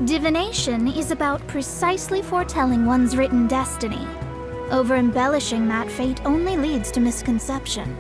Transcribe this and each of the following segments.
Divination is about precisely foretelling one's written destiny. Over-embellishing that fate only leads to misconception.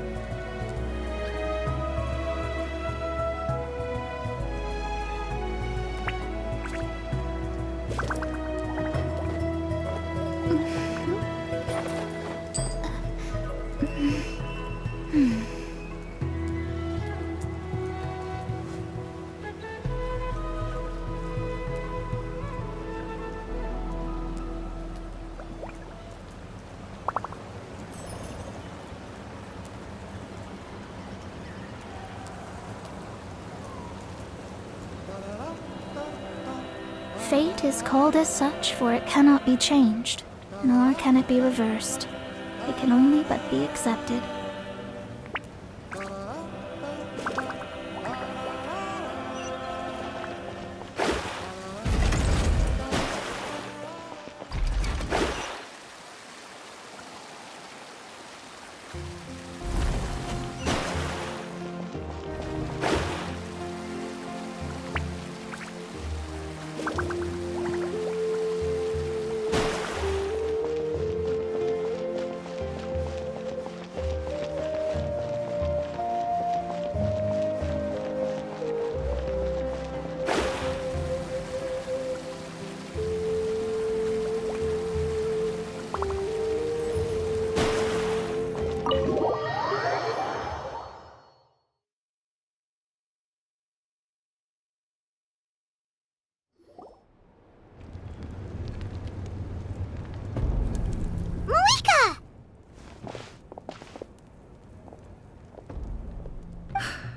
Fate is called as such, for it cannot be changed, nor can it be reversed. It can only but be accepted.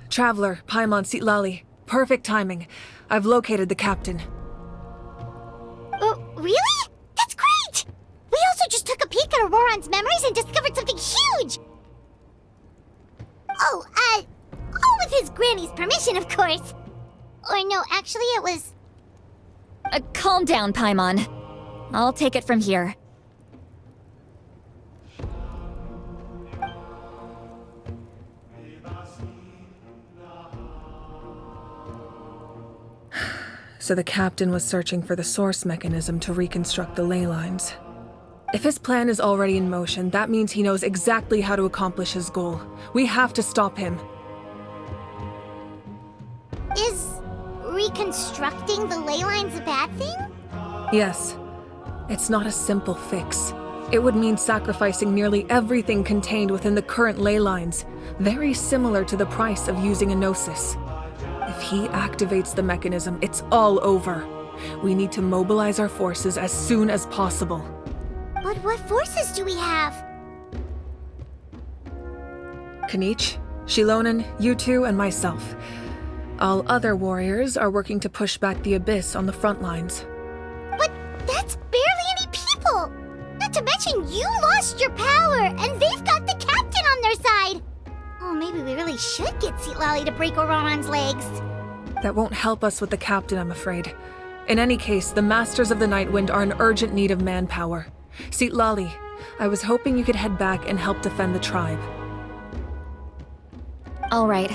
Traveler, Paimon Sitlali. Perfect timing. I've located the captain. Oh, really? That's great! We also just took a peek at Auroran's memories and discovered something huge! All with his granny's permission, of course. Or no, actually it was... Calm down, Paimon. I'll take it from here. So the captain was searching for the source mechanism to reconstruct the ley lines. If his plan is already in motion, that means he knows exactly how to accomplish his goal. We have to stop him. Is reconstructing the ley lines a bad thing? Yes. It's not a simple fix. It would mean sacrificing nearly everything contained within the current ley lines, very similar to the price of using a gnosis. If he activates the mechanism, it's all over. We need to mobilize our forces as soon as possible. But what forces do we have? Kanich, Shilonen, you two, and myself. All other warriors are working to push back the Abyss on the front lines. But that's barely any people! Not to mention you lost your power, and they've got the captain on their side! Oh, maybe we really should get Sitlali to break Auroran's legs. That won't help us with the captain, I'm afraid. In any case, the Masters of the Nightwind are in urgent need of manpower. Sitlali, I was hoping you could head back and help defend the tribe. All right.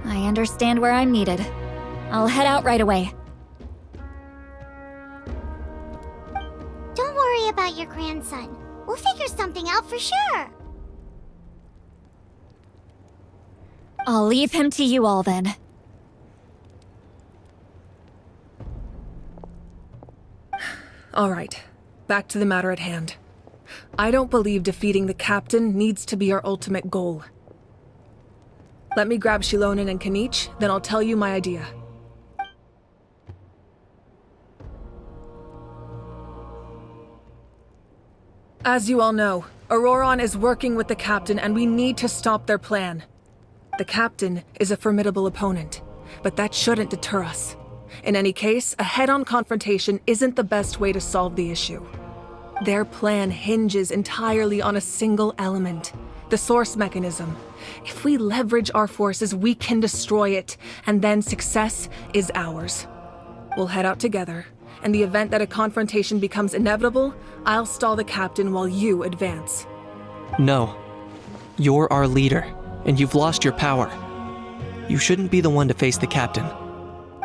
I understand where I'm needed. I'll head out right away. Don't worry about your grandson. We'll figure something out for sure. I'll leave him to you all then. All right, back to the matter at hand. I don't believe defeating the captain needs to be our ultimate goal. Let me grab Shilonen and Kanich, then I'll tell you my idea. As you all know, Auroran is working with the captain and we need to stop their plan. The captain is a formidable opponent, but that shouldn't deter us. In any case, a head-on confrontation isn't the best way to solve the issue. Their plan hinges entirely on a single element, the source mechanism. If we leverage our forces, we can destroy it, and then success is ours. We'll head out together. In the event that a confrontation becomes inevitable, I'll stall the captain while you advance. No. You're our leader, and you've lost your power. You shouldn't be the one to face the captain.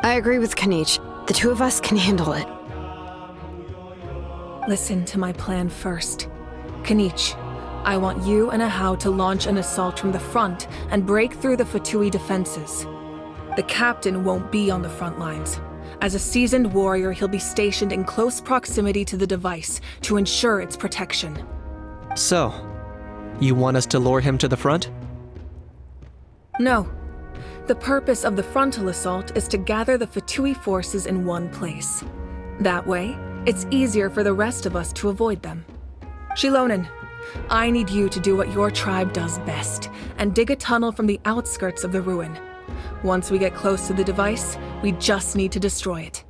I agree with Kanich. The two of us can handle it. Listen to my plan first. Kanich, I want you and Ahau to launch an assault from the front and break through the Fatui defenses. The captain won't be on the front lines. As a seasoned warrior, he'll be stationed in close proximity to the device to ensure its protection. So, you want us to lure him to the front? No. The purpose of the frontal assault is to gather the Fatui forces in one place. That way, it's easier for the rest of us to avoid them. Shilonen, I need you to do what your tribe does best, and dig a tunnel from the outskirts of the ruin. Once we get close to the device, we just need to destroy it.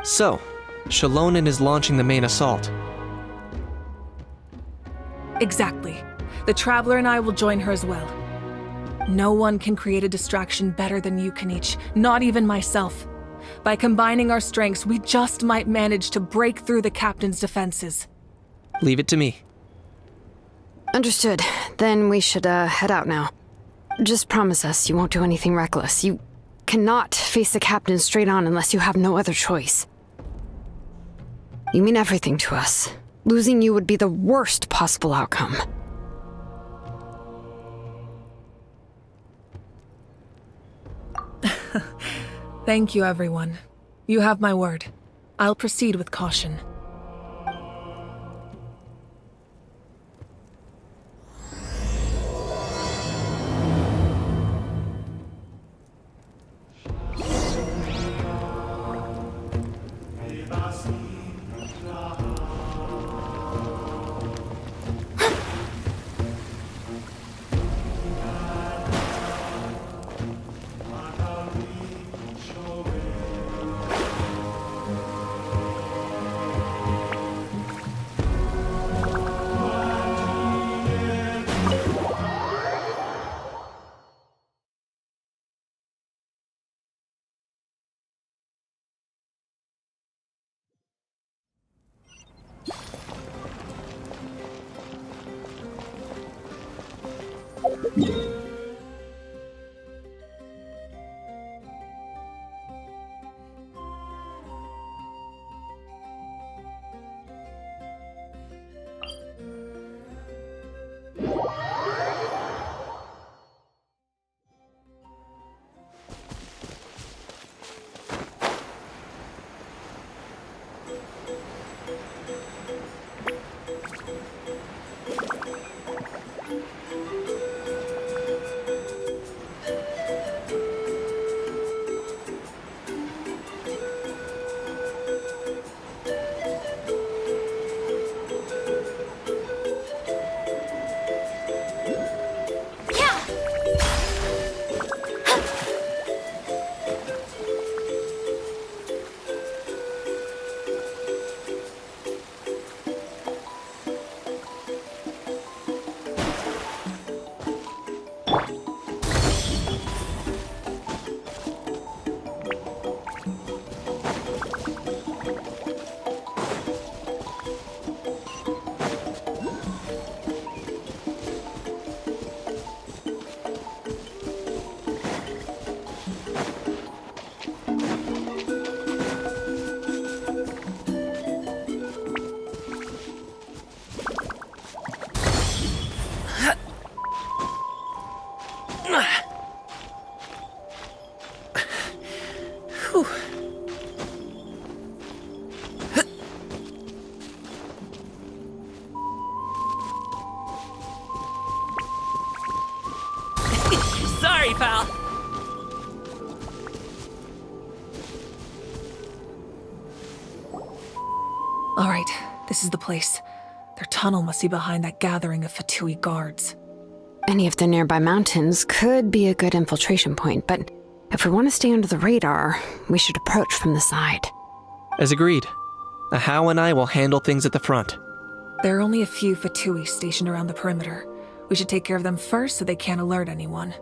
So, Shilonen is launching the main assault. Exactly. The Traveler and I will join her as well. No one can create a distraction better than you, Kanich, not even myself. By combining our strengths, we just might manage to break through the captain's defenses. Leave it to me. Understood. Then we should head out now. Just promise us you won't do anything reckless. You cannot face the captain straight on unless you have no other choice. You mean everything to us. Losing you would be the worst possible outcome. Thank you, everyone. You have my word. I'll proceed with caution. Sorry, pal. All right, this is the place. Their tunnel must be behind that gathering of Fatui guards. Any of the nearby mountains could be a good infiltration point, but if we want to stay under the radar, we should approach from the side. As agreed. Ahau and I will handle things at the front. There are only a few Fatui stationed around the perimeter. We should take care of them first so they can't alert anyone.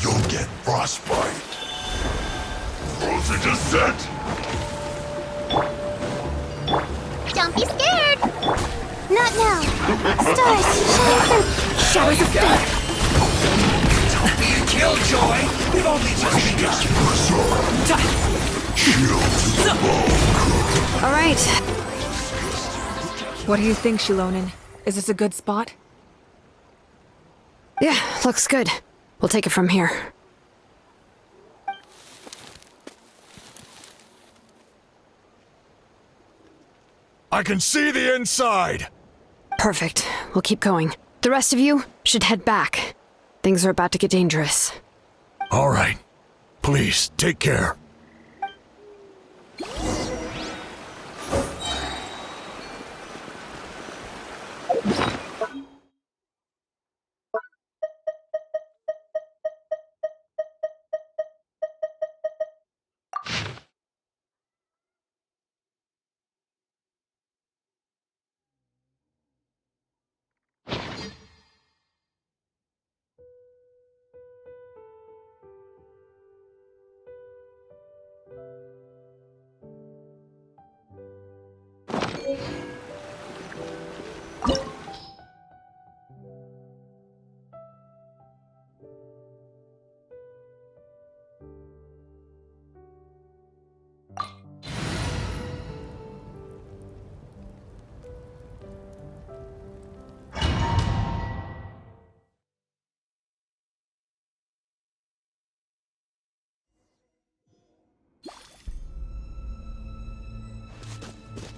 You'll get frostbite. Frozen descent! Don't be scared! Not now! Stars, shine through! Showers of fate! Don't be a killjoy! We've only just begun! All right. What do you think, Shilonin? Is this a good spot? Yeah, looks good. We'll take it from here. I can see the inside! Perfect. We'll keep going. The rest of you should head back. Things are about to get dangerous. All right. Please, take care.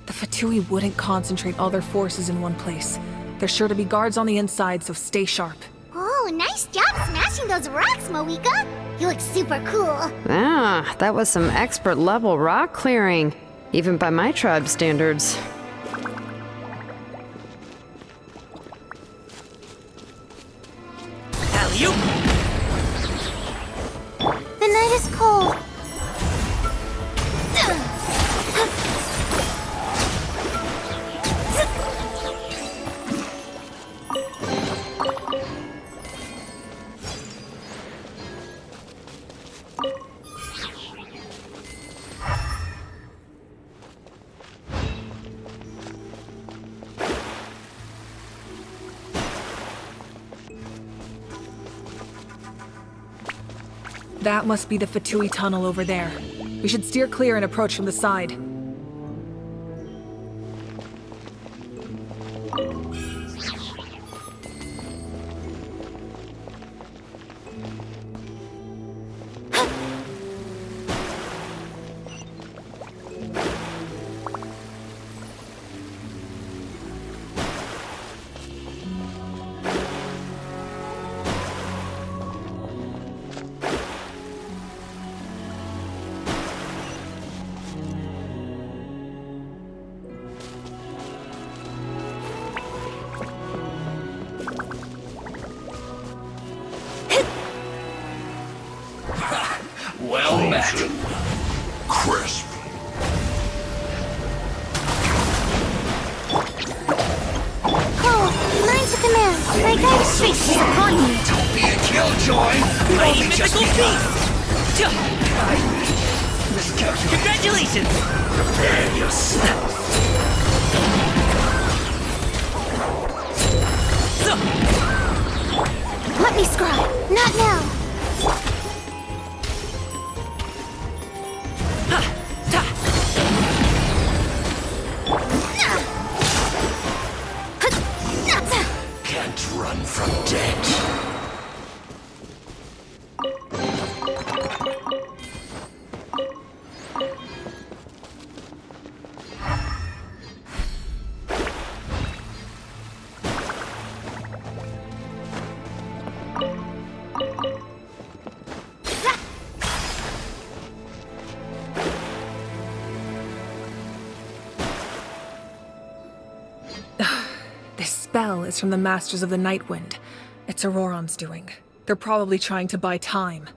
The Fatui wouldn't concentrate all their forces in one place. There's sure to be guards on the inside, so stay sharp. Oh, nice job smashing those rocks, Moeka! You look super cool! Ah, that was some expert level rock clearing. Even by my tribe standards. Alley-oop! The night is cold. That must be the Fatui tunnel over there. We should steer clear and approach from the side. Well met. Crisp. Cole, mine's the command. My guidance face is upon you. Don't be a killjoy! We've only just begun! Congratulations! Prepare yourself. Let me scry. Not now. Can't run from death. This spell is from the Masters of the Night Wind. It's Auroron's doing. They're probably trying to buy time.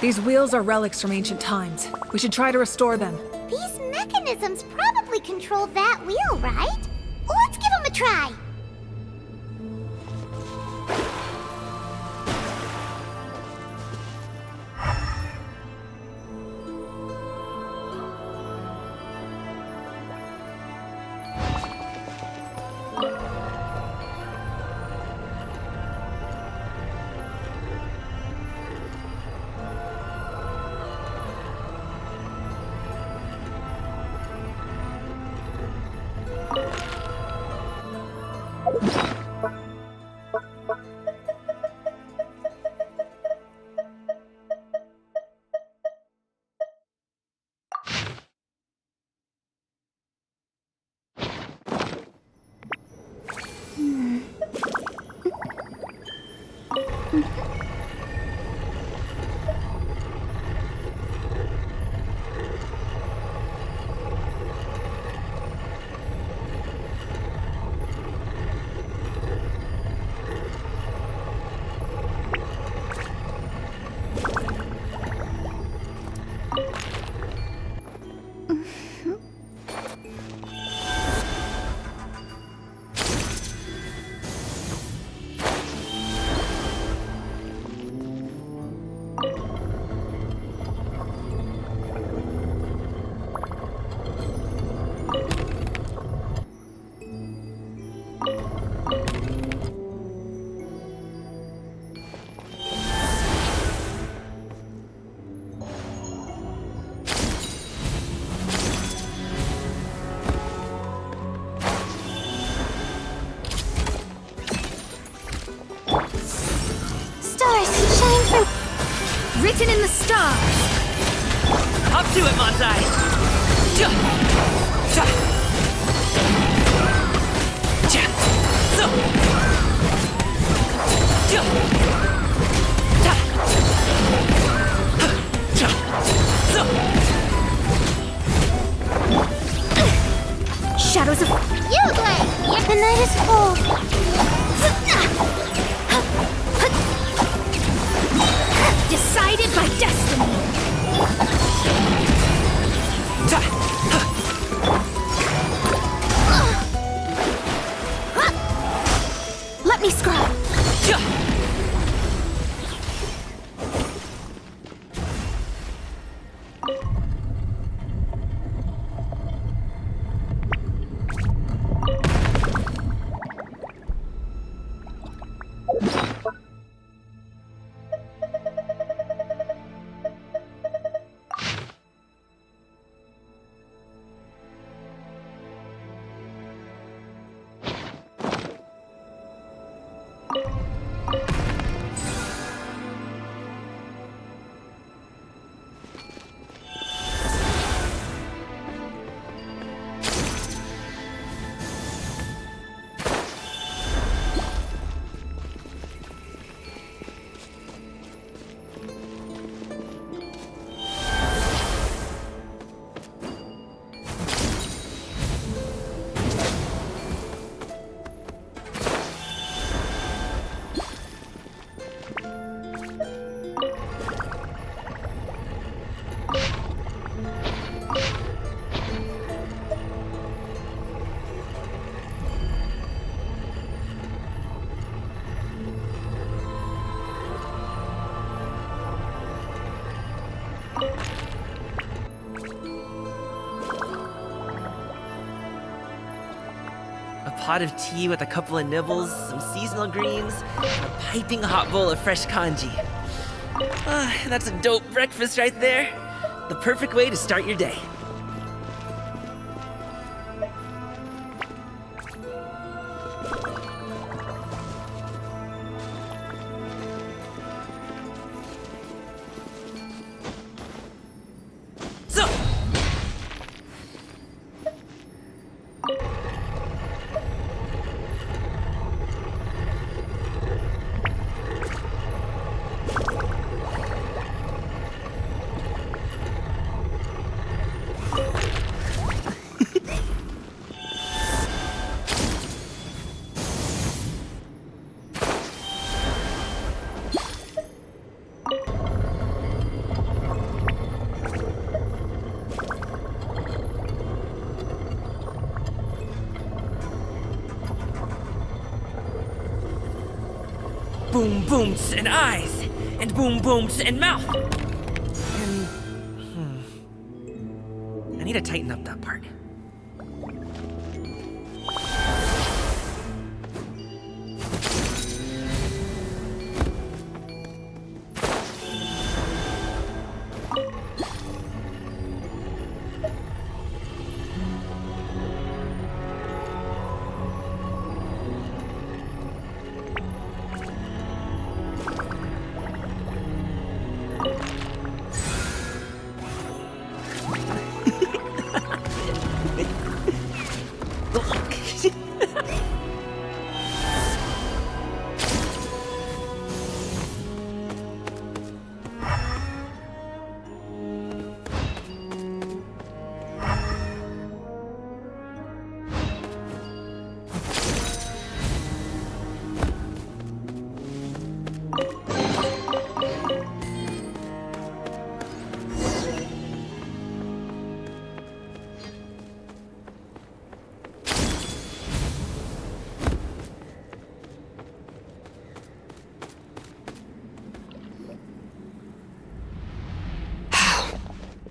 These wheels are relics from ancient times. We should try to restore them. These mechanisms probably control that wheel, right? Let's give them a try. Written in the stars! Up to it, Montai! Shadows of Yugway! The night is cold. Decided by destiny! Let me scrub. A pot of tea with a couple of nibbles, some seasonal greens, a piping hot bowl of fresh kanji. That's a dope breakfast right there. The perfect way to start your day. boom booms and eyes, and boom booms and mouth. And I need to tighten up that part.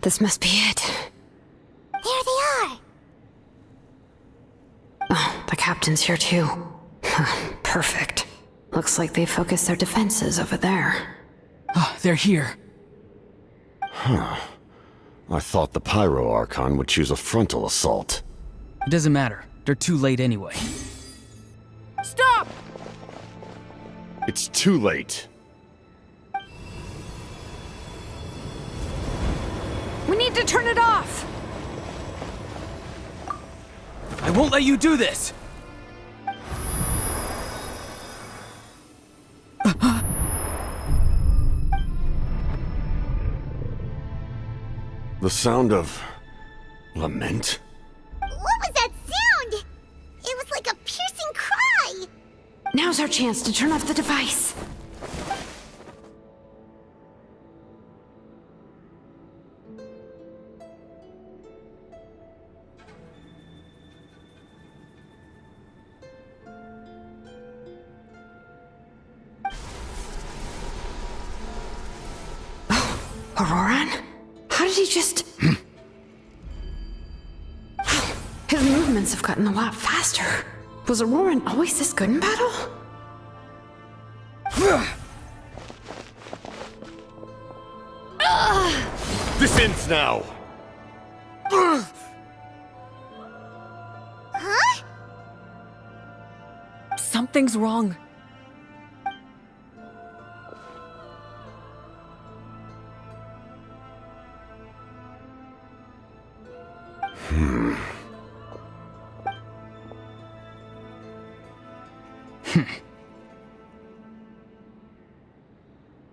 This must be it. There they are! Oh, the captain's here too. Perfect. Looks like they focused their defenses over there. Ah, they're here. I thought the Pyro Archon would choose a frontal assault. It doesn't matter. They're too late anyway. Stop! It's too late. We need to turn it off! I won't let you do this! The sound of lament? What was that sound? It was like a piercing cry! Now's our chance to turn off the device. Auroran? How did he just... His movements have gotten a lot faster. Was Auroran always this good in battle? This ends now! Huh? Something's wrong.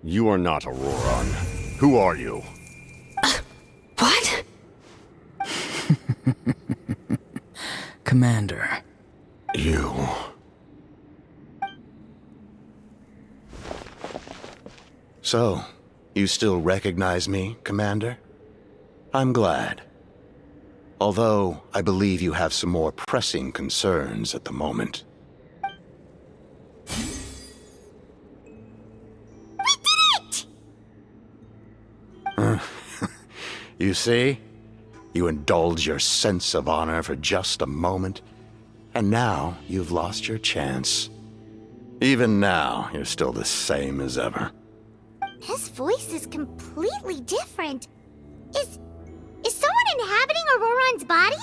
You are not Auroran. Who are you? What? Commander. You... So, you still recognize me, Commander? I'm glad. Although, I believe you have some more pressing concerns at the moment. We did it! You see? You indulge your sense of honor for just a moment, and now you've lost your chance. Even now, you're still the same as ever. His voice is completely different. Is someone inhabiting Auroran's body?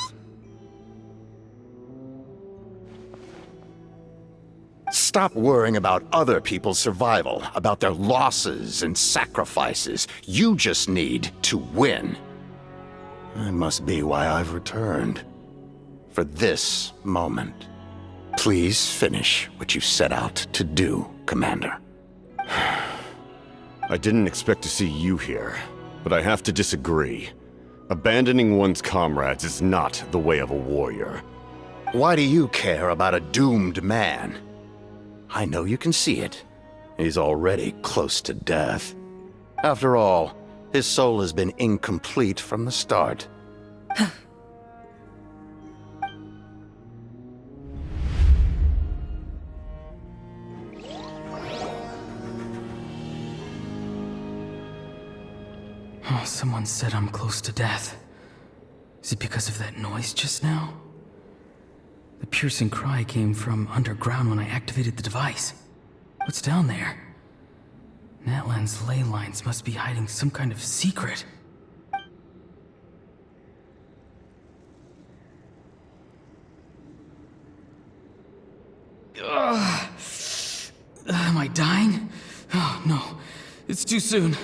Stop worrying about other people's survival, about their losses and sacrifices. You just need to win. That must be why I've returned. For this moment. Please finish what you set out to do, Commander. I didn't expect to see you here, but I have to disagree. Abandoning one's comrades is not the way of a warrior. Why do you care about a doomed man? I know you can see it. He's already close to death. After all, his soul has been incomplete from the start. Oh, someone said I'm close to death. Is it because of that noise just now? The piercing cry came from underground when I activated the device. What's down there? Natlan's ley lines must be hiding some kind of secret. Am I dying? Oh, no. It's too soon.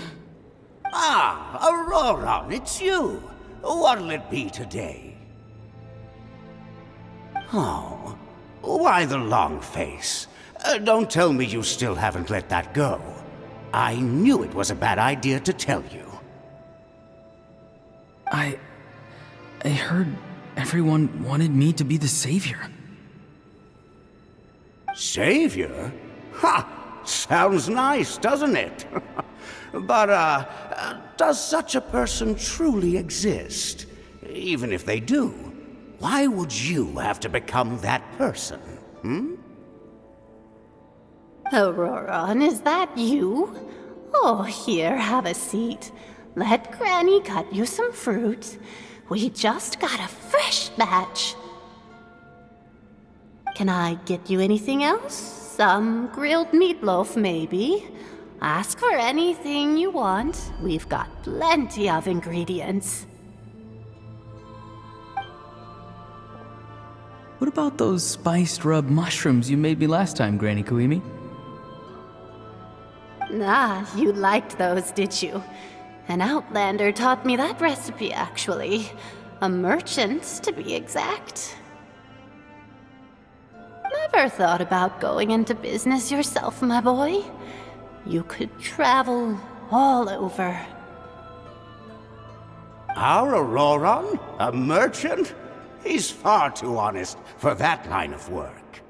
Ah, Auroron, it's you. What'll it be today? Oh, why the long face? Don't tell me you still haven't let that go. I knew it was a bad idea to tell you. I heard everyone wanted me to be the savior. Savior? Ha! Sounds nice, doesn't it? But, does such a person truly exist? Even if they do, why would you have to become that person, hmm? Auroron, is that you? Oh, here, have a seat. Let Granny cut you some fruit. We just got a fresh batch. Can I get you anything else? Some grilled meatloaf, maybe? Ask for anything you want. We've got plenty of ingredients. What about those spiced rub mushrooms you made me last time, Granny Koimi? Ah, you liked those, did you? An outlander taught me that recipe, actually. A merchant, to be exact. Never thought about going into business yourself, my boy? You could travel all over. Our Auroron? A merchant? He's far too honest for that line of work.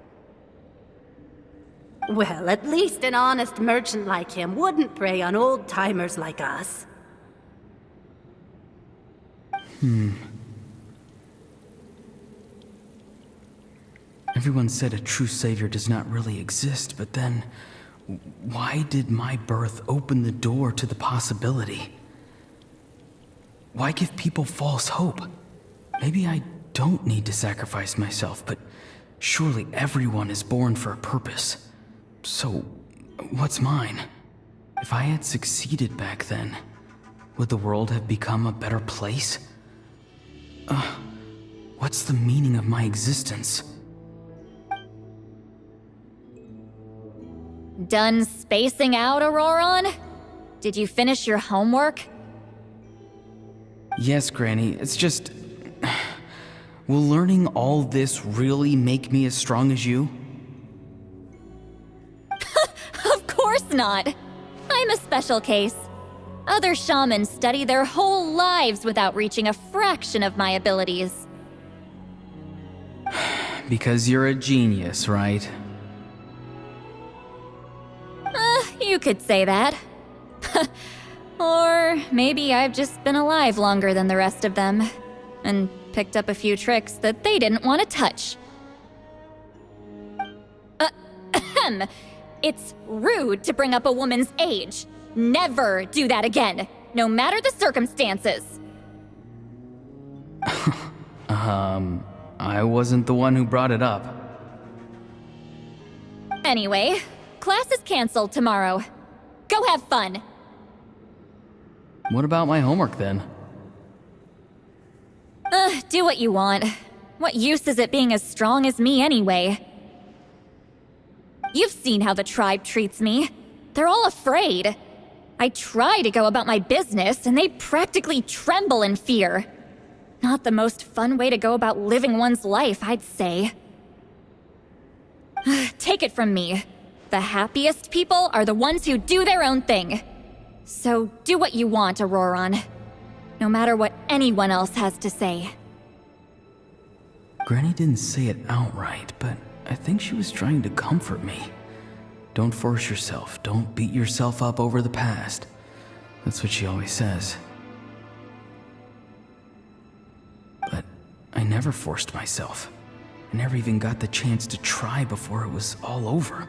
Well, at least an honest merchant like him wouldn't prey on old-timers like us. Everyone said a true savior does not really exist, but then why did my birth open the door to the possibility? Why give people false hope? Maybe I don't need to sacrifice myself, but surely everyone is born for a purpose. So, what's mine? If I had succeeded back then, would the world have become a better place? What's the meaning of my existence? Done spacing out, Auroron? Did you finish your homework? Yes, Granny, it's just... Will learning all this really make me as strong as you? Of course not! I'm a special case. Other shamans study their whole lives without reaching a fraction of my abilities. Because you're a genius, right? You could say that. Or maybe I've just been alive longer than the rest of them, and picked up a few tricks that they didn't want to touch. It's rude to bring up a woman's age. Never do that again, no matter the circumstances. I wasn't the one who brought it up. Anyway, class is canceled tomorrow. Go have fun. What about my homework then? Do what you want. What use is it being as strong as me anyway? You've seen how the tribe treats me. They're all afraid. I try to go about my business, and they practically tremble in fear. Not the most fun way to go about living one's life, I'd say. Take it from me. The happiest people are the ones who do their own thing. So do what you want, Auroron. No matter what anyone else has to say. Granny didn't say it outright, but I think she was trying to comfort me. Don't force yourself. Don't beat yourself up over the past. That's what she always says. But I never forced myself. I never even got the chance to try before it was all over.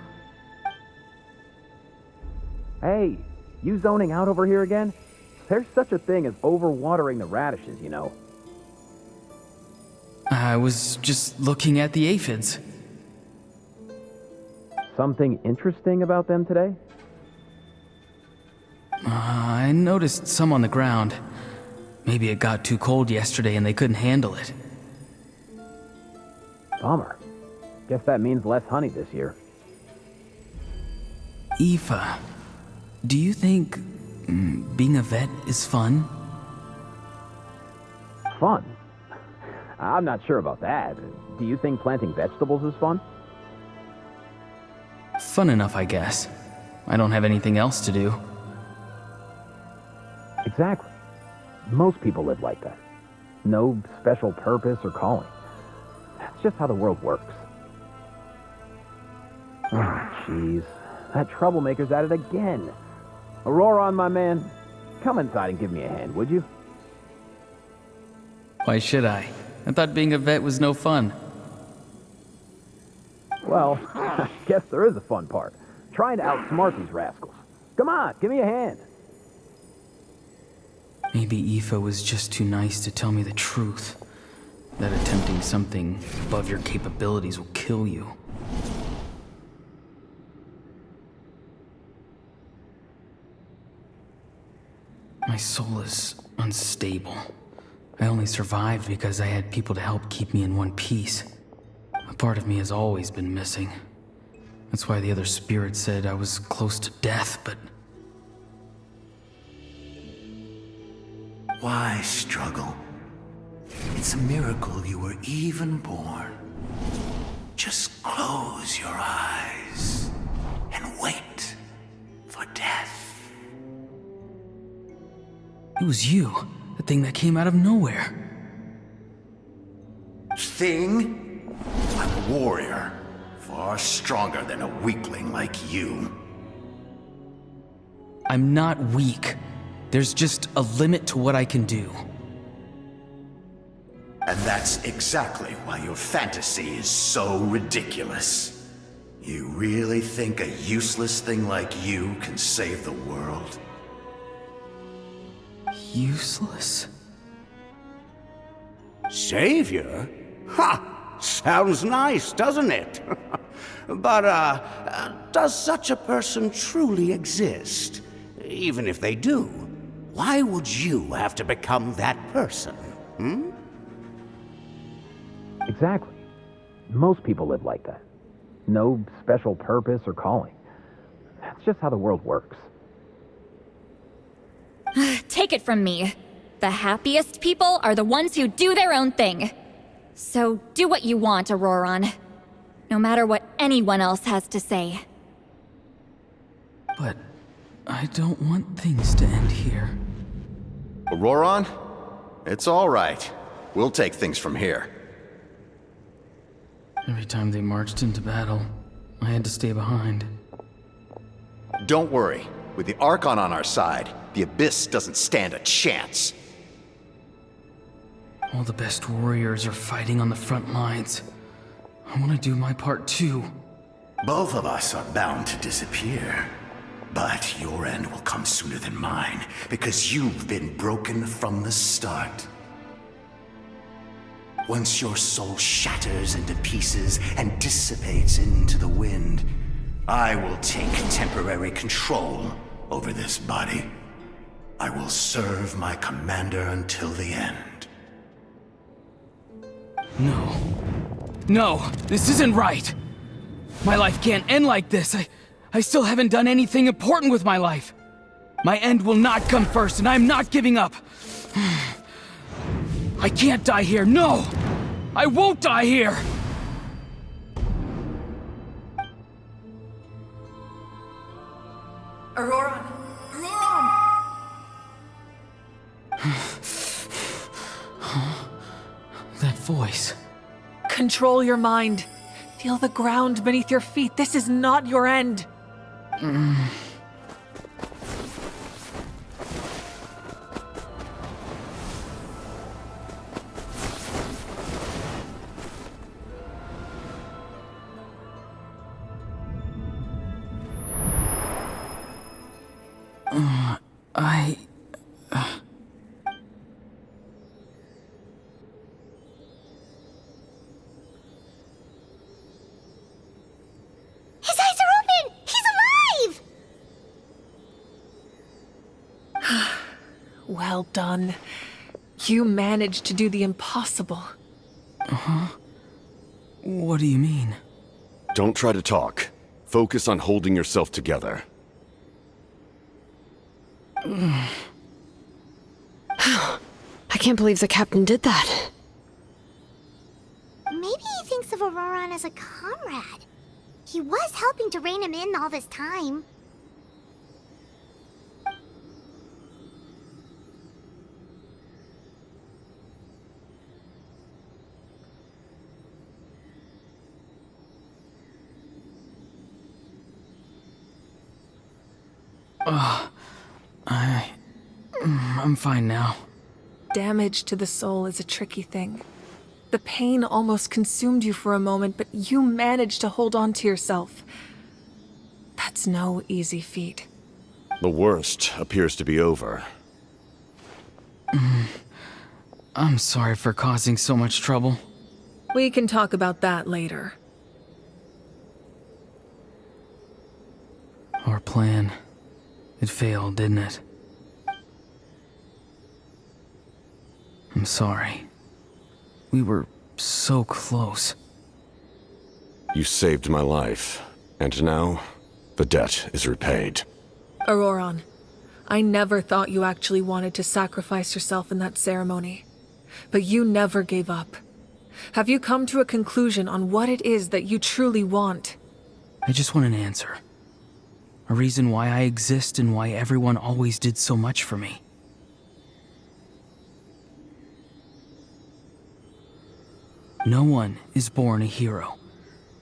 Hey, you zoning out over here again? There's such a thing as overwatering the radishes, you know. I was just looking at the aphids. Something interesting about them today? I noticed some on the ground. Maybe it got too cold yesterday and they couldn't handle it. Bummer. Guess that means less honey this year. Aoife, do you think being a vet is fun? Fun? I'm not sure about that. Do you think planting vegetables is fun? Fun enough, I guess. I don't have anything else to do. Exactly. Most people live like that. No special purpose or calling. That's just how the world works. Oh, jeez. That troublemaker's at it again. Aurora, my man. Come inside and give me a hand, would you? Why should I? I thought being a vet was no fun. Well, I guess there is a fun part. Trying to outsmart these rascals. Come on, give me a hand. Maybe Aoife was just too nice to tell me the truth. That attempting something above your capabilities will kill you. My soul is unstable. I only survived because I had people to help keep me in one piece. A part of me has always been missing. That's why the other spirit said I was close to death, but... Why struggle? It's a miracle you were even born. Just close your eyes and wait for death. It was you, the thing that came out of nowhere. Thing? I'm a warrior, far stronger than a weakling like you. I'm not weak. There's just a limit to what I can do. And that's exactly why your fantasy is so ridiculous. You really think a useless thing like you can save the world? Useless? Savior? Ha! Sounds nice, doesn't it? But, does such a person truly exist? Even if they do, why would you have to become that person? Hmm? Exactly. Most people live like that. No special purpose or calling. That's just how the world works. Take it from me. The happiest people are the ones who do their own thing. So do what you want, Auroron. No matter what anyone else has to say. But I don't want things to end here. Auroron? It's all right. We'll take things from here. Every time they marched into battle, I had to stay behind. Don't worry. With the Archon on our side, the Abyss doesn't stand a chance. All the best warriors are fighting on the front lines. I want to do my part too. Both of us are bound to disappear. But your end will come sooner than mine, because you've been broken from the start. Once your soul shatters into pieces and dissipates into the wind, I will take temporary control over this body. I will serve my commander until the end. No. No, this isn't right. My life can't end like this. I still haven't done anything important with my life. My end will not come first, and I'm not giving up. I can't die here, no! I won't die here! Auroron! Auroron! That voice. Control your mind. Feel the ground beneath your feet. This is not your end. Well done. You managed to do the impossible. Uh-huh. What do you mean? Don't try to talk. Focus on holding yourself together. I can't believe the captain did that. Maybe he thinks of Auroron as a comrade. He was helping to rein him in all this time. I'm fine now. Damage to the soul is a tricky thing. The pain almost consumed you for a moment, but you managed to hold on to yourself. That's no easy feat. The worst appears to be over. I'm sorry for causing so much trouble. We can talk about that later. Our plan. It failed, didn't it? I'm sorry. We were so close. You saved my life, and now the debt is repaid. Auroron, I never thought you actually wanted to sacrifice yourself in that ceremony. But you never gave up. Have you come to a conclusion on what it is that you truly want? I just want an answer. A reason why I exist and why everyone always did so much for me. No one is born a hero,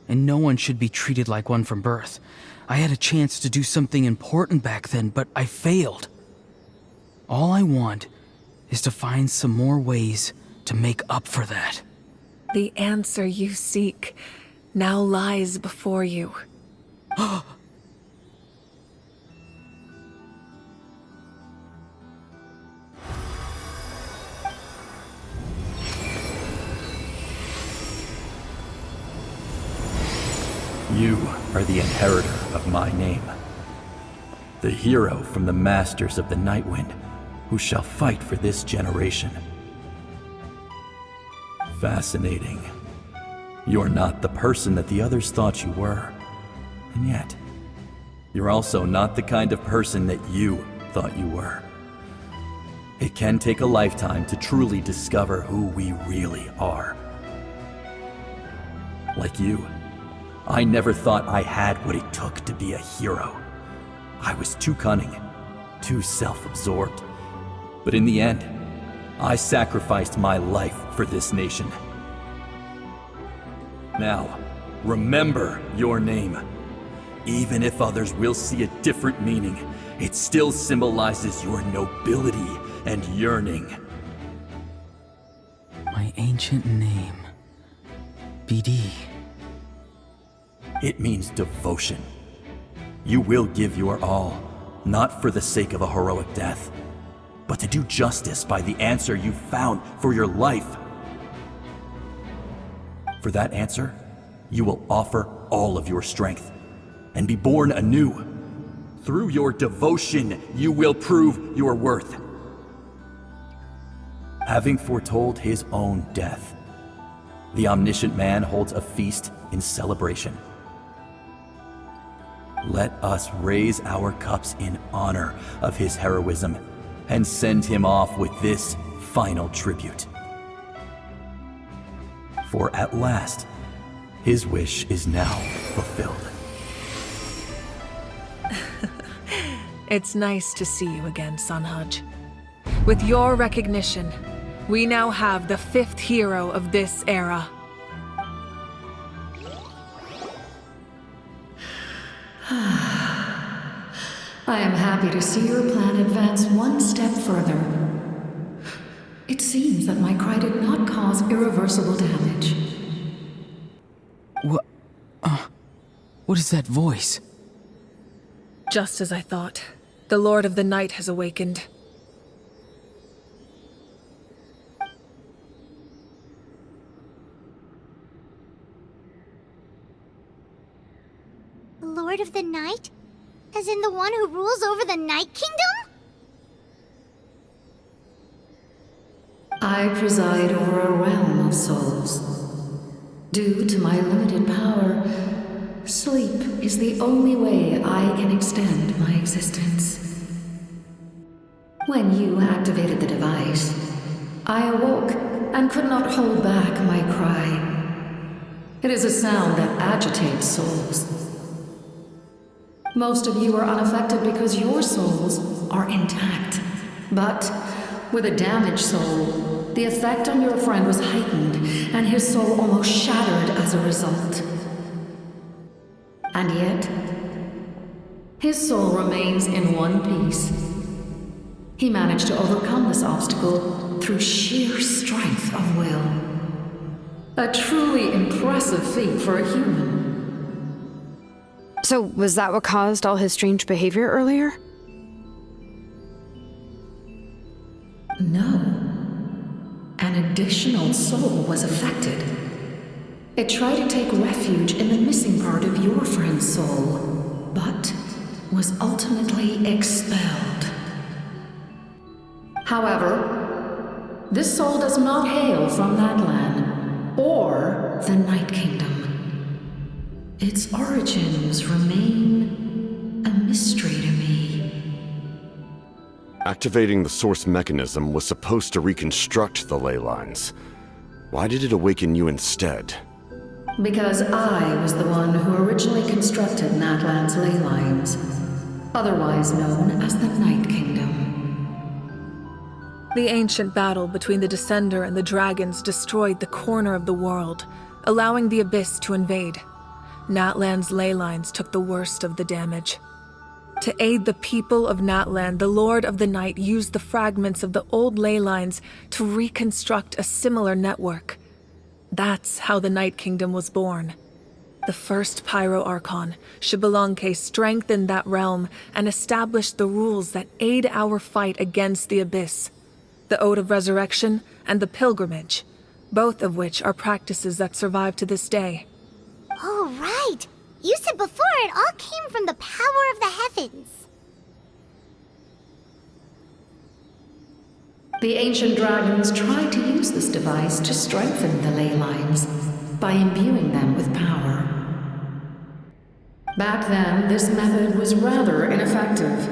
and no one should be treated like one from birth. I had a chance to do something important back then, but I failed. All I want is to find some more ways to make up for that. The answer you seek now lies before you. You are the inheritor of my name. The hero from the masters of the Nightwind, who shall fight for this generation. Fascinating. You're not the person that the others thought you were. And yet, you're also not the kind of person that you thought you were. It can take a lifetime to truly discover who we really are. Like you, I never thought I had what it took to be a hero. I was too cunning, too self-absorbed. But in the end, I sacrificed my life for this nation. Now, remember your name. Even if others will see a different meaning, it still symbolizes your nobility and yearning. My ancient name. BD. It means devotion. You will give your all, not for the sake of a heroic death, but to do justice by the answer you found for your life. For that answer, you will offer all of your strength and be born anew. Through your devotion, you will prove your worth. Having foretold his own death, the omniscient man holds a feast in celebration. Let us raise our cups in honor of his heroism and send him off with this final tribute. For at last, his wish is now fulfilled. It's nice to see you again, Sanhaj. With your recognition, we now have the 5th hero of this era. I am happy to see your plan advance one step further. It seems that my cry did not cause irreversible damage. What is that voice? Just as I thought. The Lord of the Night has awakened. The Lord of the Night? As in the one who rules over the Night Kingdom? I preside over a realm of souls. Due to my limited power, sleep is the only way I can extend my existence. When you activated the device, I awoke and could not hold back my cry. It is a sound that agitates souls. Most of you are unaffected because your souls are intact. But with a damaged soul, the effect on your friend was heightened, and his soul almost shattered as a result. And yet, his soul remains in one piece. He managed to overcome this obstacle through sheer strength of will. A truly impressive feat for a human. So, was that what caused all his strange behavior earlier? No. An additional soul was affected. It tried to take refuge in the missing part of your friend's soul, but was ultimately expelled. However, this soul does not hail from Natlan or the Night Kingdom. Its origins remain a mystery to me. Activating the source mechanism was supposed to reconstruct the ley lines. Why did it awaken you instead? Because I was the one who originally constructed Natlan's ley lines, otherwise known as the Night Kingdom. The ancient battle between the Descender and the dragons destroyed the corner of the world, allowing the Abyss to invade. Natlan's ley lines took the worst of the damage. To aid the people of Natlan, the Lord of the Night used the fragments of the old ley lines to reconstruct a similar network. That's how the Night Kingdom was born. The first Pyro Archon, Xbalanque, strengthened that realm and established the rules that aid our fight against the Abyss. The Ode of Resurrection and the Pilgrimage, both of which are practices that survive to this day. Oh, right! You said before it all came from the power of the heavens. The ancient dragons tried to use this device to strengthen the ley lines by imbuing them with power. Back then, this method was rather ineffective.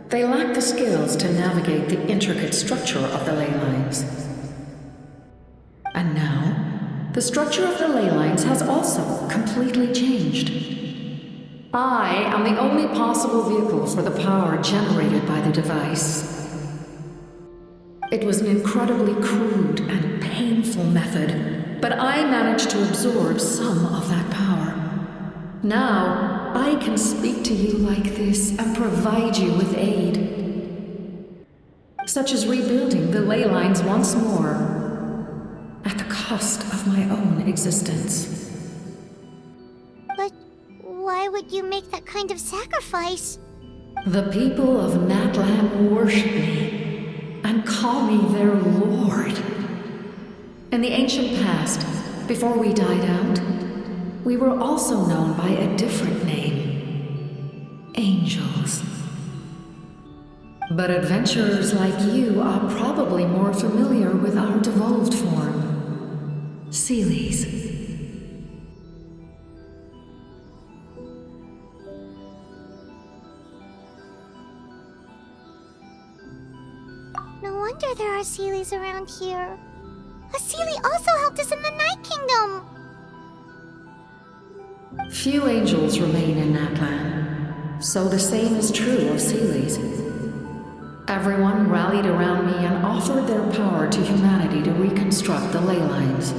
They lacked the skills to navigate the intricate structure of the ley lines. And now, the structure of the ley lines has also completely changed. I am the only possible vehicle for the power generated by the device. It was an incredibly crude and painful method, but I managed to absorb some of that power. Now, I can speak to you like this and provide you with aid, such as rebuilding the ley lines once more, at the cost of my own existence. But why would you make that kind of sacrifice? The people of Natlan worship me and call me their lord. In the ancient past, before we died out, we were also known by a different name: angels. But adventurers like you are probably more familiar with our devolved form, Seelies. No wonder there are Seelies around here. A Seelie also helped us in the Night Kingdom! Few angels remain in Natlan, so the same is true of Seelies. Everyone rallied around me and offered their power to humanity to reconstruct the ley lines.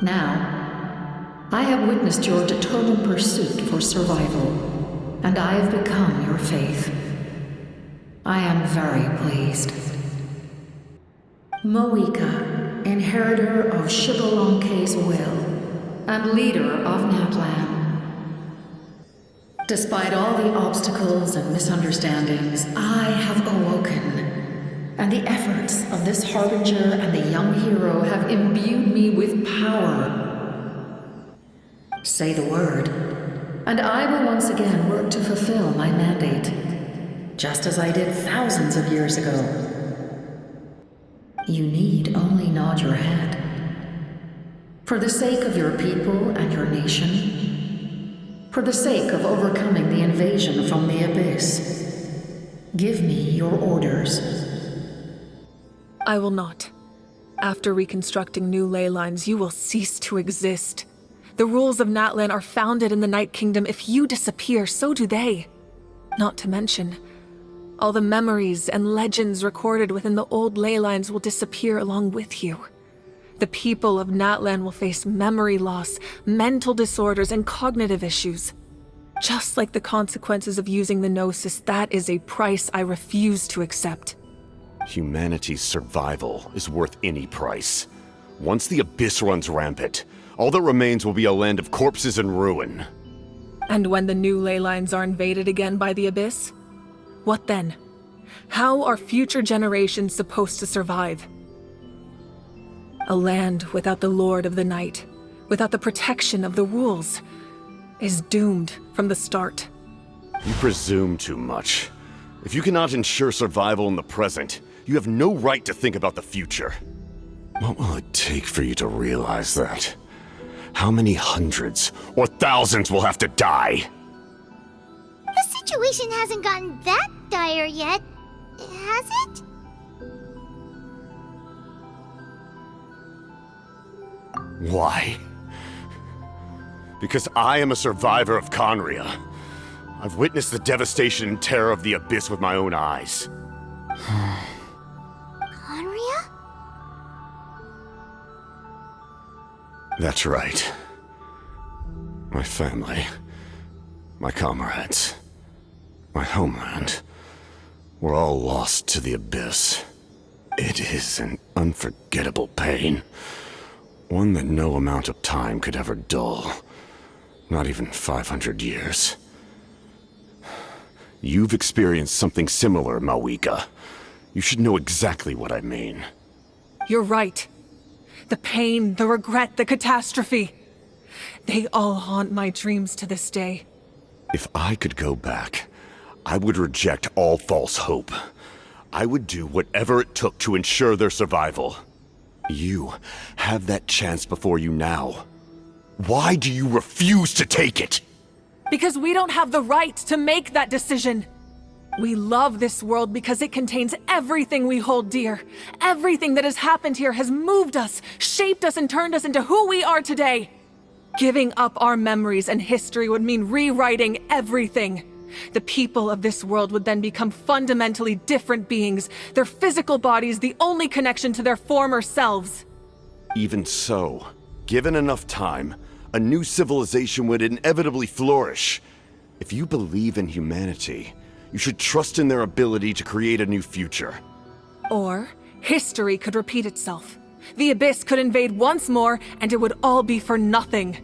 Now, I have witnessed your determined pursuit for survival, and I have become your faith. I am very pleased. Moika, inheritor of Xbalanque's will, and leader of Natlan. Despite all the obstacles and misunderstandings, I have awoken, and the efforts of this harbinger and the young hero have imbued me with power. Say the word, and I will once again work to fulfill my mandate, just as I did thousands of years ago. You need only nod your head. For the sake of your people and your nation, for the sake of overcoming the invasion from the Abyss, give me your orders. I will not. After reconstructing new ley lines, you will cease to exist. The rules of Natlan are founded in the Night Kingdom. If you disappear, so do they. Not to mention, all the memories and legends recorded within the old ley lines will disappear along with you. The people of Natlan will face memory loss, mental disorders, and cognitive issues. Just like the consequences of using the Gnosis, that is a price I refuse to accept. Humanity's survival is worth any price. Once the Abyss runs rampant, all that remains will be a land of corpses and ruin. And when the new ley lines are invaded again by the Abyss? What then? How are future generations supposed to survive? A land without the Lord of the Night, without the protection of the rules, is doomed from the start. You presume too much. If you cannot ensure survival in the present, you have no right to think about the future. What will it take for you to realize that? How many hundreds or thousands will have to die? The situation hasn't gotten that dire yet, has it? Why? Because I am a survivor of Conria. I've witnessed the devastation and terror of the Abyss with my own eyes. Conria? That's right. My family, my comrades, my homeland, were all lost to the Abyss. It is an unforgettable pain. One that no amount of time could ever dull. Not even 500 years. You've experienced something similar, Mawika. You should know exactly what I mean. You're right. The pain, the regret, the catastrophe. They all haunt my dreams to this day. If I could go back, I would reject all false hope. I would do whatever it took to ensure their survival. You have that chance before you now. Why do you refuse to take it? Because we don't have the right to make that decision. We love this world because it contains everything we hold dear. Everything that has happened here has moved us, shaped us, and turned us into who we are today. Giving up our memories and history would mean rewriting everything. The people of this world would then become fundamentally different beings, their physical bodies the only connection to their former selves. Even so, given enough time, a new civilization would inevitably flourish. If you believe in humanity, you should trust in their ability to create a new future. Or, history could repeat itself. The Abyss could invade once more, and it would all be for nothing.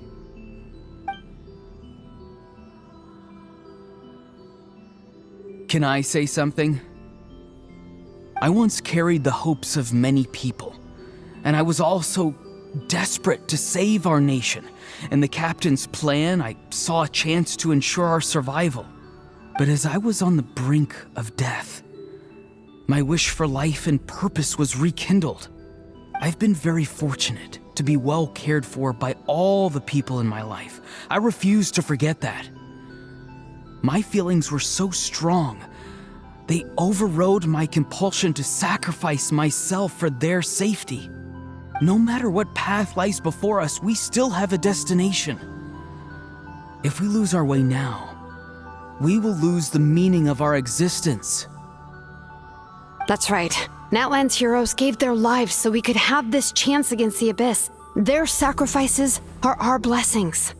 Can I say something? I once carried the hopes of many people, and I was also desperate to save our nation. In the captain's plan, I saw a chance to ensure our survival. But as I was on the brink of death, my wish for life and purpose was rekindled. I've been very fortunate to be well cared for by all the people in my life. I refuse to forget that. My feelings were so strong, they overrode my compulsion to sacrifice myself for their safety. No matter what path lies before us, we still have a destination. If we lose our way now, we will lose the meaning of our existence. That's right. Natlan's heroes gave their lives so we could have this chance against the Abyss. Their sacrifices are our blessings.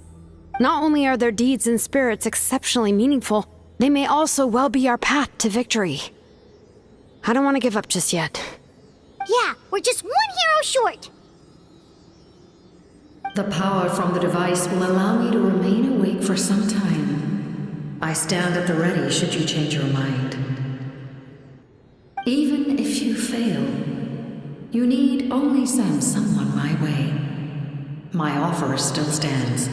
Not only are their deeds and spirits exceptionally meaningful, they may also well be our path to victory. I don't want to give up just yet. Yeah, we're just one hero short. The power from the device will allow me to remain awake for some time. I stand at the ready should you change your mind. Even if you fail, you need only send someone my way. My offer still stands.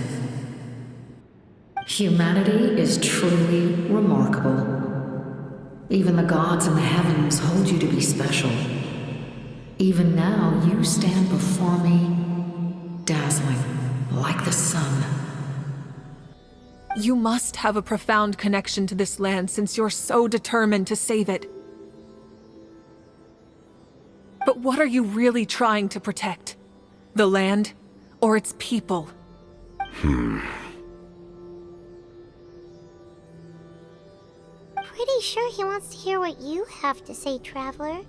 Humanity is truly remarkable. Even the gods in the heavens hold you to be special. Even now, you stand before me, dazzling, like the sun. You must have a profound connection to this land since you're so determined to save it. But what are you really trying to protect? The land, or its people? Pretty sure he wants to hear what you have to say, Traveler.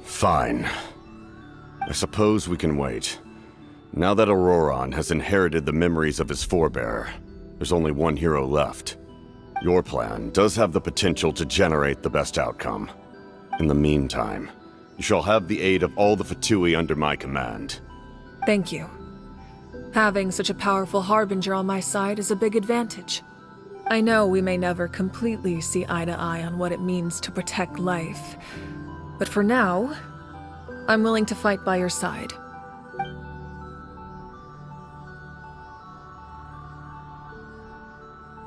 Fine. I suppose we can wait. Now that Auroron has inherited the memories of his forebear, there's only one hero left. Your plan does have the potential to generate the best outcome. In the meantime, you shall have the aid of all the Fatui under my command. Thank you. Having such a powerful harbinger on my side is a big advantage. I know we may never completely see eye to eye on what it means to protect life, but for now, I'm willing to fight by your side.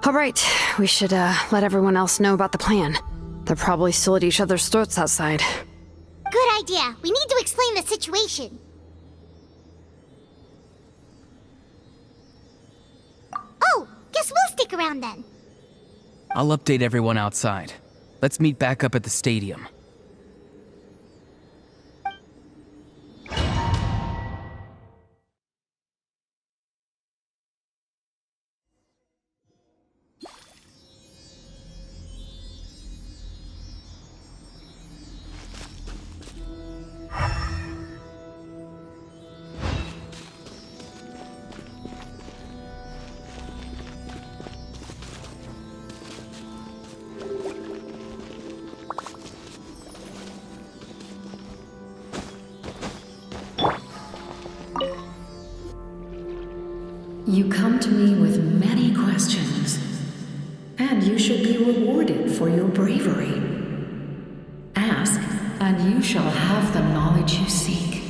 All right, we should let everyone else know about the plan. They're probably still at each other's throats outside. Good idea. We need to explain the situation. Oh, guess we'll stick around then. I'll update everyone outside. Let's meet back up at the stadium. You come to me with many questions, and you should be rewarded for your bravery. Ask, and you shall have the knowledge you seek.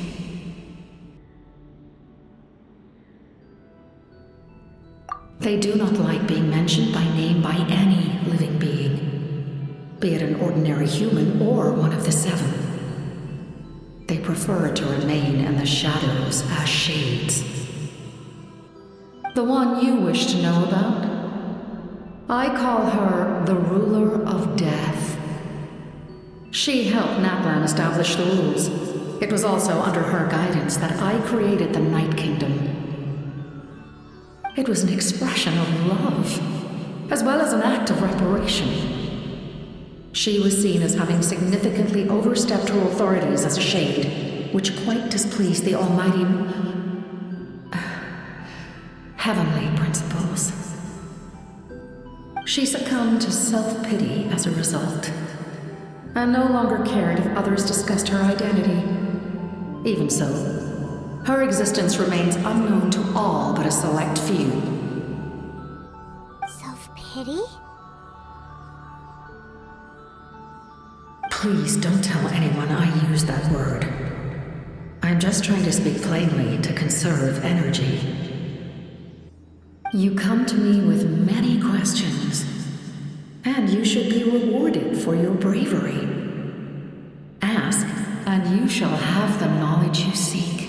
They do not like being mentioned by name by any living being, be it an ordinary human or one of the seven. They prefer to remain in the shadows as shades. The one you wish to know about? I call her the Ruler of Death. She helped Natlan establish the rules. It was also under her guidance that I created the Night Kingdom. It was an expression of love, as well as an act of reparation. She was seen as having significantly overstepped her authorities as a shade, which quite displeased the almighty heavenly principles. She succumbed to self-pity as a result, and no longer cared if others discussed her identity. Even so, her existence remains unknown to all but a select few. Self-pity? Please don't tell anyone I used that word. I'm just trying to speak plainly to conserve energy. You come to me with many questions, and you should be rewarded for your bravery. Ask, and you shall have the knowledge you seek.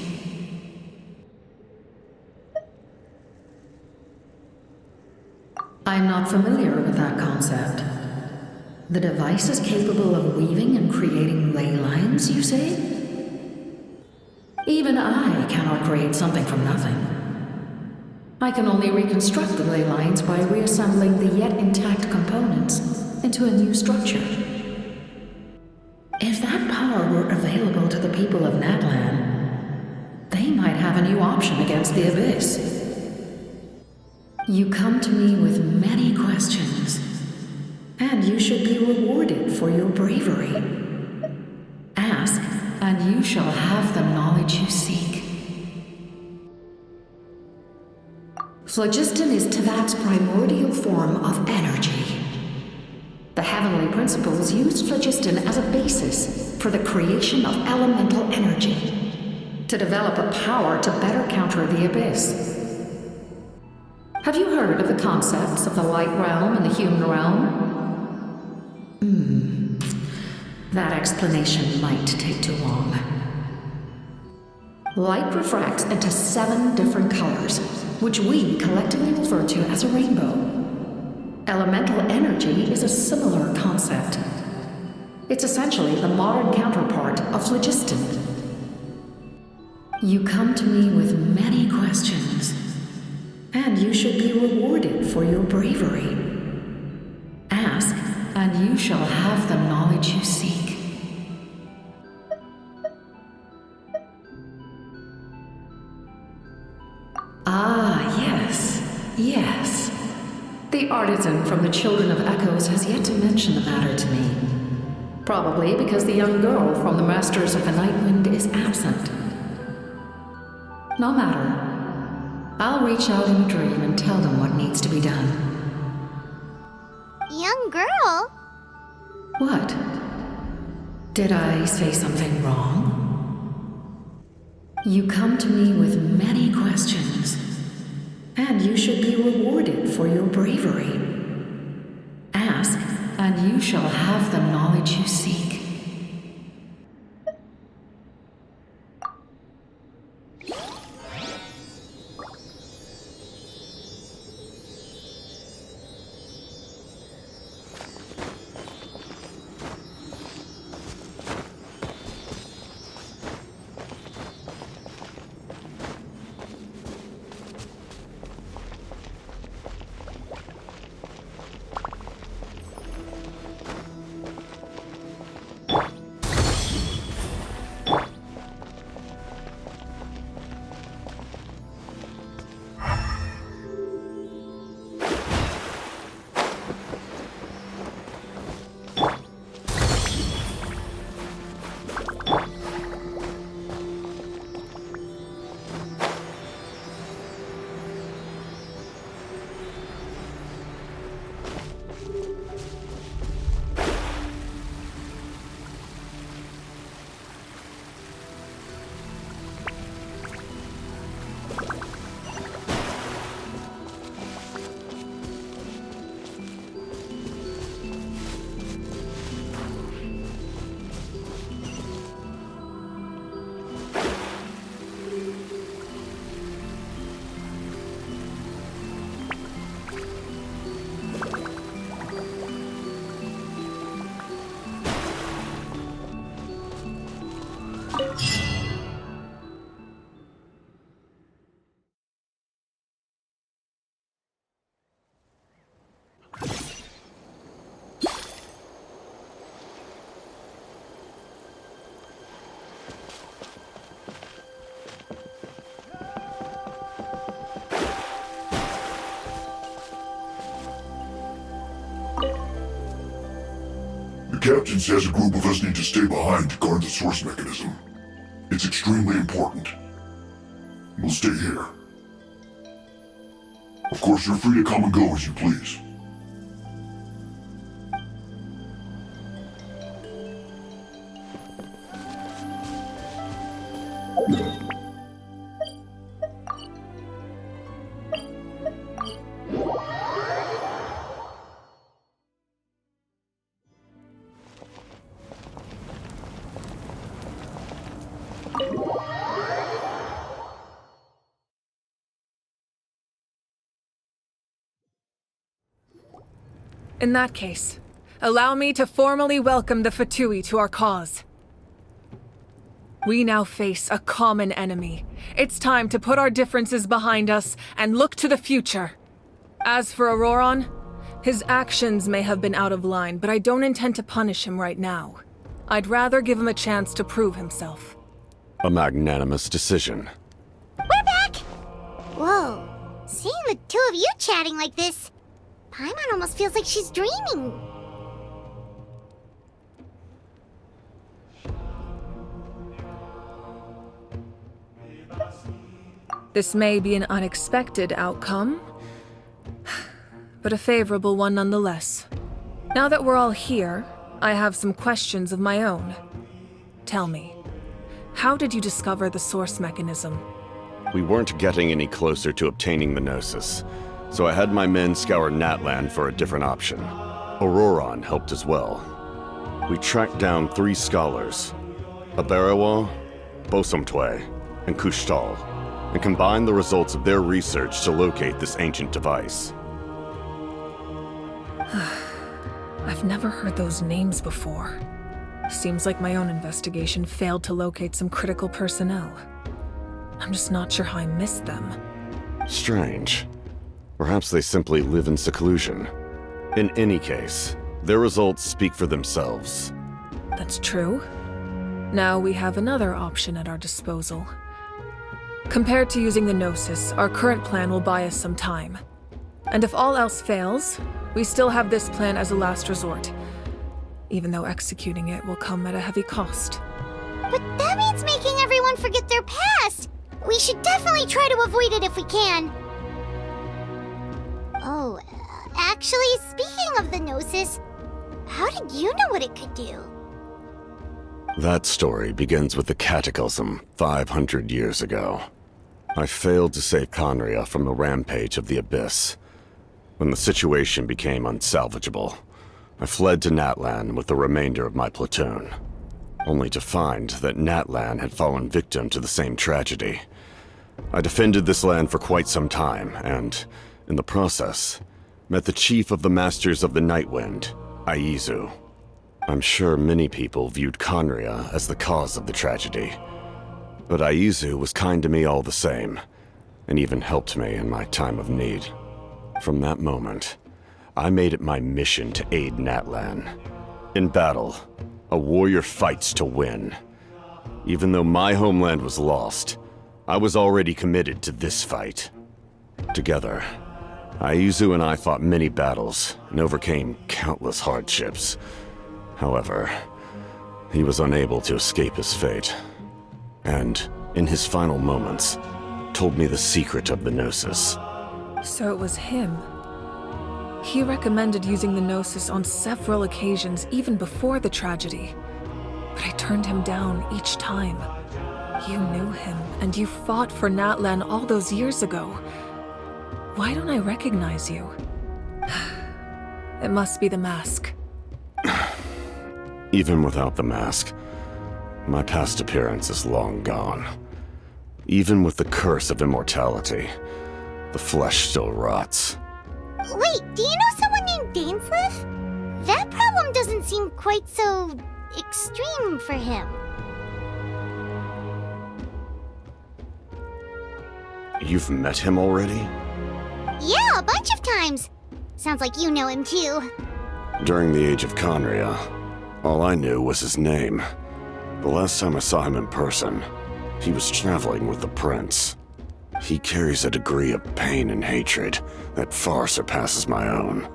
I'm not familiar with that concept. The device is capable of weaving and creating ley lines, you say? Even I cannot create something from nothing. I can only reconstruct the ley lines by reassembling the yet intact components into a new structure. If that power were available to the people of Natlan, they might have a new option against the Abyss. You come to me with many questions, and you should be rewarded for your bravery. Ask, and you shall have the knowledge you seek. Phlogiston is Teyvat's primordial form of energy. The heavenly principles used phlogiston as a basis for the creation of elemental energy, to develop a power to better counter the abyss. Have you heard of the concepts of the light realm and the human realm? That explanation might take too long. Light refracts into 7 different colors, which we collectively refer to as a rainbow. Elemental energy is a similar concept. It's essentially the modern counterpart of phlogiston. You come to me with many questions, and you should be rewarded for your bravery. Ask, and you shall have the knowledge you seek. Ah, yes. The artisan from the Children of Echoes has yet to mention the matter to me. Probably because the young girl from the Masters of the Nightwind is absent. No matter. I'll reach out in a dream and tell them what needs to be done. Young girl? What? Did I say something wrong? You come to me with many questions, and you should be rewarded for your bravery. Ask, and you shall have the knowledge you seek. The captain says a group of us need to stay behind to guard the source mechanism. It's extremely important. We'll stay here. Of course, you're free to come and go as you please. In that case, allow me to formally welcome the Fatui to our cause. We now face a common enemy. It's time to put our differences behind us and look to the future. As for Auroron, his actions may have been out of line, but I don't intend to punish him right now. I'd rather give him a chance to prove himself. A magnanimous decision. We're back! Whoa, seeing the two of you chatting like this, Paimon almost feels like she's dreaming. This may be an unexpected outcome, but a favorable one nonetheless. Now that we're all here, I have some questions of my own. Tell me, how did you discover the source mechanism? We weren't getting any closer to obtaining the Gnosis, so I had my men scour Natlan for a different option. Auroron helped as well. We tracked down 3 scholars, Aberawa, Bosomtwe, and Kushtal, and combined the results of their research to locate this ancient device. I've never heard those names before. Seems like my own investigation failed to locate some critical personnel. I'm just not sure how I missed them. Strange. Perhaps they simply live in seclusion. In any case, their results speak for themselves. That's true. Now we have another option at our disposal. Compared to using the Gnosis, our current plan will buy us some time. And if all else fails, we still have this plan as a last resort, even though executing it will come at a heavy cost. But that means making everyone forget their past! We should definitely try to avoid it if we can. Oh, actually, speaking of the Gnosis, how did you know what it could do? That story begins with the Cataclysm 500 years ago. I failed to save Conria from the rampage of the Abyss. When the situation became unsalvageable, I fled to Natlan with the remainder of my platoon, only to find that Natlan had fallen victim to the same tragedy. I defended this land for quite some time, and, in the process, met the chief of the Masters of the Nightwind, Aizu. I'm sure many people viewed Conria as the cause of the tragedy, but Aizu was kind to me all the same, and even helped me in my time of need. From that moment, I made it my mission to aid Natlan. In battle, a warrior fights to win. Even though my homeland was lost, I was already committed to this fight. Together, Aizu and I fought many battles and overcame countless hardships. However, he was unable to escape his fate, and, in his final moments, told me the secret of the Gnosis. So it was him. He recommended using the Gnosis on several occasions, even before the tragedy. But I turned him down each time. You knew him, and you fought for Natlan all those years ago. Why don't I recognize you? It must be the mask. Even without the mask, my past appearance is long gone. Even with the curse of immortality, the flesh still rots. Wait, do you know someone named Dainsleif? That problem doesn't seem quite so extreme for him. You've met him already? Yeah, a bunch of times. Sounds like you know him too. During the age of Conria, all I knew was his name. The last time I saw him in person, he was traveling with the prince. He carries a degree of pain and hatred that far surpasses my own.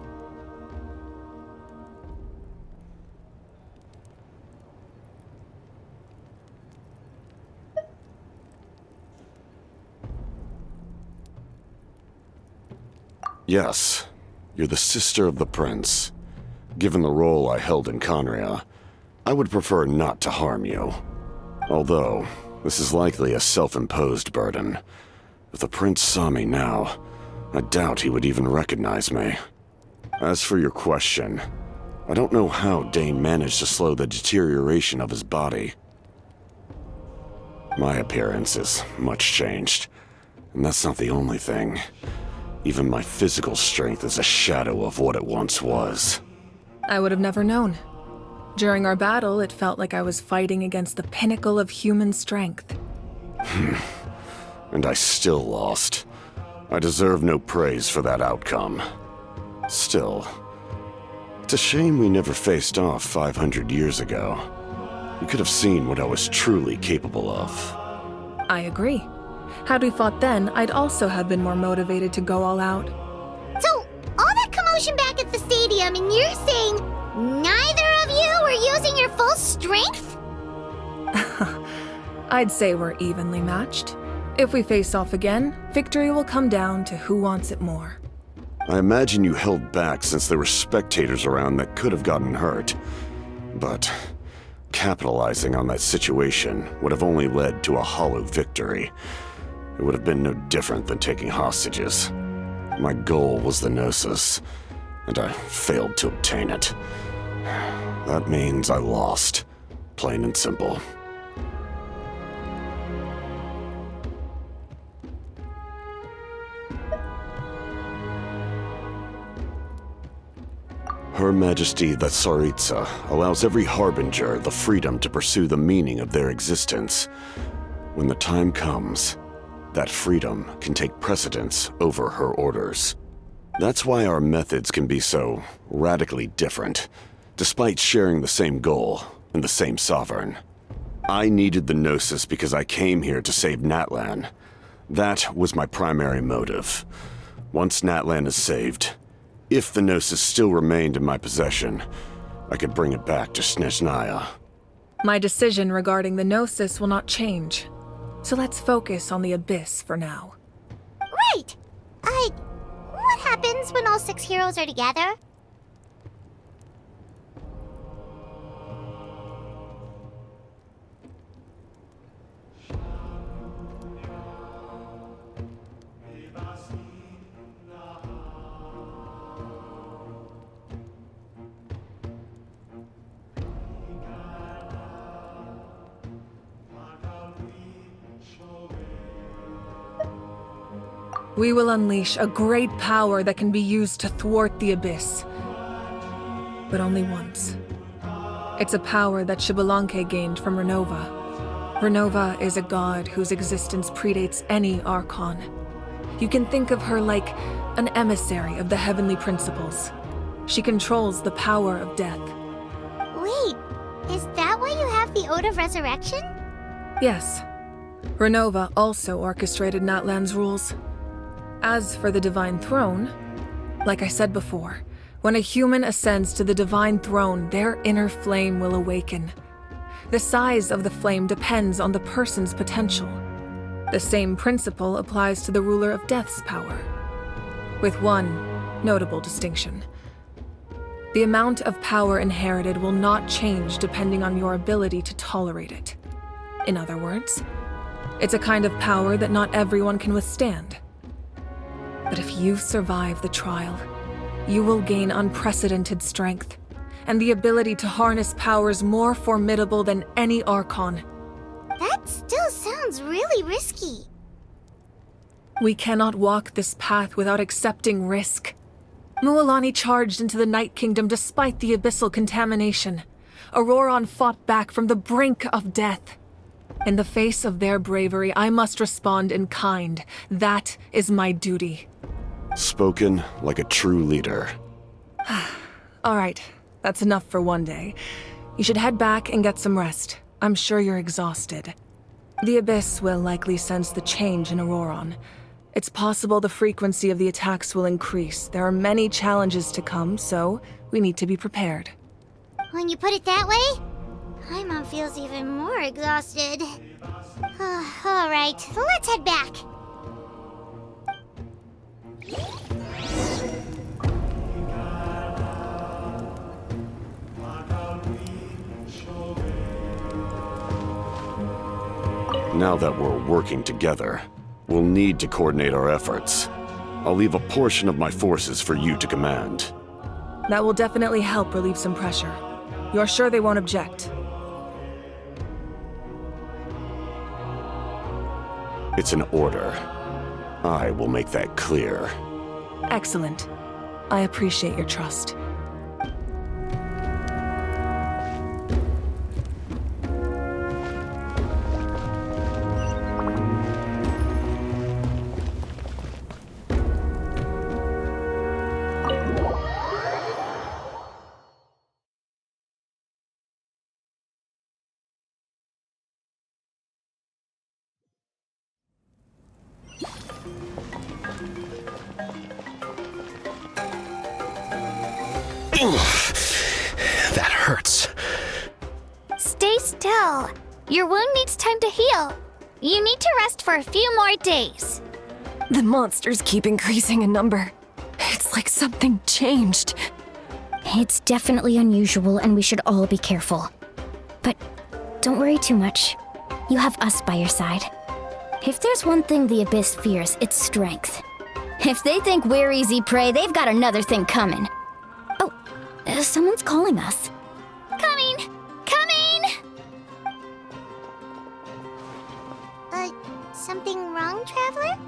Yes, you're the sister of the prince. Given the role I held in Conria, I would prefer not to harm you. Although, this is likely a self-imposed burden. If the prince saw me now, I doubt he would even recognize me. As for your question, I don't know how Dane managed to slow the deterioration of his body. My appearance is much changed, and that's not the only thing. Even my physical strength is a shadow of what it once was. I would have never known. During our battle, it felt like I was fighting against the pinnacle of human strength. And I still lost. I deserve no praise for that outcome. Still, it's a shame we never faced off 500 years ago. You could have seen what I was truly capable of. I agree. Had we fought then, I'd also have been more motivated to go all out. So, all that commotion back at the stadium, and you're saying neither of you were using your full strength? I'd say we're evenly matched. If we face off again, victory will come down to who wants it more. I imagine you held back since there were spectators around that could have gotten hurt. But capitalizing on that situation would have only led to a hollow victory. It would have been no different than taking hostages. My goal was the Gnosis, and I failed to obtain it. That means I lost, plain and simple. Her Majesty the Tsaritsa allows every Harbinger the freedom to pursue the meaning of their existence. When the time comes, that freedom can take precedence over her orders. That's why our methods can be so radically different, despite sharing the same goal and the same sovereign. I needed the Gnosis because I came here to save Natlan. That was my primary motive. Once Natlan is saved, if the Gnosis still remained in my possession, I could bring it back to Snezhnaya. My decision regarding the Gnosis will not change. So let's focus on the Abyss for now. Right! What happens when all 6 heroes are together? We will unleash a great power that can be used to thwart the Abyss. But only once. It's a power that Xbalanque gained from Renova. Renova is a god whose existence predates any Archon. You can think of her like an emissary of the heavenly principles. She controls the power of death. Wait, is that why you have the Ode of Resurrection? Yes. Renova also orchestrated Natlan's rules. As for the Divine Throne, like I said before, when a human ascends to the Divine Throne, their inner flame will awaken. The size of the flame depends on the person's potential. The same principle applies to the ruler of Death's power, with one notable distinction. The amount of power inherited will not change depending on your ability to tolerate it. In other words, it's a kind of power that not everyone can withstand. But if you survive the trial, you will gain unprecedented strength, and the ability to harness powers more formidable than any Archon. That still sounds really risky. We cannot walk this path without accepting risk. Mualani charged into the Night Kingdom despite the abyssal contamination. Auroron fought back from the brink of death. In the face of their bravery, I must respond in kind. That is my duty. Spoken like a true leader. All right, that's enough for one day. You should head back and get some rest. I'm sure you're exhausted. The Abyss will likely sense the change in Auroron. It's possible the frequency of the attacks will increase. There are many challenges to come, so we need to be prepared. When you put it that way, Paimon feels even more exhausted. All right, let's head back. Now that we're working together, we'll need to coordinate our efforts. I'll leave a portion of my forces for you to command. That will definitely help relieve some pressure. You're sure they won't object? It's an order. I will make that clear. Excellent. I appreciate your trust. That hurts. Stay still. Your wound needs time to heal. You need to rest for a few more days. The monsters keep increasing in number. It's like something changed. It's definitely unusual, and we should all be careful. But don't worry too much. You have us by your side. If there's one thing the Abyss fears, it's strength. If they think we're easy prey, they've got another thing coming. Oh, someone's calling us. Coming! Coming! Something wrong, Traveler?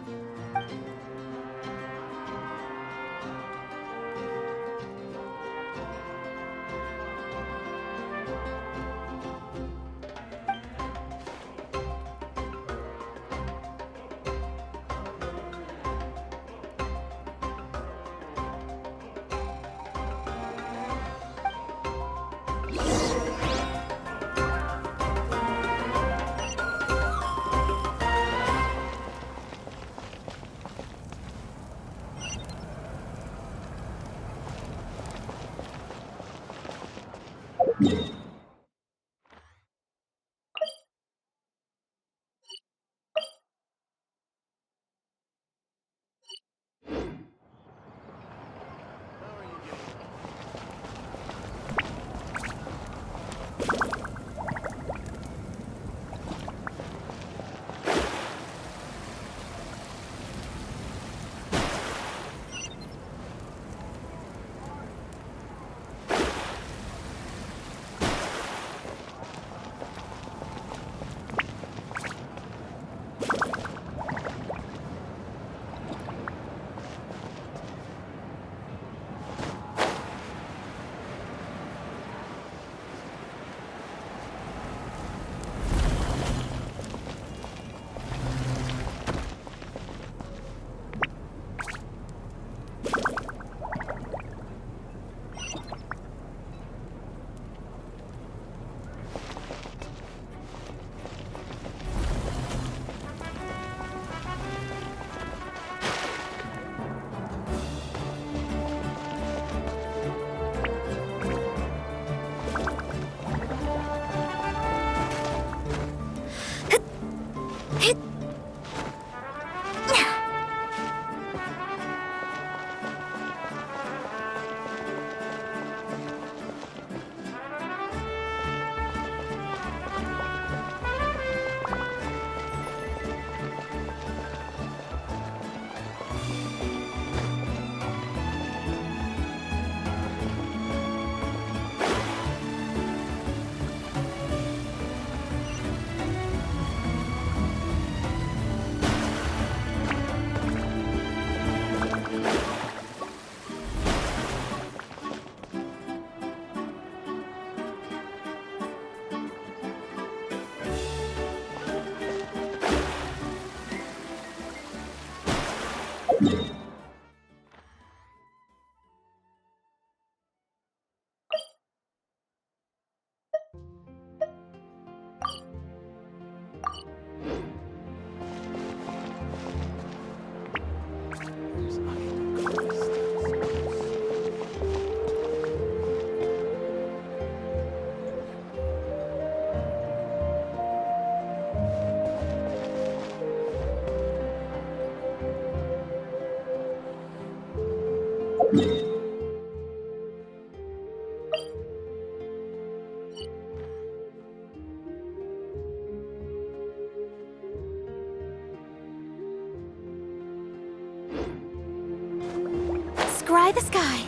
Scry the sky.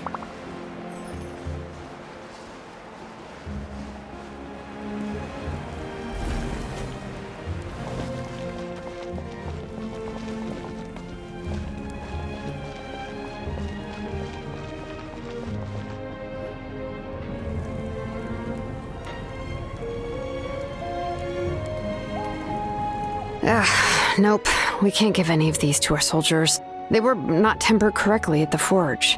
Nope. We can't give any of these to our soldiers. They were not tempered correctly at the forge.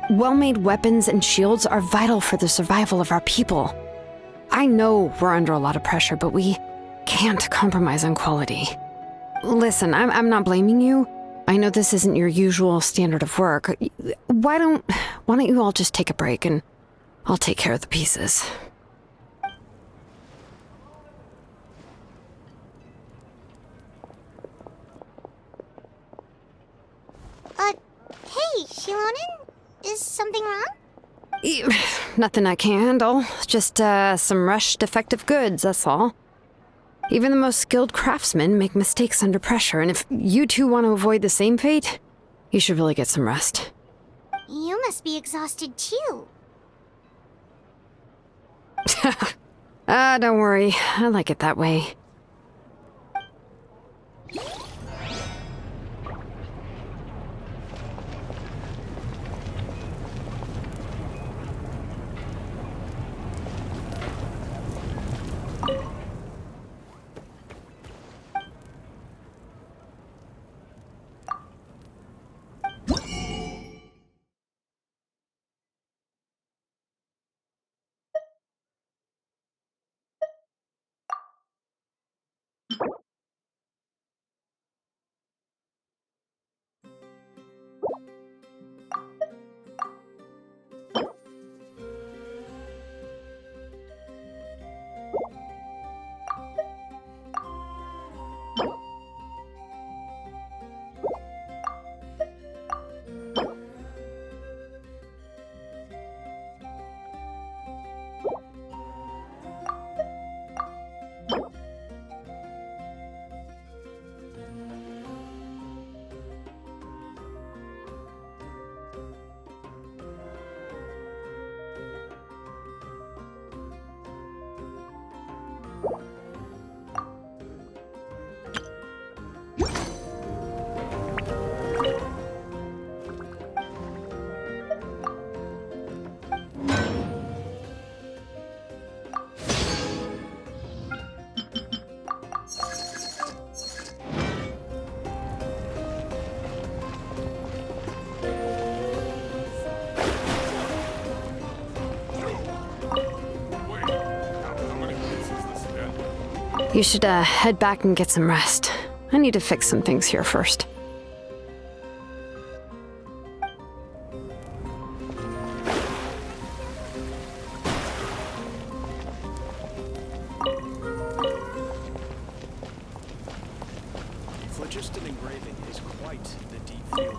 Well-made weapons and shields are vital for the survival of our people. I know we're under a lot of pressure, but we can't compromise on quality. Listen, I'm not blaming you. I know this isn't your usual standard of work. Why don't you all just take a break and I'll take care of the pieces. Hey, Shilonin? Is something wrong? Nothing I can handle. Just, some rushed defective goods, that's all. Even the most skilled craftsmen make mistakes under pressure, and if you two want to avoid the same fate, you should really get some rest. You must be exhausted too. Don't worry. I like it that way. You should, head back and get some rest. I need to fix some things here first. Phlogiston engraving is quite the deep field.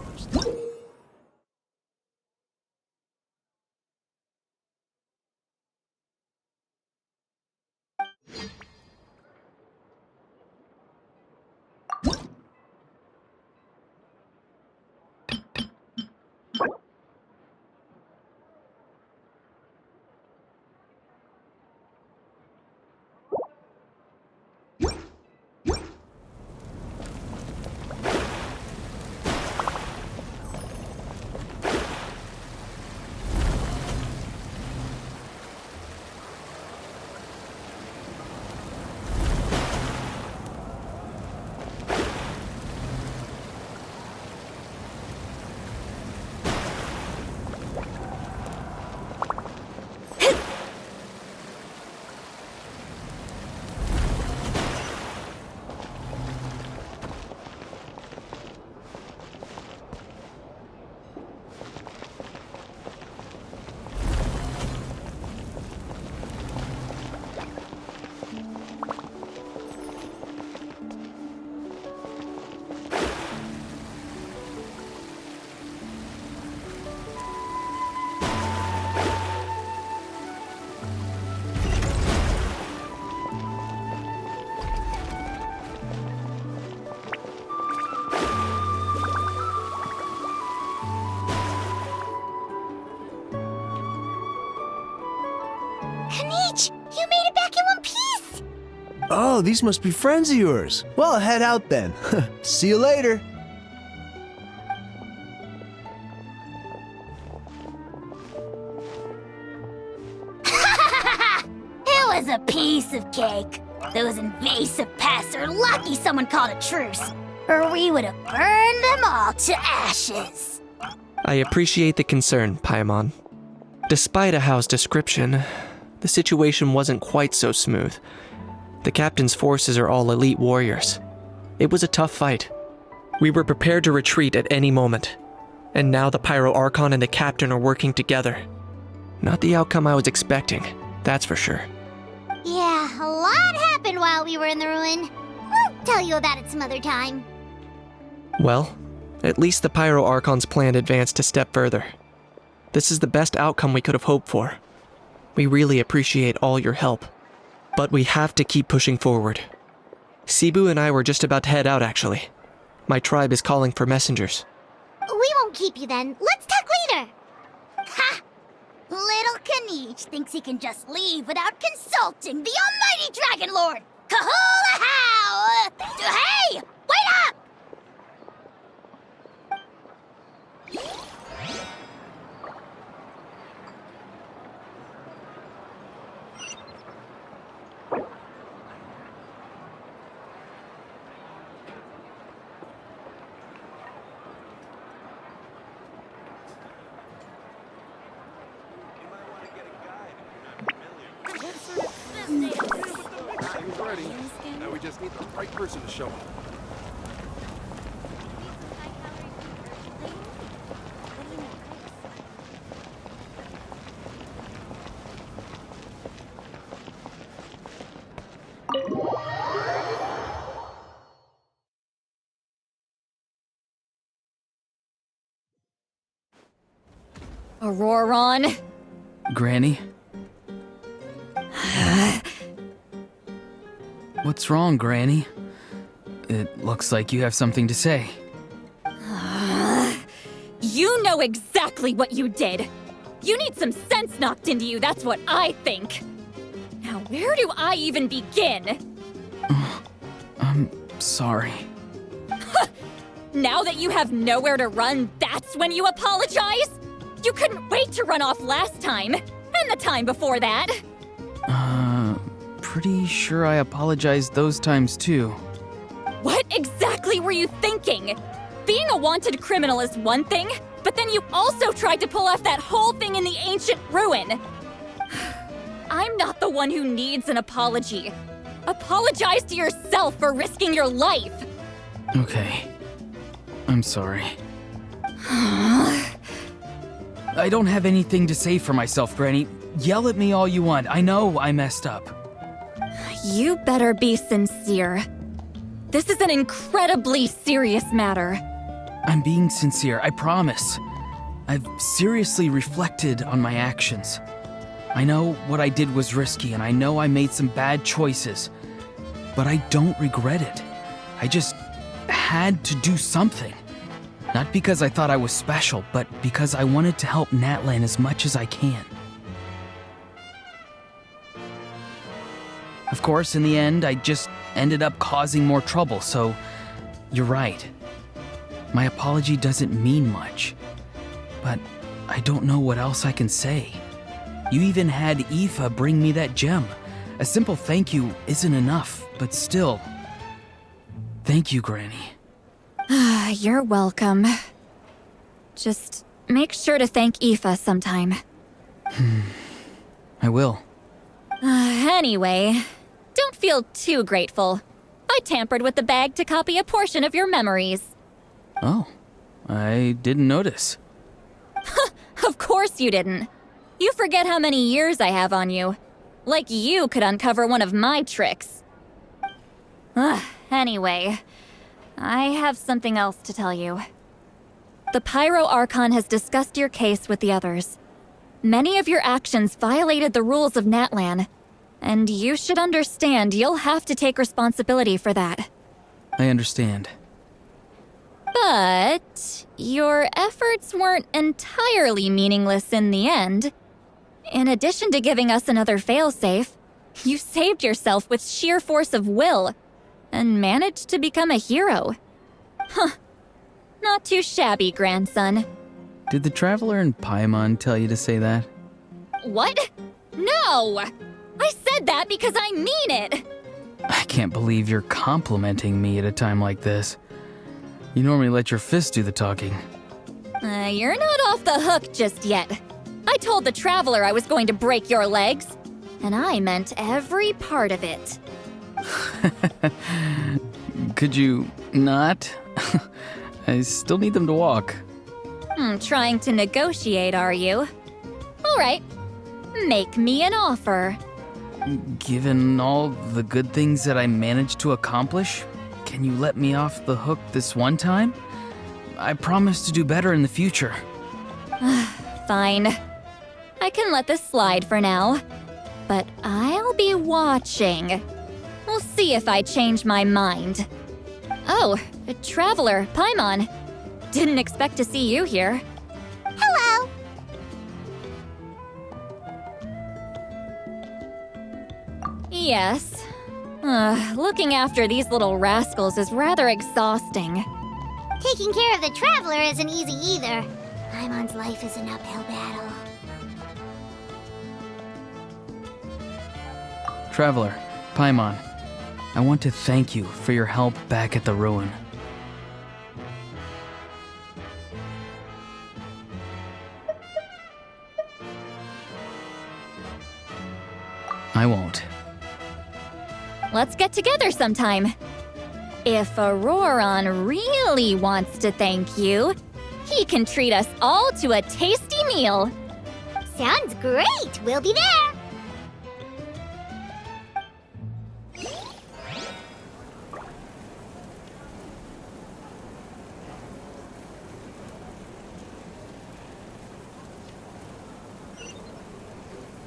You made it back in one piece! Oh, these must be friends of yours. Well, head out then. See you later. It was a piece of cake. Those invasive pests are lucky someone called a truce, or we would have burned them all to ashes. I appreciate the concern, Paimon. Despite Ahao's description, the situation wasn't quite so smooth. The captain's forces are all elite warriors. It was a tough fight. We were prepared to retreat at any moment. And now the Pyro Archon and the captain are working together. Not the outcome I was expecting, that's for sure. Yeah, a lot happened while we were in the ruin. We'll tell you about it some other time. Well, At least the Pyro Archon's plan advanced a step further. This is the best outcome we could have hoped for. We really appreciate all your help. But we have to keep pushing forward. Cebu and I were just about to head out, actually. My tribe is calling for messengers. We won't keep you then. Let's talk later. Ha! Little Kanish thinks he can just leave without consulting the almighty Dragon Lord. Kahula how! Hey! Wait up! He's ready. Now we just need the right person to show up. Auroron? Granny? What's wrong, Granny? It looks like you have something to say. You know exactly what you did. You need some sense knocked into you, that's what I think. Now, where do I even begin? I'm sorry. Now that you have nowhere to run, that's when you apologize? You couldn't wait to run off last time, and the time before that. Pretty sure I apologized those times too. What exactly were you thinking? Being a wanted criminal is one thing, but then you also tried to pull off that whole thing in the ancient ruin. I'm not the one who needs an apology. Apologize to yourself for risking your life. Okay. I'm sorry. I don't have anything to say for myself, Granny. Yell at me all you want. I know I messed up. You better be sincere. This is an incredibly serious matter. I'm being sincere, I promise. I've seriously reflected on my actions. I know what I did was risky, and I know I made some bad choices. But I don't regret it. I just had to do something. Not because I thought I was special, but because I wanted to help Natlan as much as I can. Of course, in the end, I just ended up causing more trouble, so you're right. My apology doesn't mean much, but I don't know what else I can say. You even had Aoife bring me that gem. A simple thank you isn't enough, but still. Thank you, Granny. You're welcome. Just make sure to thank Aoife sometime. I will. Anyway, don't feel too grateful. I tampered with the bag to copy a portion of your memories. Oh, I didn't notice. Of course you didn't. You forget how many years I have on you. Like you could uncover one of my tricks. Anyway, I have something else to tell you. The Pyro Archon has discussed your case with the others. Many of your actions violated the rules of Natlan, and you should understand you'll have to take responsibility for that. I understand. But your efforts weren't entirely meaningless in the end. In addition to giving us another failsafe, you saved yourself with sheer force of will and managed to become a hero. Huh. Not too shabby, grandson. Did the Traveler in Paimon tell you to say that? What? No! I said that because I mean it! I can't believe you're complimenting me at a time like this. You normally let your fist do the talking. You're not off the hook just yet. I told the Traveler I was going to break your legs, and I meant every part of it. Could you not? I still need them to walk. Trying to negotiate, are you? All right. Make me an offer. Given all the good things that I managed to accomplish, can you let me off the hook this one time? I promise to do better in the future. Fine. I can let this slide for now. But I'll be watching. We'll see if I change my mind. Oh, a traveler, Paimon. Didn't expect to see you here. Hello! Yes. Looking after these little rascals is rather exhausting. Taking care of the traveler isn't easy either. Paimon's life is an uphill battle. Traveler, Paimon, I want to thank you for your help back at the ruin. I won't. Let's get together sometime. If Auroron really wants to thank you, he can treat us all to a tasty meal. Sounds great! We'll be there!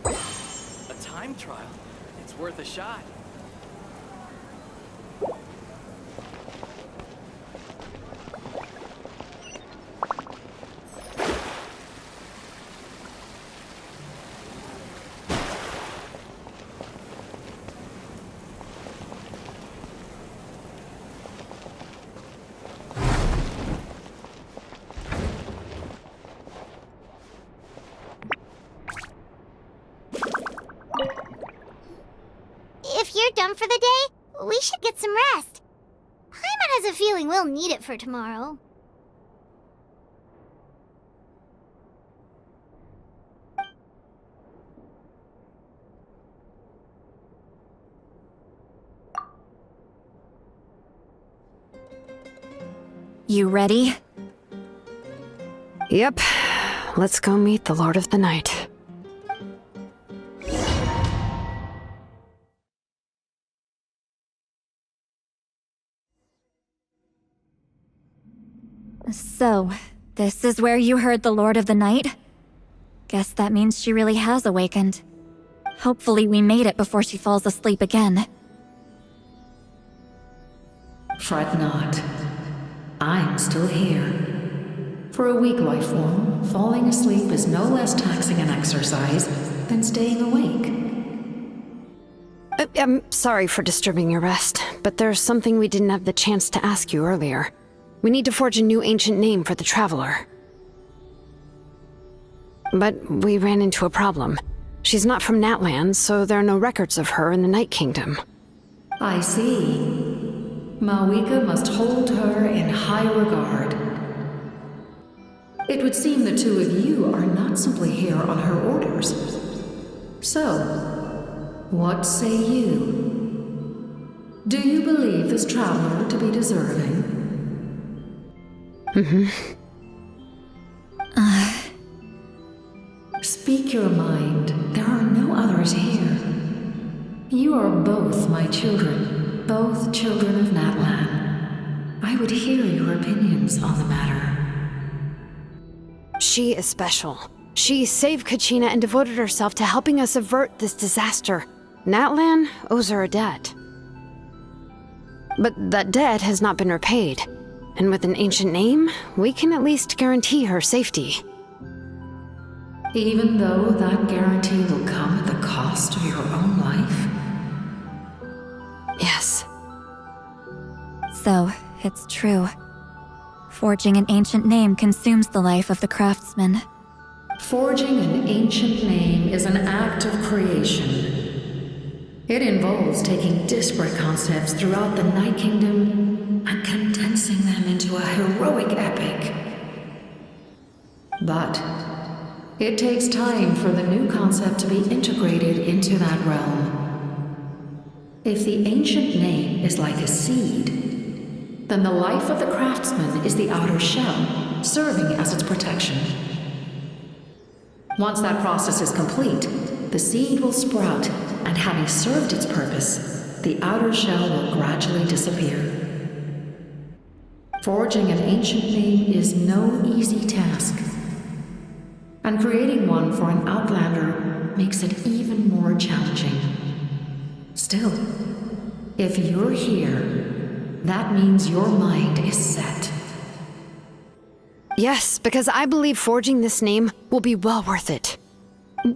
A time trial? It's worth a shot. If you're done for the day, we should get some rest. Paimon has a feeling we'll need it for tomorrow. You ready? Yep. Let's go meet the Lord of the Night. So, this is where you heard the Lord of the Night? Guess that means she really has awakened. Hopefully we made it before she falls asleep again. Fret not. I'm still here. For a weak life form, falling asleep is no less taxing an exercise than staying awake. I'm sorry for disturbing your rest, but there's something we didn't have the chance to ask you earlier. We need to forge a new ancient name for the Traveler. But we ran into a problem. She's not from Natlan, so there are no records of her in the Night Kingdom. I see. Mawika must hold her in high regard. It would seem the two of you are not simply here on her orders. So, what say you? Do you believe this traveler to be deserving? Speak your mind. There are no others here. You are both my children, both children of Natlan. I would hear your opinions on the matter. She is special. She saved Kachina and devoted herself to helping us avert this disaster. Natlan owes her a debt. But that debt has not been repaid. And with an ancient name, we can at least guarantee her safety. Even though that guarantee will come at the cost of your own life? Yes. So, it's true. Forging an ancient name consumes the life of the craftsman. Forging an ancient name is an act of creation. It involves taking disparate concepts throughout the Night Kingdom and condensing them into a heroic epic. But it takes time for the new concept to be integrated into that realm. If the ancient name is like a seed, then the life of the craftsman is the outer shell, serving as its protection. Once that process is complete, the seed will sprout, and having served its purpose, the outer shell will gradually disappear. Forging an ancient name is no easy task. And creating one for an outlander makes it even more challenging. Still, if you're here, that means your mind is set. Yes, because I believe forging this name will be well worth it.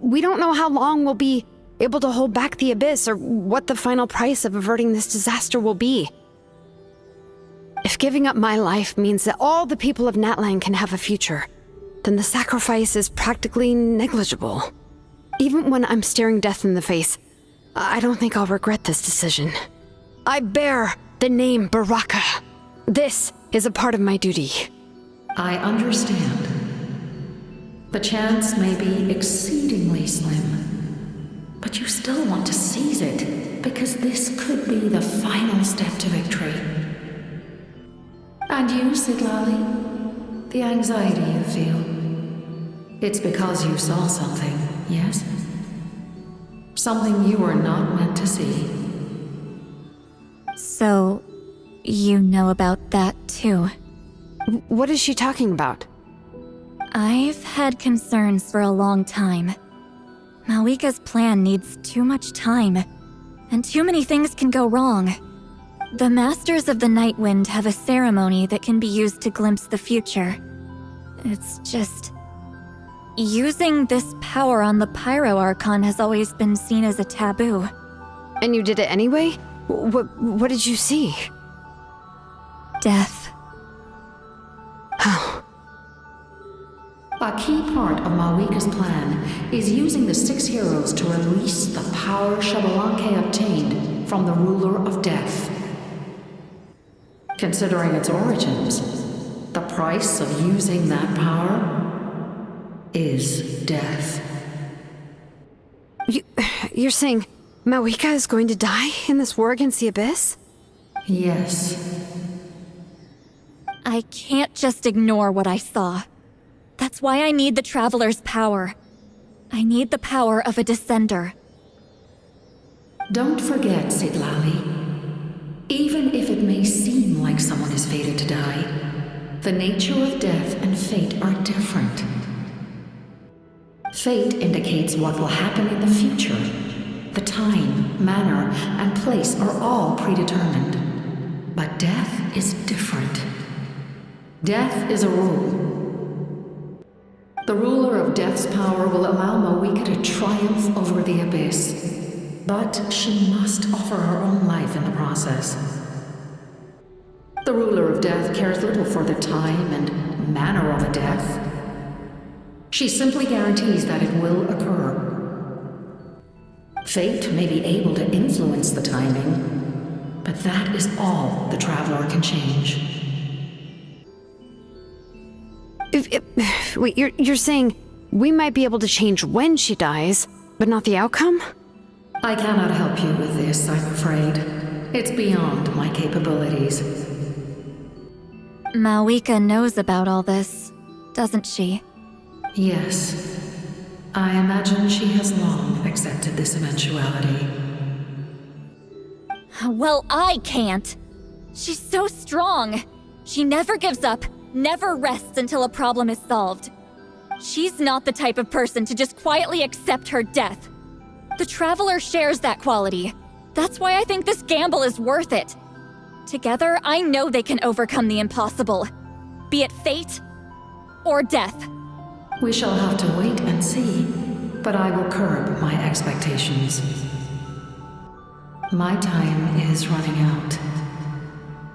We don't know how long we'll be able to hold back the Abyss or what the final price of averting this disaster will be. If giving up my life means that all the people of Natlan can have a future, then the sacrifice is practically negligible. Even when I'm staring death in the face, I don't think I'll regret this decision. I bear the name Baraka. This is a part of my duty. I understand. The chance may be exceedingly slim, but you still want to seize it because this could be the final step to victory. And you, Sitlali, the anxiety you feel, it's because you saw something, yes? Something you were not meant to see. So, you know about that too. What is she talking about? I've had concerns for a long time. Malika's plan needs too much time, and too many things can go wrong. The Masters of the Night Wind have a ceremony that can be used to glimpse the future. It's just... using this power on the Pyro Archon has always been seen as a taboo. And you did it anyway? What did you see? Death. Oh. A key part of Malika's plan is using the 6 heroes to release the power Xbalanque obtained from the Ruler of Death. Considering its origins, the price of using that power is death. You're saying Malika is going to die in this war against the Abyss? Yes. I can't just ignore what I saw. That's why I need the Traveler's power. I need the power of a Descender. Don't forget, Sitlali. Even if it may seem like someone is fated to die, the nature of death and fate are different. Fate indicates what will happen in the future. The time, manner, and place are all predetermined. But death is different. Death is a rule. The ruler of Death's power will allow Malika to triumph over the Abyss. But she must offer her own life in the process. The ruler of Death cares little for the time and manner of a death. She simply guarantees that it will occur. Fate may be able to influence the timing, but that is all the Traveler can change. Wait, you're saying we might be able to change when she dies, but not the outcome? I cannot help you with this, I'm afraid. It's beyond my capabilities. Malika knows about all this, doesn't she? Yes. I imagine she has long accepted this eventuality. Well, I can't. She's so strong. She never gives up, never rests until a problem is solved. She's not the type of person to just quietly accept her death. The Traveler shares that quality. That's why I think this gamble is worth it. Together, I know they can overcome the impossible. Be it fate or death. We shall have to wait and see, but I will curb my expectations. My time is running out.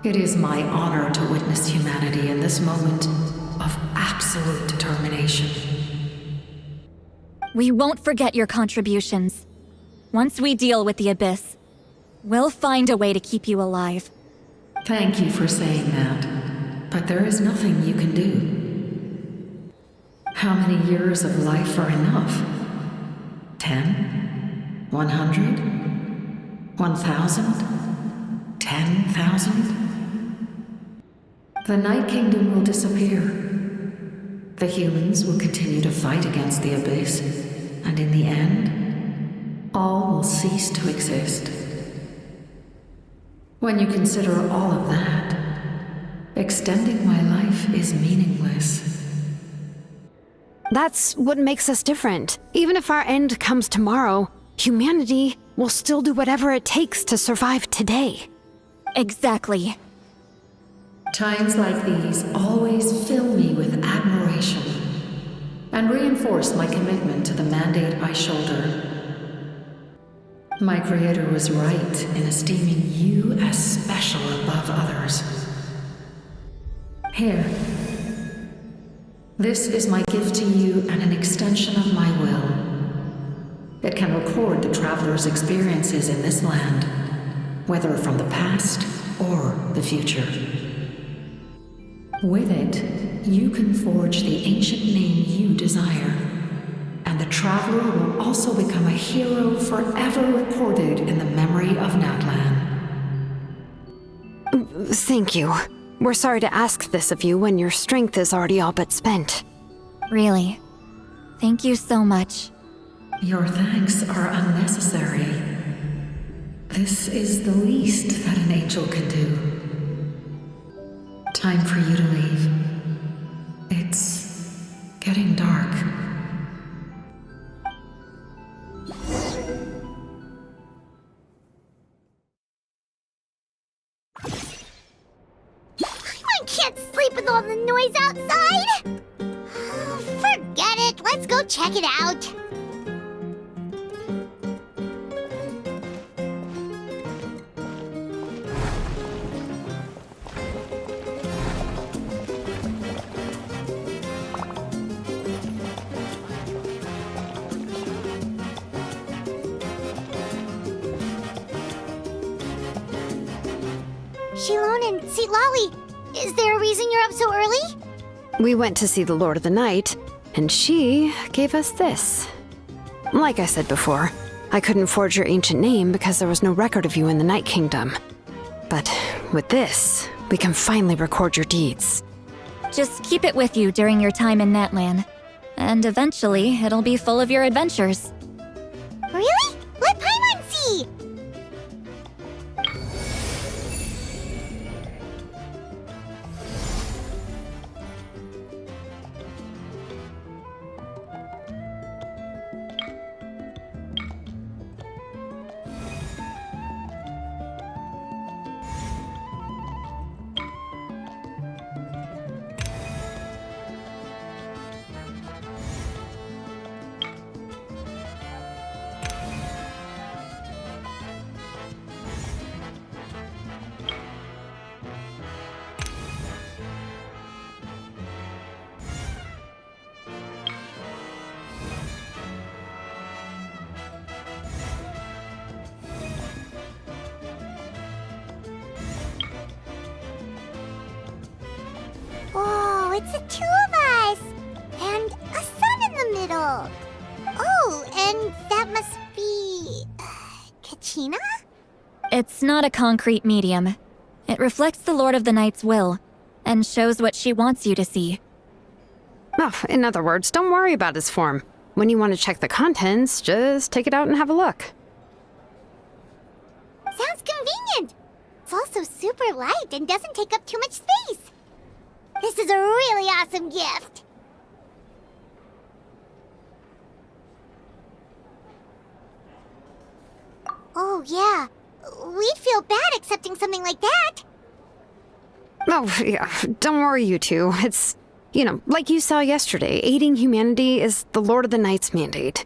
It is my honor to witness humanity in this moment of absolute determination. We won't forget your contributions. Once we deal with the Abyss, we'll find a way to keep you alive. Thank you for saying that, but there is nothing you can do. How many years of life are enough? 10? 100? 1,000? 10,000? The Night Kingdom will disappear. The humans will continue to fight against the Abyss, and in the end, all will cease to exist. When you consider all of that, Extending my life is meaningless. That's what makes us different. Even if our end comes tomorrow, humanity will still do whatever it takes to survive today. Exactly. Times like these always fill me with admiration and reinforce my commitment to the mandate I shoulder. My creator was right in esteeming you as special above others. Here. This is my gift to you and an extension of my will. It can record the traveler's experiences in this land, whether from the past or the future. With it, you can forge the ancient name you desire, and the traveler will also become a hero forever recorded in the memory of Natlan. Thank you. We're sorry to ask this of you when your strength is already all but spent. Really. Thank you so much. Your thanks are unnecessary. This is the least that an angel can do. Time for you to leave. It's getting dark. I can't sleep with all the noise outside! Forget it, let's go check it out. Shilon and Lolly, is there a reason you're up so early? We went to see the Lord of the Night, and she gave us this. Like I said before, I couldn't forge your ancient name because there was no record of you in the Night Kingdom. But with this, we can finally record your deeds. Just keep it with you during your time in Natlan, and eventually it'll be full of your adventures. Really? Let Paimon see! Oh, it's the two of us! And a sun in the middle! Oh, and that must be... Kachina? It's not a concrete medium. It reflects the Lord of the Night's will, and shows what she wants you to see. Oh, in other words, don't worry about its form. When you want to check the contents, just take it out and have a look. Sounds convenient! It's also super light and doesn't take up too much space. This is a really awesome gift! Oh, yeah. We'd feel bad accepting something like that. Oh, yeah, don't worry, you two. It's, like you saw yesterday, aiding humanity is the Lord of the Night's mandate.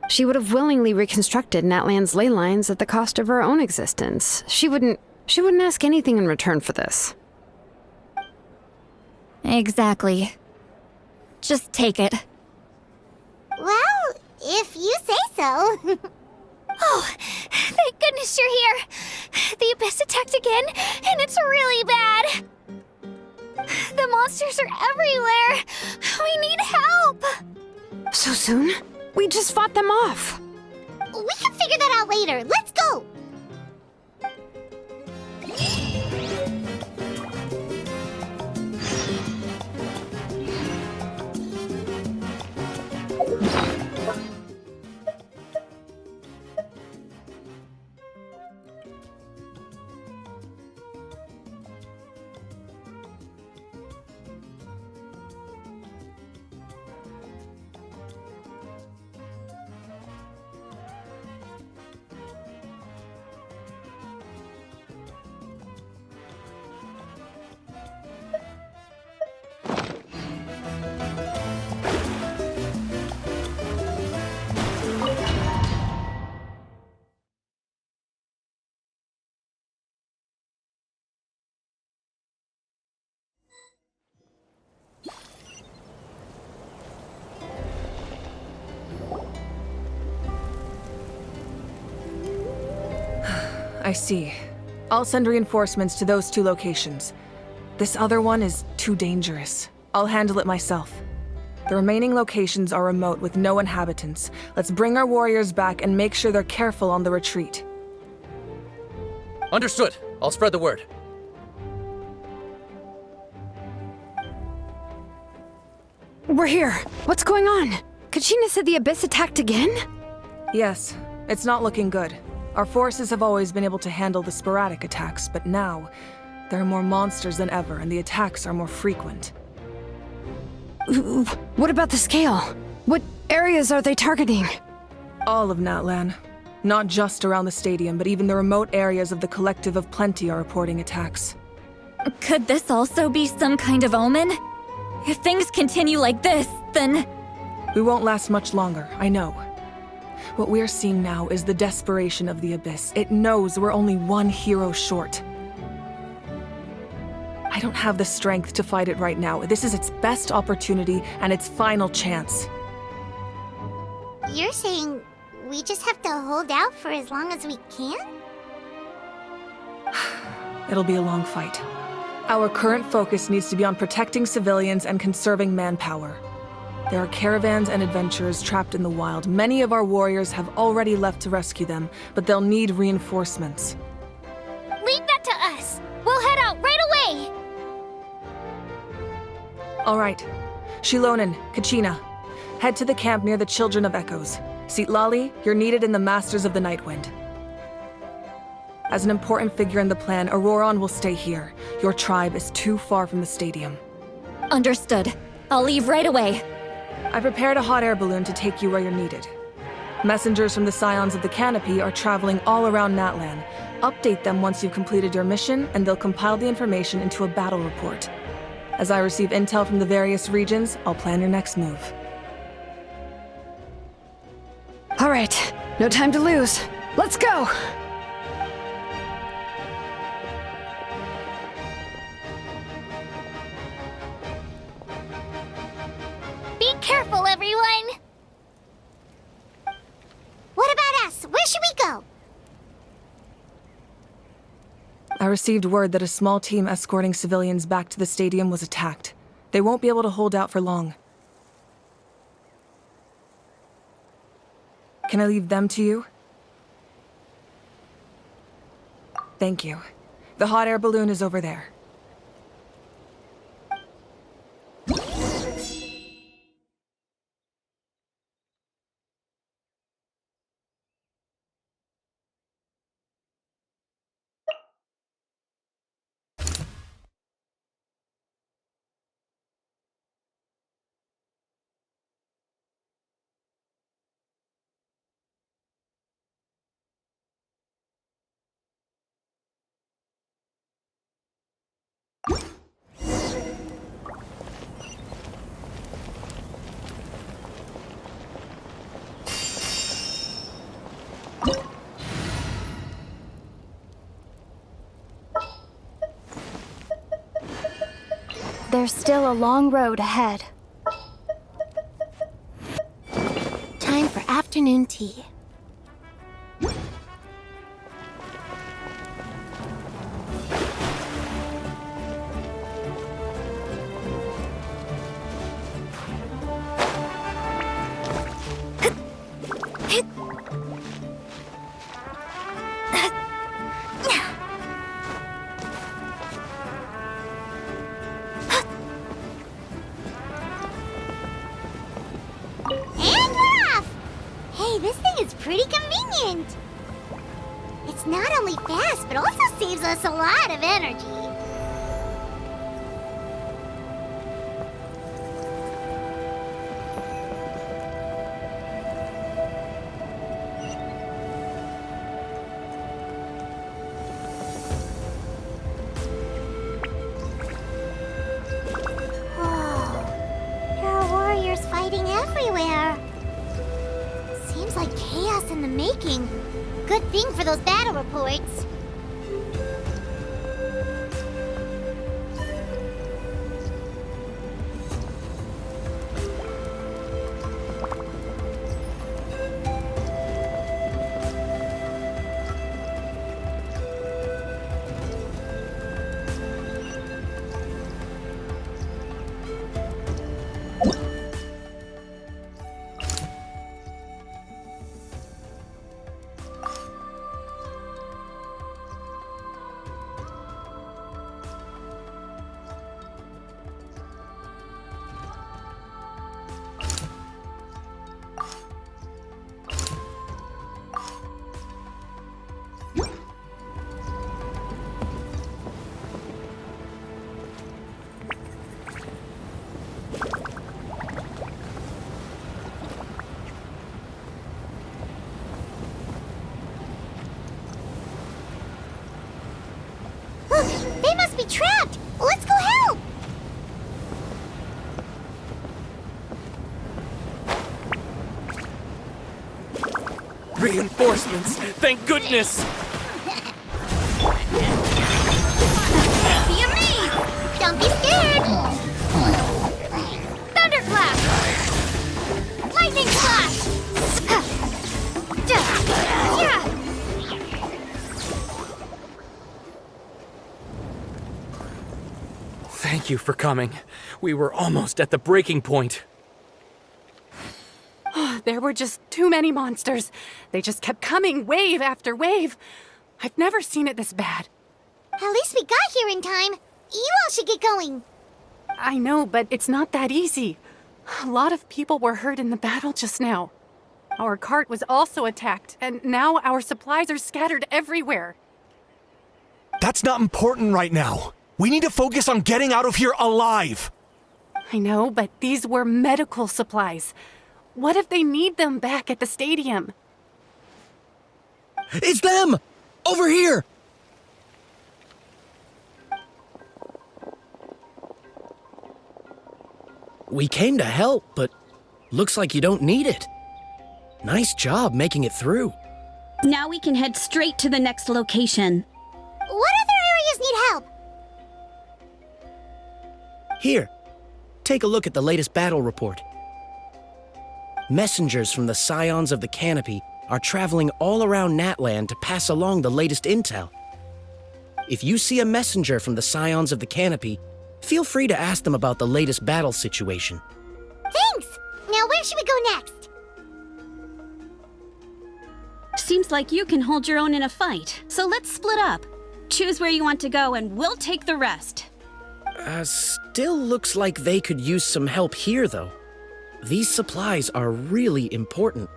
She would have willingly reconstructed Natlan's ley lines at the cost of her own existence. She wouldn't ask anything in return for this. Exactly. Just take it. Well, if you say so. Oh, thank goodness you're here. The Abyss attacked again, and it's really bad. The monsters are everywhere. We need help. So soon? We just fought them off. We can figure that out later. Let's go. I see. I'll send reinforcements to those 2 locations. This other one is too dangerous. I'll handle it myself. The remaining locations are remote with no inhabitants. Let's bring our warriors back and make sure they're careful on the retreat. Understood. I'll spread the word. We're here. What's going on? Kachina said the Abyss attacked again? Yes, it's not looking good. Our forces have always been able to handle the sporadic attacks, but now there are more monsters than ever, and the attacks are more frequent. What about the scale? What areas are they targeting? All of Natlan. Not just around the stadium, but even the remote areas of the Collective of Plenty are reporting attacks. Could this also be some kind of omen? If things continue like this, then... We won't last much longer, I know. What we're seeing now is the desperation of the Abyss. It knows we're only one hero short. I don't have the strength to fight it right now. This is its best opportunity and its final chance. You're saying we just have to hold out for as long as we can? It'll be a long fight. Our current focus needs to be on protecting civilians and conserving manpower. There are caravans and adventurers trapped in the wild. Many of our warriors have already left to rescue them, but they'll need reinforcements. Leave that to us. We'll head out right away. All right. Shilonen, Kachina, head to the camp near the Children of Echoes. Citlali, you're needed in the Masters of the Nightwind. As an important figure in the plan, Auroron will stay here. Your tribe is too far from the stadium. Understood. I'll leave right away. I prepared a hot air balloon to take you where you're needed. Messengers from the Scions of the Canopy are traveling all around Natlan. Update them once you've completed your mission, and they'll compile the information into a battle report. As I receive intel from the various regions, I'll plan your next move. All right, no time to lose. Let's go! Be careful, everyone! What about us? Where should we go? I received word that a small team escorting civilians back to the stadium was attacked. They won't be able to hold out for long. Can I leave them to you? Thank you. The hot air balloon is over there. There's still a long road ahead. Time for afternoon tea. Pretty convenient. It's not only fast, but also saves us a lot of energy. Oh, there are warriors fighting everywhere. Seems like chaos in the making. Good thing for those battle reports. They must be trapped! Let's go help! Reinforcements! Thank goodness! Be amazed! Don't be scared! Thunderclap! Lightning slash! Yeah! Thank you for coming. We were almost at the breaking point. There were just too many monsters. They just kept coming, wave after wave. I've never seen it this bad. At least we got here in time. You all should get going. I know, but it's not that easy. A lot of people were hurt in the battle just now. Our cart was also attacked, and now our supplies are scattered everywhere. That's not important right now. We need to focus on getting out of here alive. I know, but these were medical supplies. What if they need them back at the stadium? It's them! Over here! We came to help, but looks like you don't need it. Nice job making it through. Now we can head straight to the next location. What other areas need help? Here, take a look at the latest battle report. Messengers from the Scions of the Canopy are traveling all around Natlan to pass along the latest intel. If you see a messenger from the Scions of the Canopy, feel free to ask them about the latest battle situation. Thanks! Now where should we go next? Seems like you can hold your own in a fight, so let's split up. Choose where you want to go and we'll take the rest. Still looks like they could use some help here, though. These supplies are really important.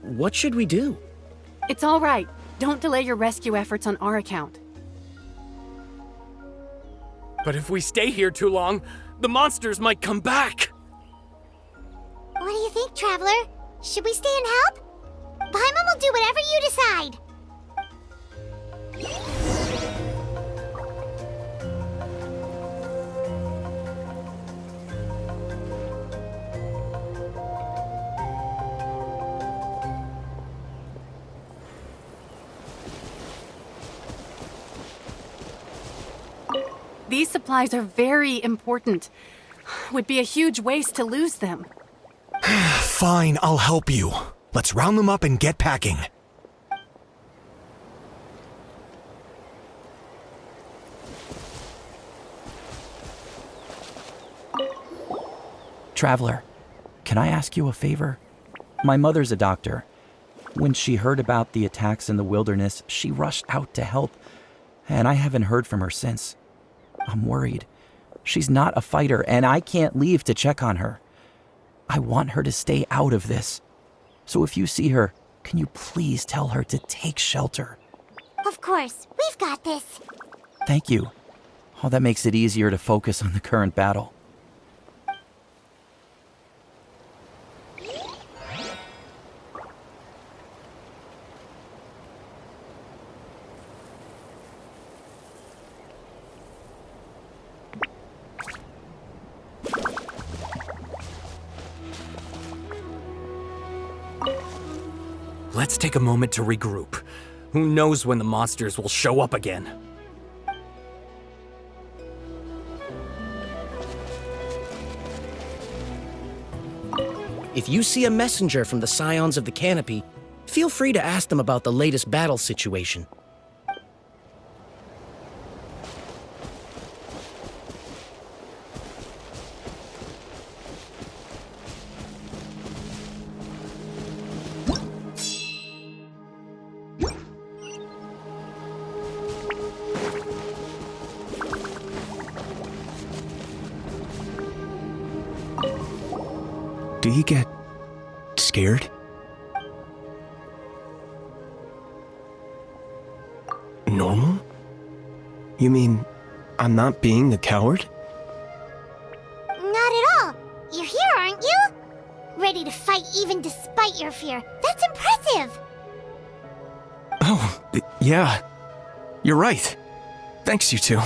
What should we do? It's all right. Don't delay your rescue efforts on our account. But if we stay here too long, the monsters might come back! What do you think, Traveler? Should we stay and help? Paimon will do whatever you decide. These supplies are very important. Would be a huge waste to lose them. Fine, I'll help you. Let's round them up and get packing. Traveler, can I ask you a favor? My mother's a doctor. When she heard about the attacks in the wilderness, she rushed out to help, and I haven't heard from her since. I'm worried. She's not a fighter, and I can't leave to check on her. I want her to stay out of this. So if you see her, can you please tell her to take shelter? Of course, we've got this. Thank you. Oh, that makes it easier to focus on the current battle. Let's take a moment to regroup. Who knows when the monsters will show up again? If you see a messenger from the Scions of the Canopy, feel free to ask them about the latest battle situation. Do you get scared? Normal? You mean I'm not being a coward? Not at all. You're here, aren't you? Ready to fight even despite your fear. That's impressive. Oh, yeah. You're right. Thanks, you two.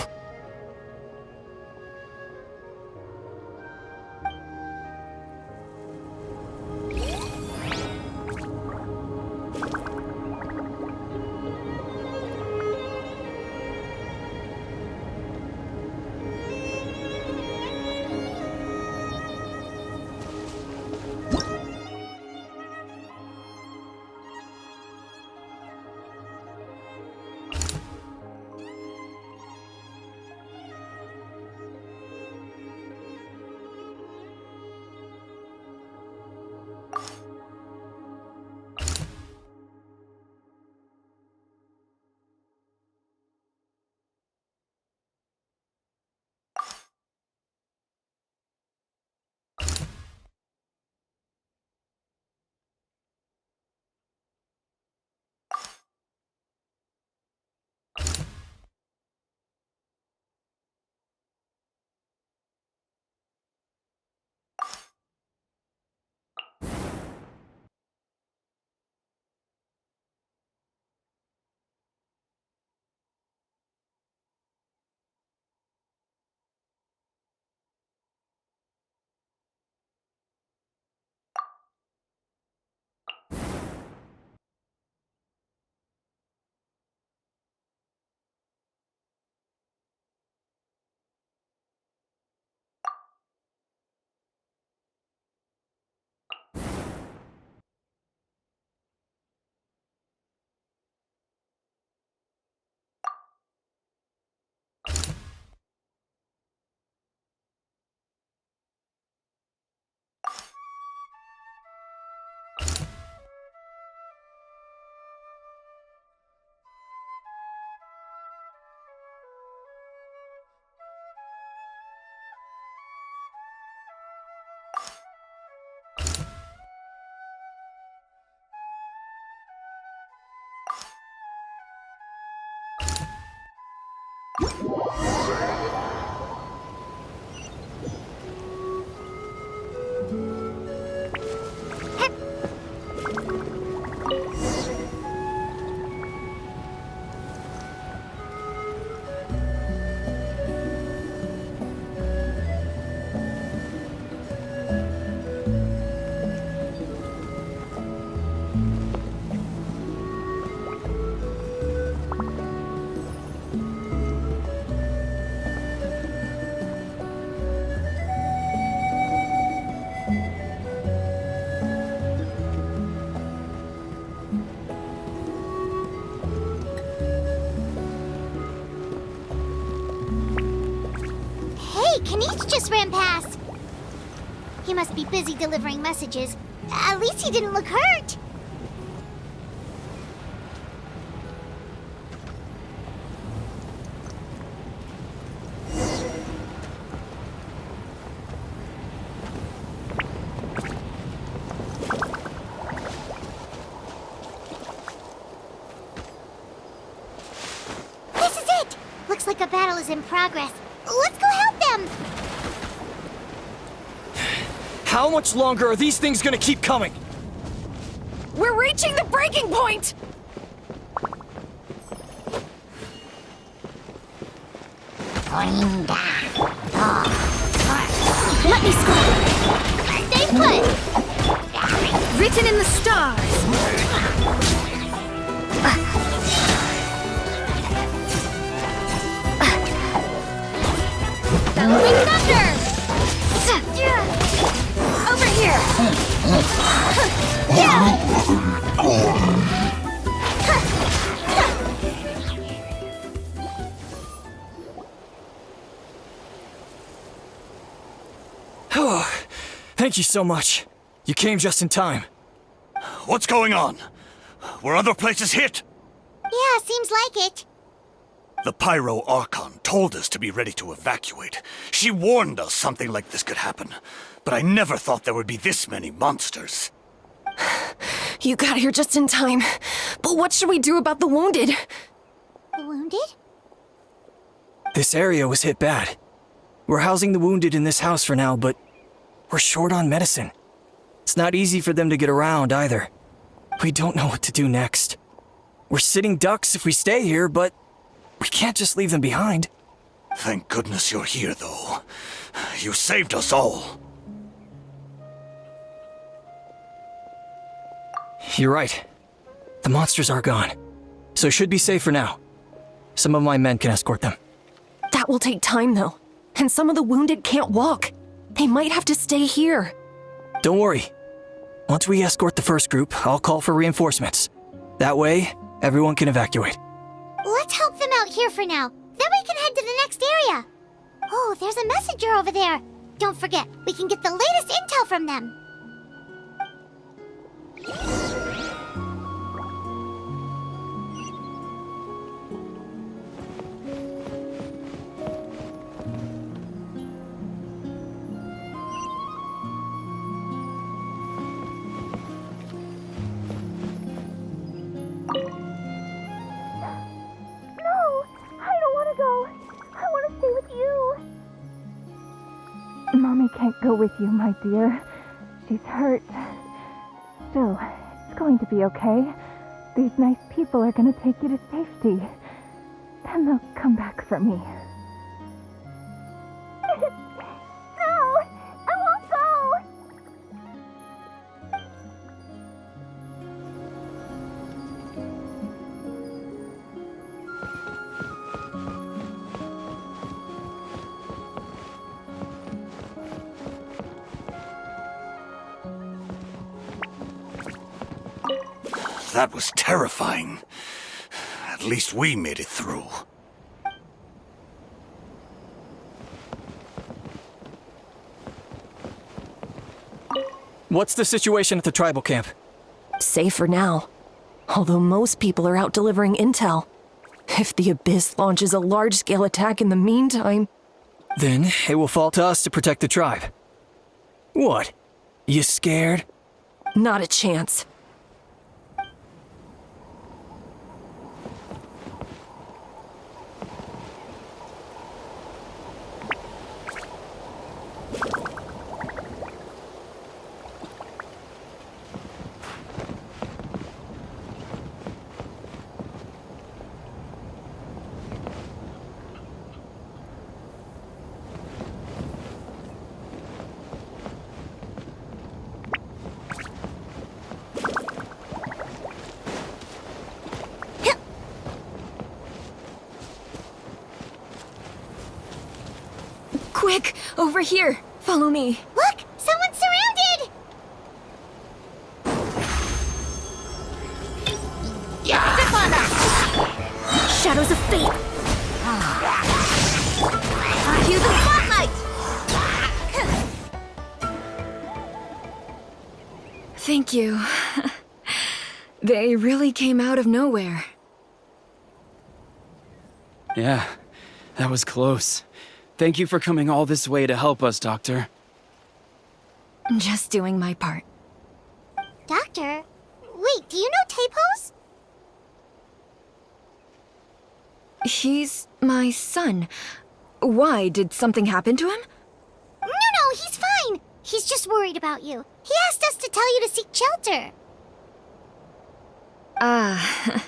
Kanish just ran past. He must be busy delivering messages. At least he didn't look hurt. This is it! Looks like a battle is in progress. Let's go help them! How much longer are these things gonna keep coming? We're reaching the breaking point! Let me score! Stay put! Written in the stars! Bellowing thunder! Over here! Thank you so much. You came just in time. What's going on? Were other places hit? Yeah, seems like it. The Pyro Archon told us to be ready to evacuate. She warned us something like this could happen. But I never thought there would be this many monsters. You got here just in time. But what should we do about the wounded? The wounded? This area was hit bad. We're housing the wounded in this house for now, but we're short on medicine. It's not easy for them to get around either. We don't know what to do next. We're sitting ducks if we stay here, but We can't just leave them behind. Thank goodness you're here, though. You saved us all. You're right. The monsters are gone. So should be safe for now. Some of my men can escort them. That will take time, though. And some of the wounded can't walk. They might have to stay here. Don't worry. Once we escort the first group, I'll call for reinforcements. That way, everyone can evacuate. Let's help them out here for now. Then we can head to the next area. Oh, there's a messenger over there. Don't forget, we can get the latest intel from them. Mommy can't go with you, my dear. She's hurt. Still, it's going to be okay. These nice people are going to take you to safety. Then they'll come back for me. No! I won't go! That was terrifying. At least we made it through. What's the situation at the tribal camp? Safe for now. Although most people are out delivering intel. If the Abyss launches a large-scale attack in the meantime... Then it will fall to us to protect the tribe. What? You scared? Not a chance. Quick! Over here! Follow me! Look! Someone's surrounded! Step on them! Shadows of fate! Cue the spotlight! Thank you. They really came out of nowhere. Yeah, that was close. Thank you for coming all this way to help us, Doctor. Just doing my part. Doctor? Wait, do you know Tapos? He's my son. Why? Did something happen to him? No, he's fine. He's just worried about you. He asked us to tell you to seek shelter. Ah,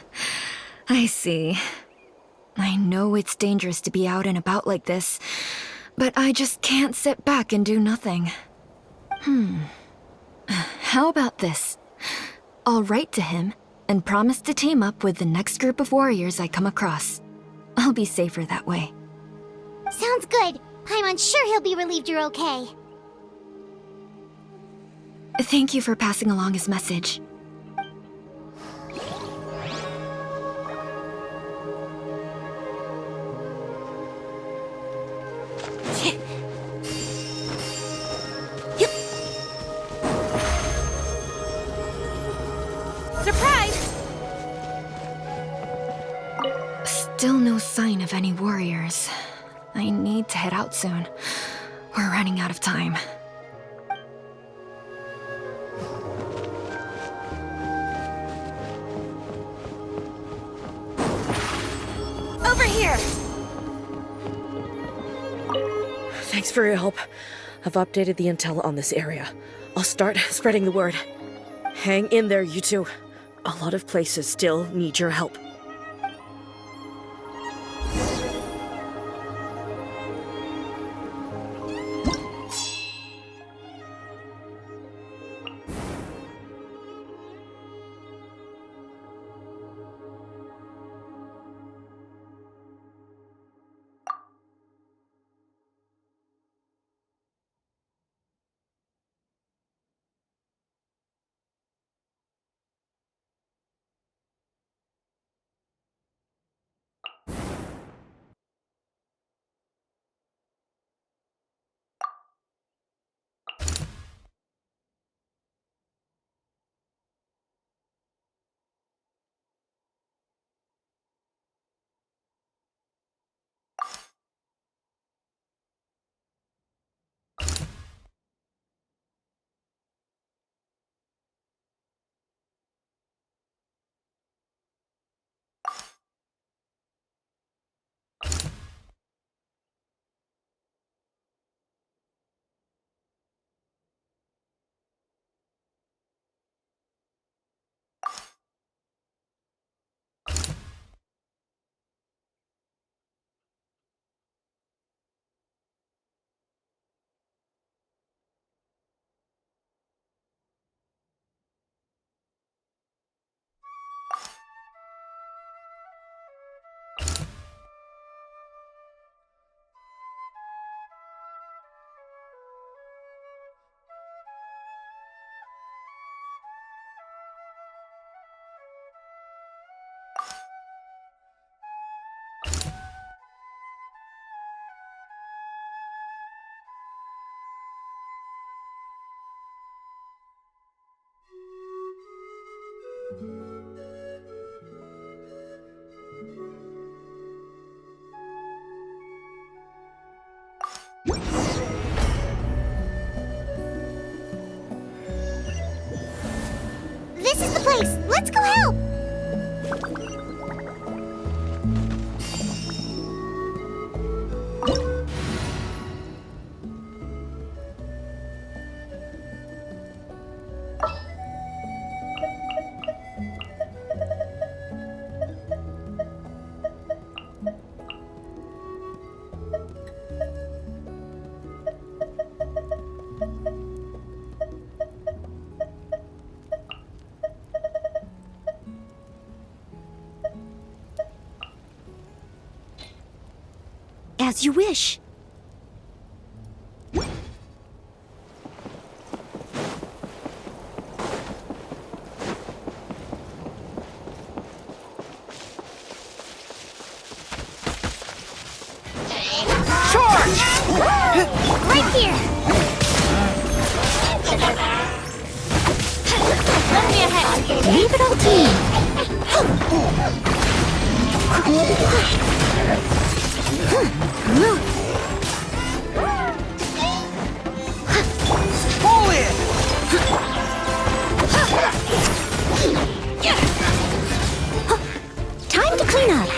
I see. I know it's dangerous to be out and about like this, but I just can't sit back and do nothing. How about this? I'll write to him and promise to team up with the next group of warriors I come across. I'll be safer that way. Sounds good. Paimon's sure he'll be relieved you're okay. Thank you for passing along his message. Surprise! Still no sign of any warriors. I need to head out soon. We're running out of time. Over here! Thanks for your help. I've updated the intel on this area. I'll start spreading the word. Hang in there, you two. A lot of places still need your help. This is the place! Let's go help! As you wish. Right here! Let me ahead. Leave it all to Pull it! Time to clean up.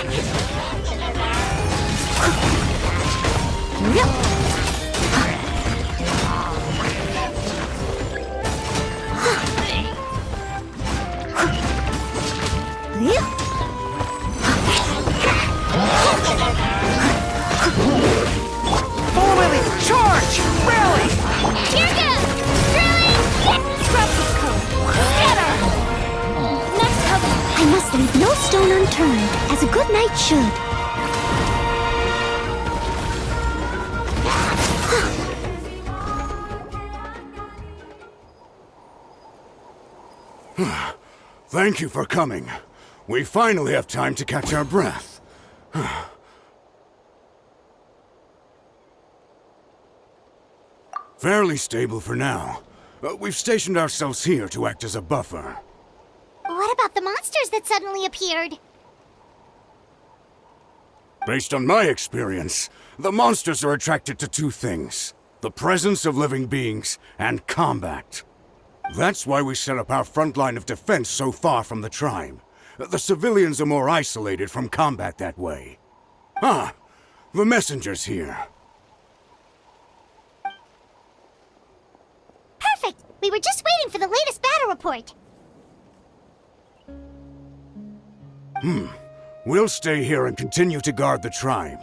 Full Lily, charge! Rally! Here goes! Really? Scrub this code. Scatter! Next cover. I must leave no stone unturned, as a good knight should. Thank you for coming. We finally have time to catch our breath. Fairly stable for now. We've stationed ourselves here to act as a buffer. What about the monsters that suddenly appeared? Based on my experience, the monsters are attracted to two things: the presence of living beings and combat. That's why we set up our front line of defense so far from the tribe. The civilians are more isolated from combat that way. Ah, the messenger's here. Perfect! We were just waiting for the latest battle report. We'll stay here and continue to guard the tribe.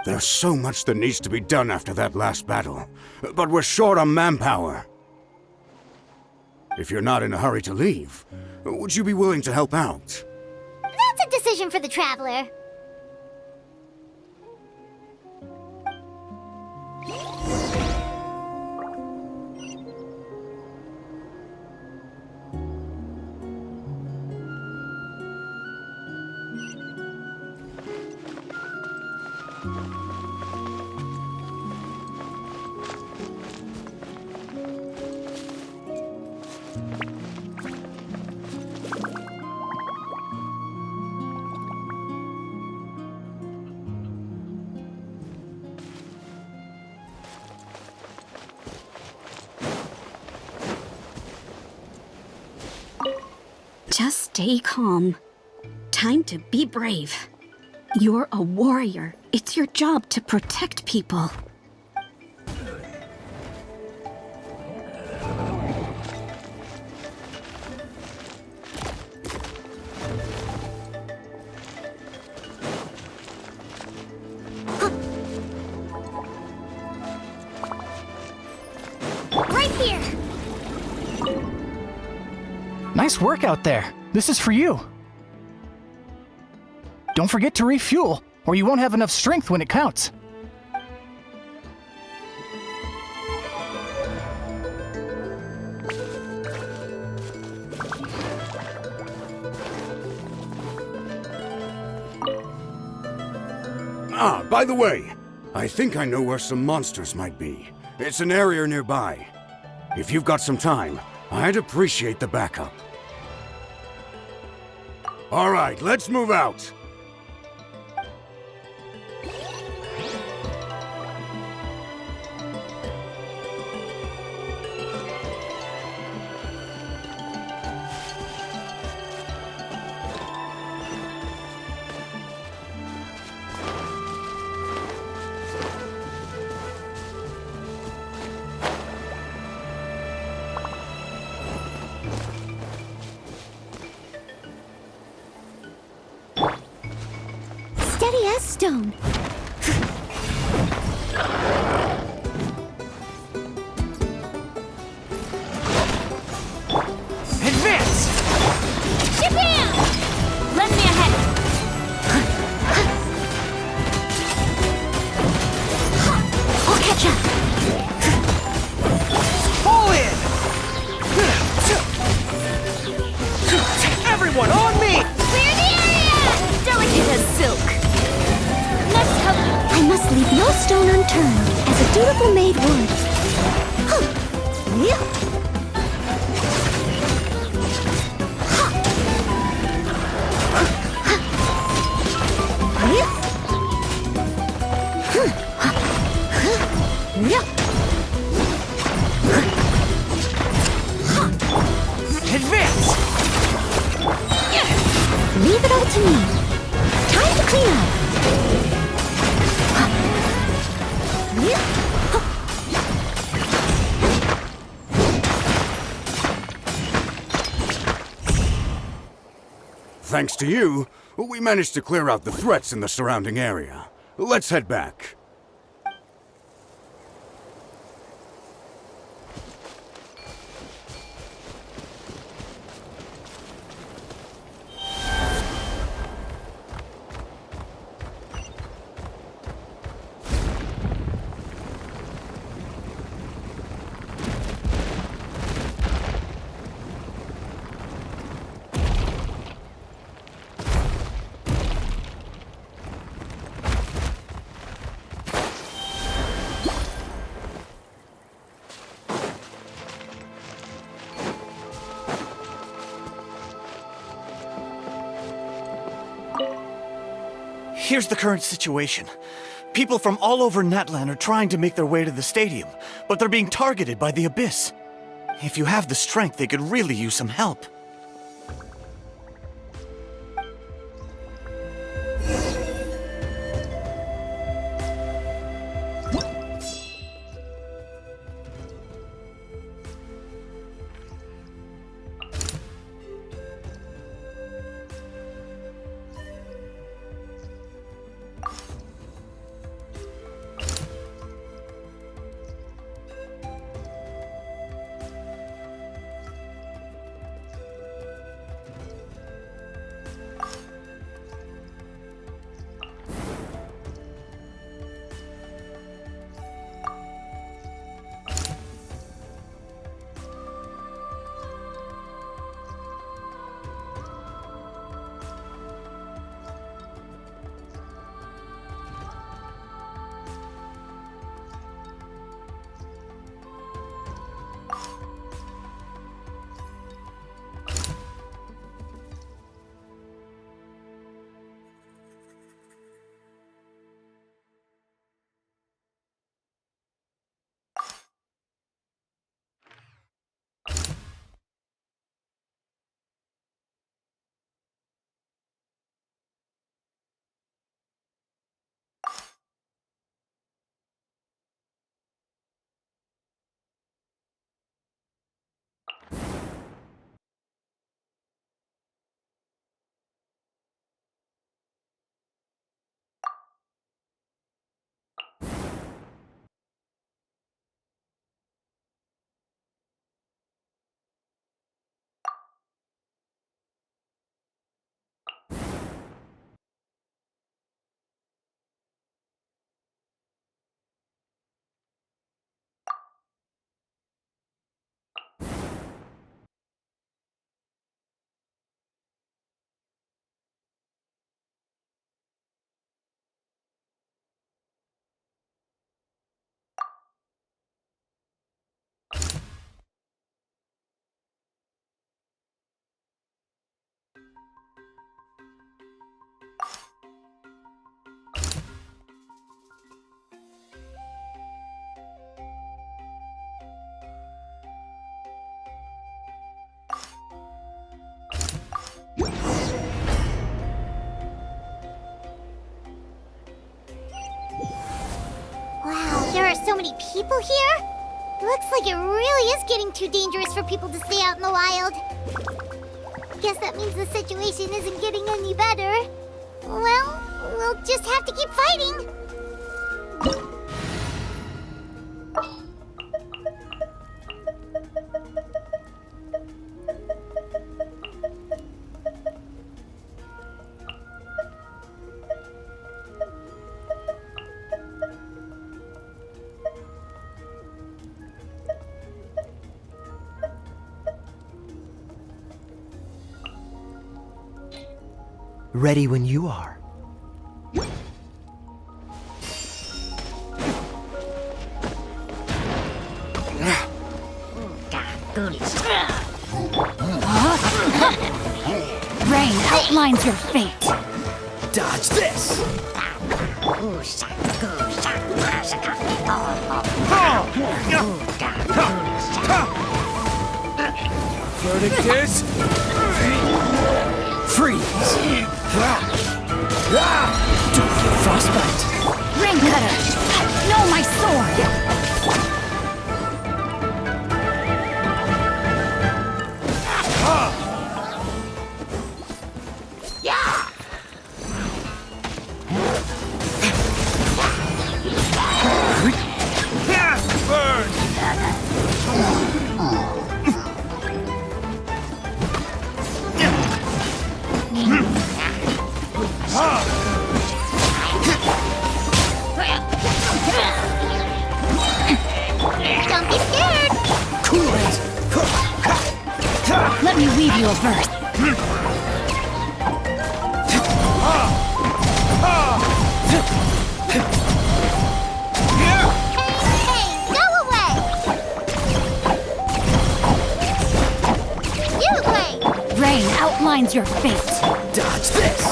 There's so much that needs to be done after that last battle, but we're short on manpower. If you're not in a hurry to leave, would you be willing to help out? That's a decision for the Traveler. Just stay calm. Time to be brave. You're a warrior. It's your job to protect people. Right here! Nice work out there. This is for you. Don't forget to refuel, or you won't have enough strength when it counts. Ah, by the way, I think I know where some monsters might be. It's an area nearby. If you've got some time, I'd appreciate the backup. All right, let's move out. Steady as stone. Advance! Shabam! Lend me a hand. I'll catch up. Fall in! Everyone on me! Clear the area! Delicate as silk. Next help. I must leave no stone unturned, as a dutiful maid would. Yeah. Advance! Leave it all to me. Time to clean up. Thanks to you, we managed to clear out the threats in the surrounding area. Let's head back. Here's the current situation. People from all over Natlan are trying to make their way to the stadium, but they're being targeted by the Abyss. If you have the strength, they could really use some help. many people here? Looks like it really is getting too dangerous for people to stay out in the wild. Guess that means the situation isn't getting any better. Well, we'll just have to keep fighting. Ready when you are. Rain outlines your fate. Dodge this! Verdict is... freeze! Don't get frostbite! Ring cutter! No, my sword! Burn! Don't be scared! Cool it! Let me weave you a verse. Hey, go away! You away! Rain outlines your fate. Dodge this!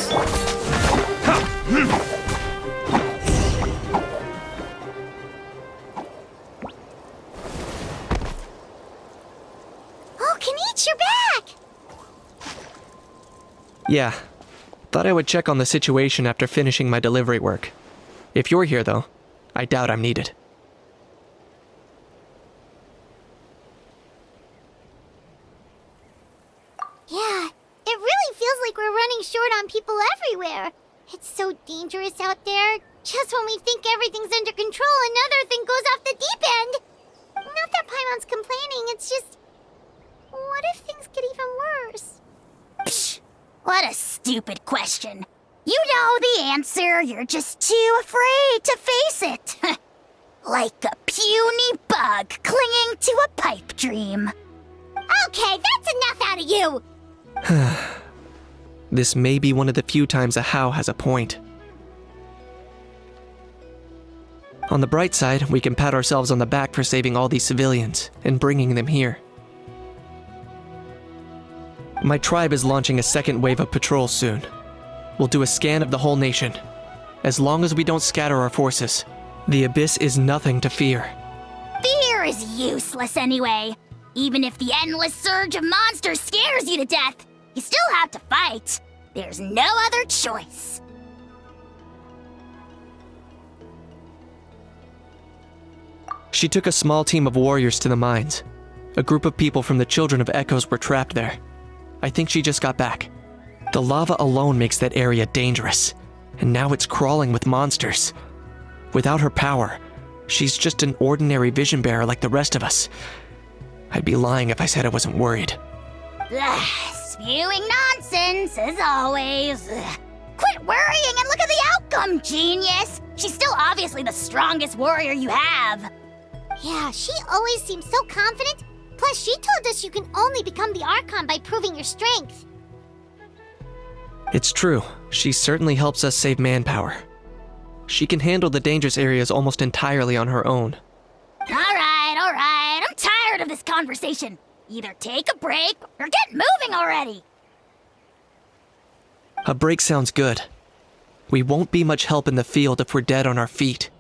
Oh, Kenichi, you're back! Yeah. Thought I would check on the situation after finishing my delivery work. If you're here, though, I doubt I'm needed. Yeah, it really feels like we're running short on people everywhere. It's so dangerous out there. Just when we think everything's under control, another thing goes off the deep end. Not that Paimon's complaining, it's just... what if things get even worse? Psh, what a stupid question. You know the answer, you're just too afraid to face it. Like a puny bug clinging to a pipe dream. Okay, that's enough out of you! This may be one of the few times a How has a point. On the bright side, we can pat ourselves on the back for saving all these civilians and bringing them here. My tribe is launching a second wave of patrols soon. We'll do a scan of the whole nation. As long as we don't scatter our forces, the Abyss is nothing to fear. Fear is useless anyway. Even if the endless surge of monsters scares you to death, you still have to fight. There's no other choice. She took a small team of warriors to the mines. A group of people from the Children of Echoes were trapped there. I think she just got back. The lava alone makes that area dangerous, and now it's crawling with monsters. Without her power, she's just an ordinary vision bearer like the rest of us. I'd be lying if I said I wasn't worried. Spewing nonsense, as always. Quit worrying and look at the outcome, genius! She's still obviously the strongest warrior you have. Yeah, she always seems so confident. Plus, she told us you can only become the Archon by proving your strength. It's true. She certainly helps us save manpower. She can handle the dangerous areas almost entirely on her own. All right. I'm tired of this conversation. Either take a break or get moving already. A break sounds good. We won't be much help in the field if we're dead on our feet.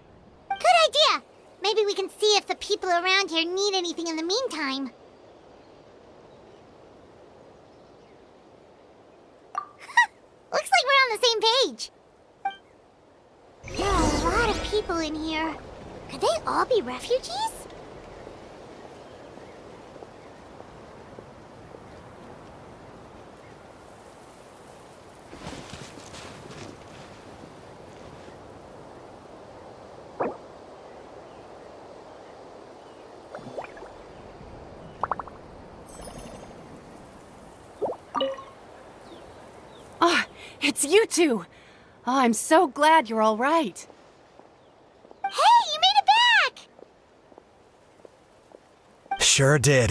Good idea. Maybe we can see if the people around here need anything in the meantime. Looks like we're on the same page. There are a lot of people in here. Could they all be refugees? Ah, it's you two! Oh, I'm so glad you're all right. Hey, you made it back! Sure did.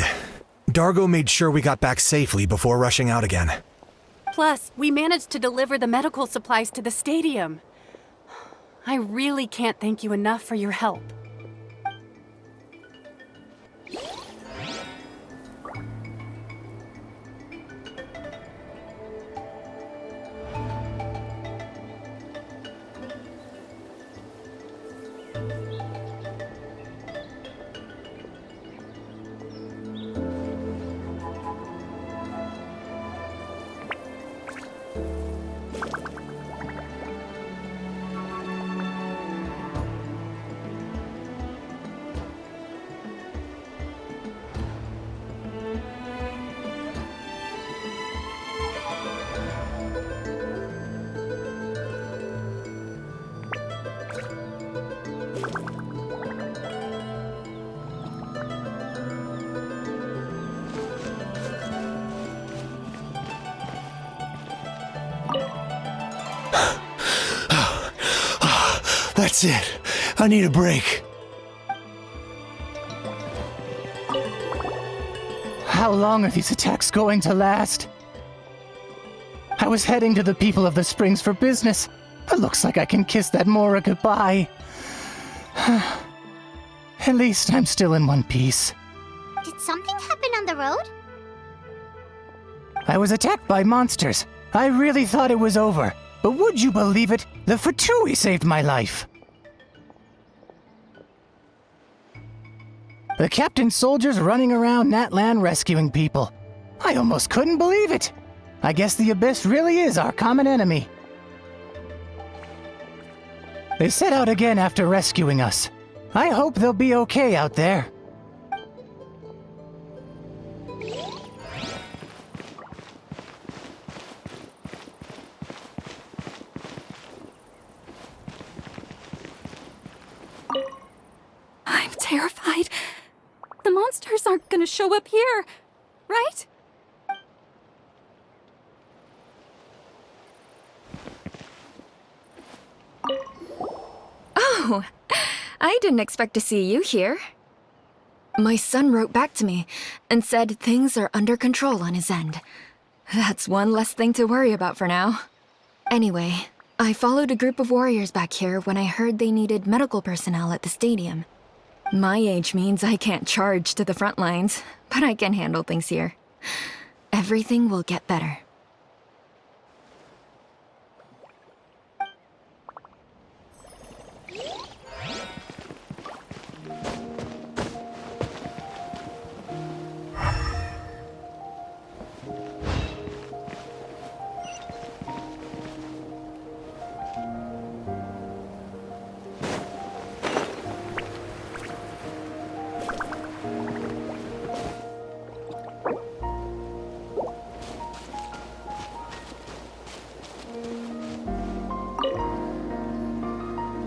Dargo made sure we got back safely before rushing out again. Plus, we managed to deliver the medical supplies to the stadium. I really can't thank you enough for your help. That's it. I need a break. How long are these attacks going to last? I was heading to the people of the Springs for business. It looks like I can kiss that Mora goodbye. At least I'm still in one piece. Did something happen on the road? I was attacked by monsters. I really thought it was over. But would you believe it? The Fatui saved my life. The captain's soldiers running around Natlan rescuing people. I almost couldn't believe it. I guess the Abyss really is our common enemy. They set out again after rescuing us. I hope they'll be okay out there. I'm terrified. The monsters aren't gonna show up here, right? Oh, I didn't expect to see you here. My son wrote back to me and said things are under control on his end. That's one less thing to worry about for now. Anyway, I followed a group of warriors back here when I heard they needed medical personnel at the stadium. My age means I can't charge to the front lines, but I can handle things here. Everything will get better.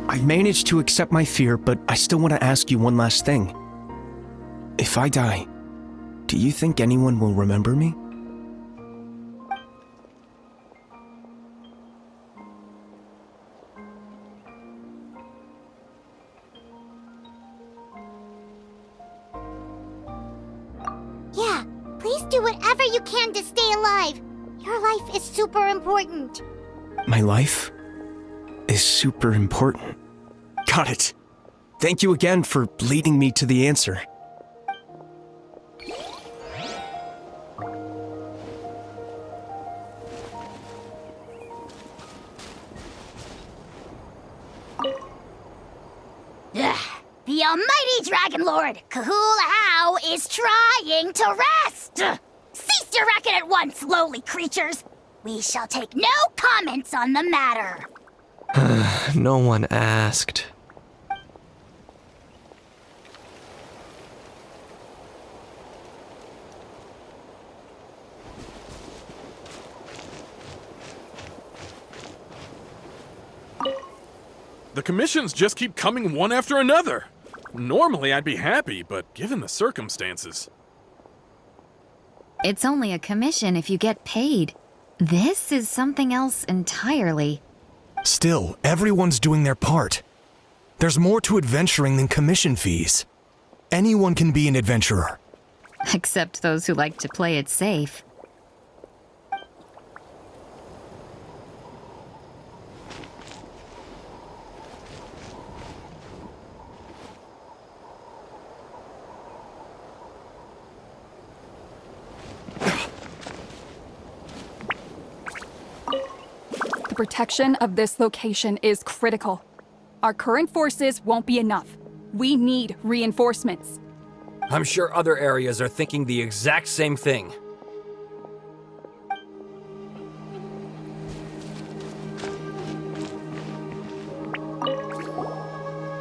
I managed to accept my fear, but I still want to ask you one last thing. If I die, do you think anyone will remember me? Yeah, please do whatever you can to stay alive. Your life is super important. My life is super important. Got it. Thank you again for leading me to the answer. The almighty Dragon Lord, Kahula is trying to rest! Cease your racket at once, lowly creatures! We shall take no comments on the matter. No one asked. The commissions just keep coming one after another. Normally I'd be happy, but given the circumstances... It's only a commission if you get paid. This is something else entirely. Still, everyone's doing their part. There's more to adventuring than commission fees. Anyone can be an adventurer. Except those who like to play it safe. The protection of this location is critical. Our current forces won't be enough. We need reinforcements. I'm sure other areas are thinking the exact same thing.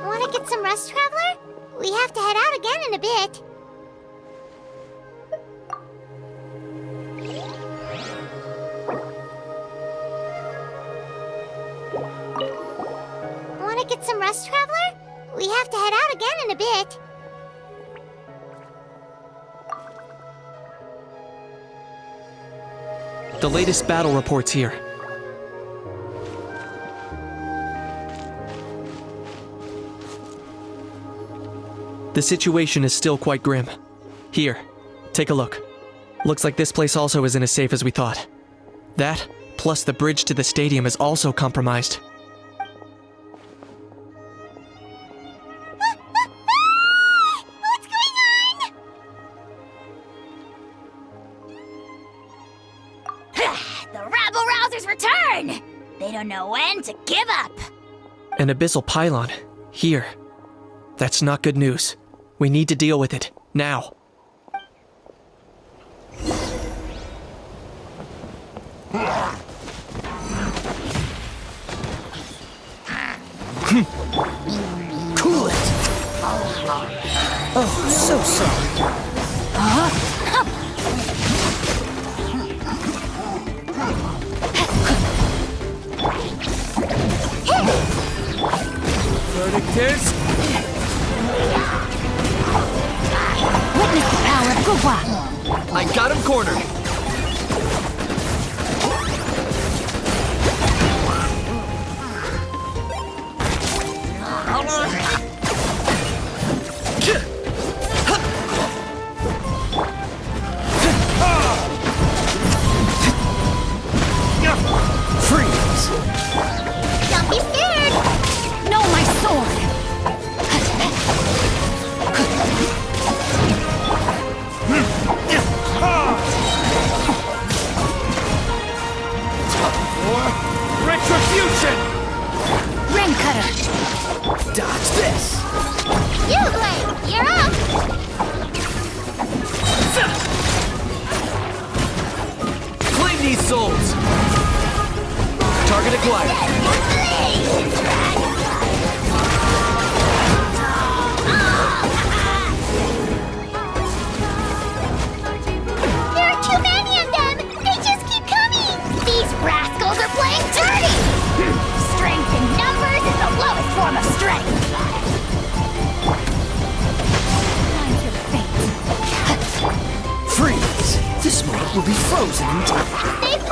Want to get some rest, Traveler? We have to head out again in a bit. Want to get some rest, Traveler? We have to head out again in a bit. The latest battle reports here. The situation is still quite grim. Here, take a look. Looks like this place also isn't as safe as we thought. That, plus the bridge to the stadium is also compromised. What's going on? The rabble-rousers return! They don't know when to give up! An abyssal pylon. Here. That's not good news. We need to deal with it. Now. Cool it! Oh, so sorry. Verdict is... Witness the power of Gugwa! I got him cornered. Freeze! Don't be scared! No, my sword! Retribution! Ring cutter! Dodge this! Blade, you're up! Claim these souls! Target acquired. There are too many of them! They just keep coming! These rascals are playing dirty! Strength in numbers is the lowest form of strength! Freeze! This mob will be frozen in time. Stay put!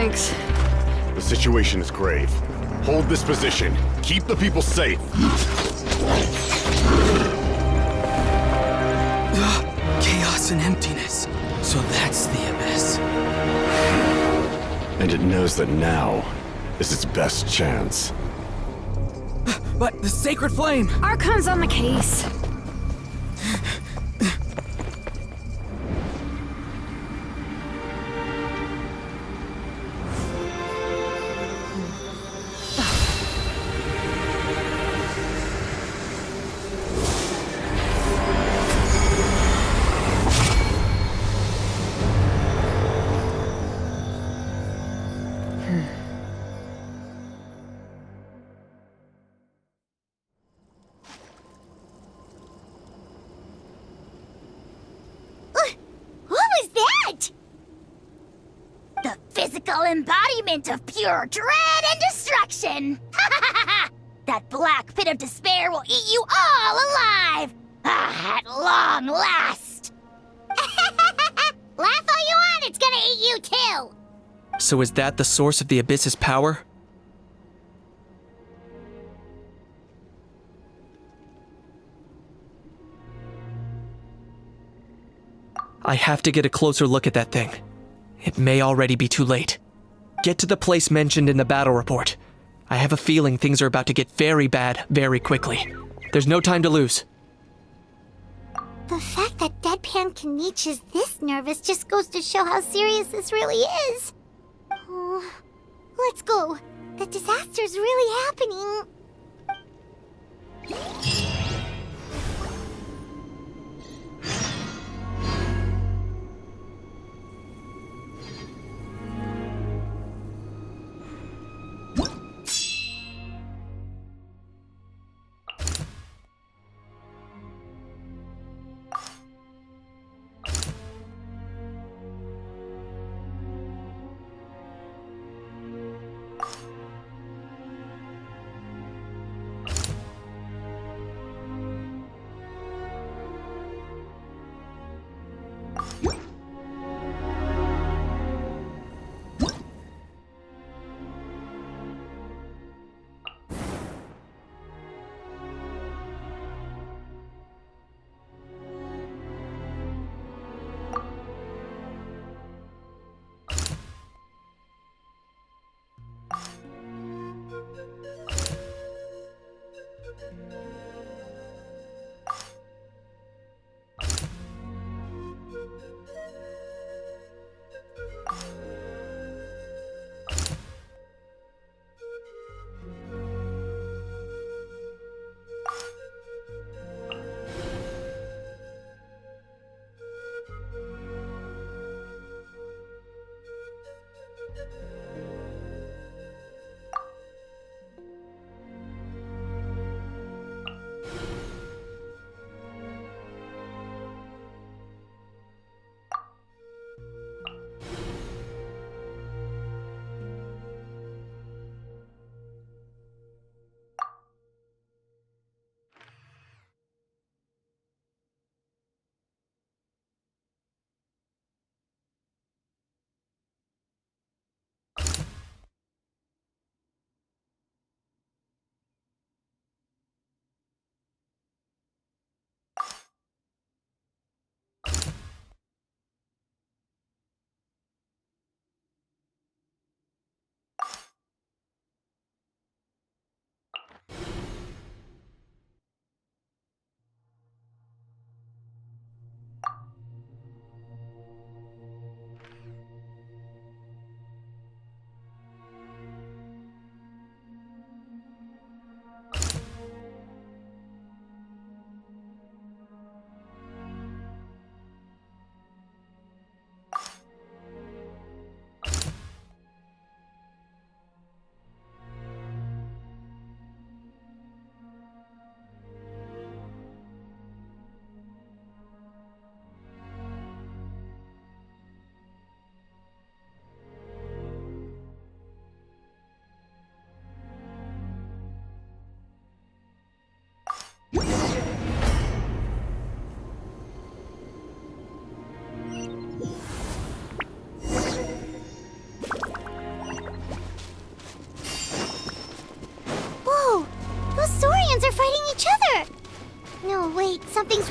Thanks. The situation is grave. Hold this position. Keep the people safe. Chaos and emptiness. So that's the abyss. And it knows that now is its best chance. But the sacred flame! Archon's on the case. Physical embodiment of pure dread and destruction! That black pit of despair will eat you all alive! At long last! Laugh all you want, it's gonna eat you too! So is that the source of the Abyss's power? I have to get a closer look at that thing. It may already be too late. Get to the place mentioned in the battle report. I have a feeling things are about to get very bad very quickly. There's no time to lose. The fact that Deadpan Kaniche is this nervous just goes to show how serious this really is. Oh, let's go. The disaster's really happening.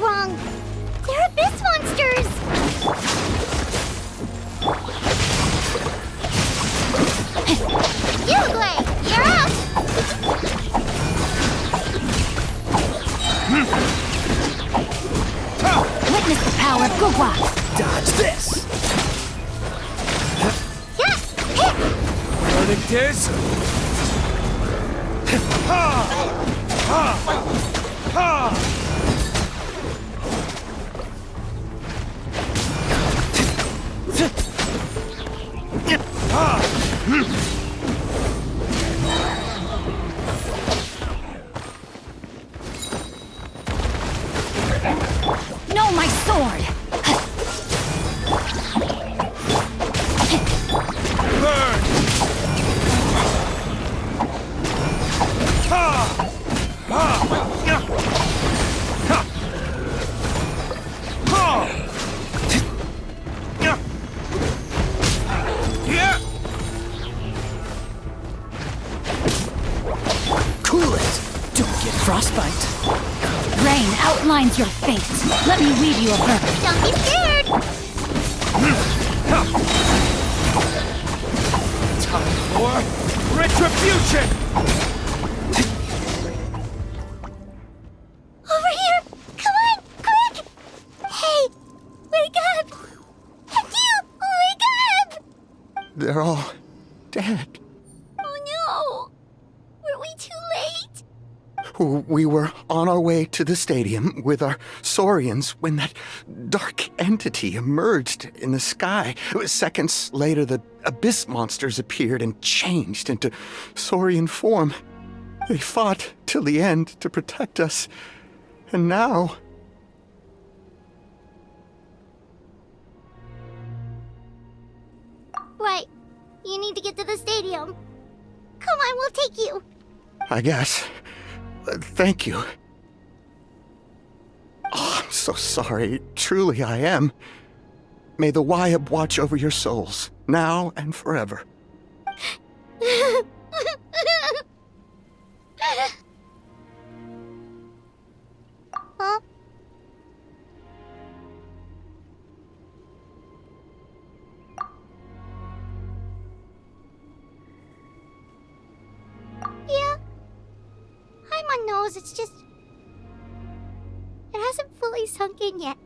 wrong. They're abyss monsters! Uglay, you're up! Witness the power of Gugwa! Dodge this! Verdict is... No, my sword! Burn! Cool it! Don't get frostbite. Rain outlines your fate. Let me read you a verdict. Don't be scared! Time for retribution! Over here! Come on, quick! Hey, wake up! You, wake up! They're all dead. Oh no! Were we too late? We were on our way to the stadium with our Saurians when that dark entity emerged in the sky. Seconds later, the abyss monsters appeared and changed into Saurian form. They fought till the end to protect us. And now... Right. You need to get to the stadium. Come on, we'll take you. I guess. Thank you. Oh, I'm so sorry. Truly, I am. May the Wyab watch over your souls, now and forever. Huh? Yeah. Paimon knows, it's just... it hasn't fully sunk in yet.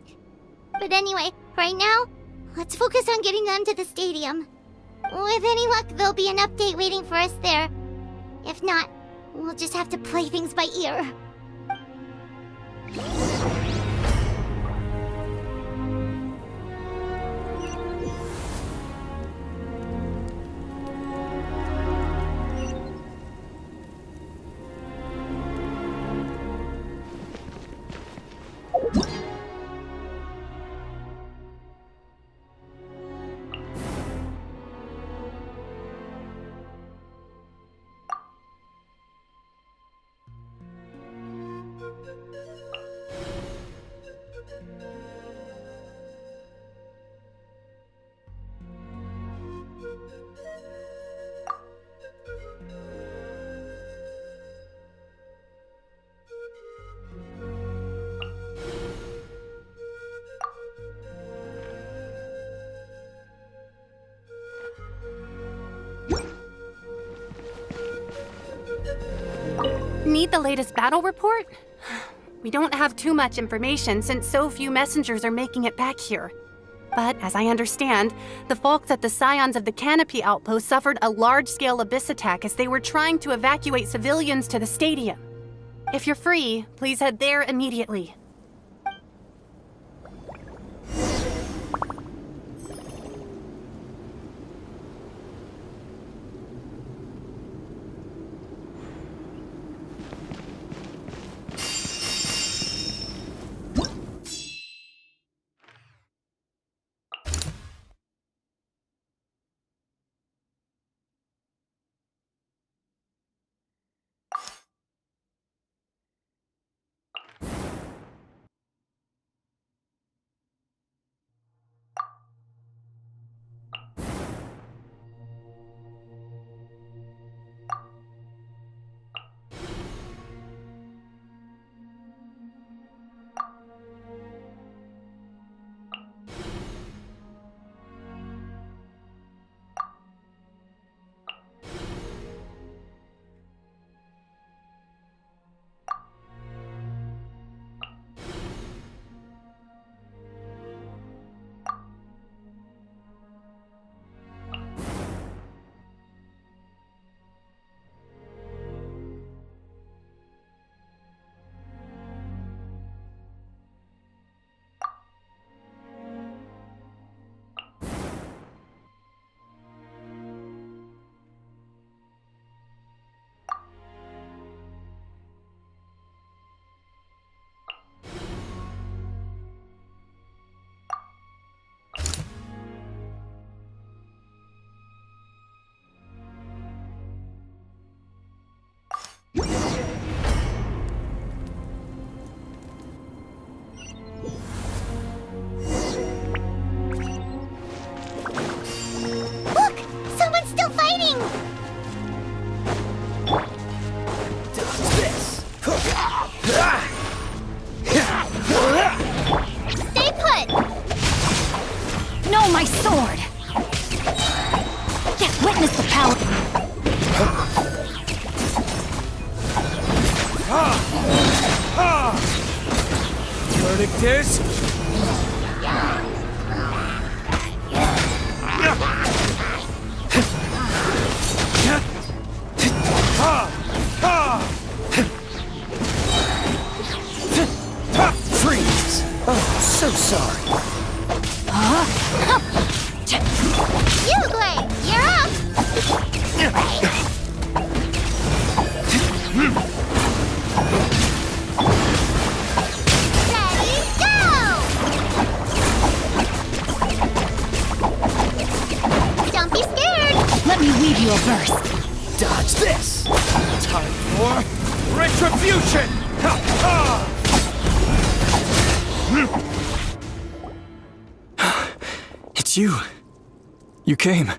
But anyway, right now, let's focus on getting them to the stadium. With any luck, there'll be an update waiting for us there. If not, we'll just have to play things by ear. Need the latest battle report? We don't have too much information since so few messengers are making it back here. But as I understand, the folks at the Scions of the Canopy outpost suffered a large-scale abyss attack as they were trying to evacuate civilians to the stadium. If you're free, please head there immediately. sword! Just witness the power. Verdict is... Freeze! Oh, so sorry. You, Blade! You're up! Ready, go! Don't be scared! Let me weave you a verse. Dodge this! Time for retribution! It's you. You came.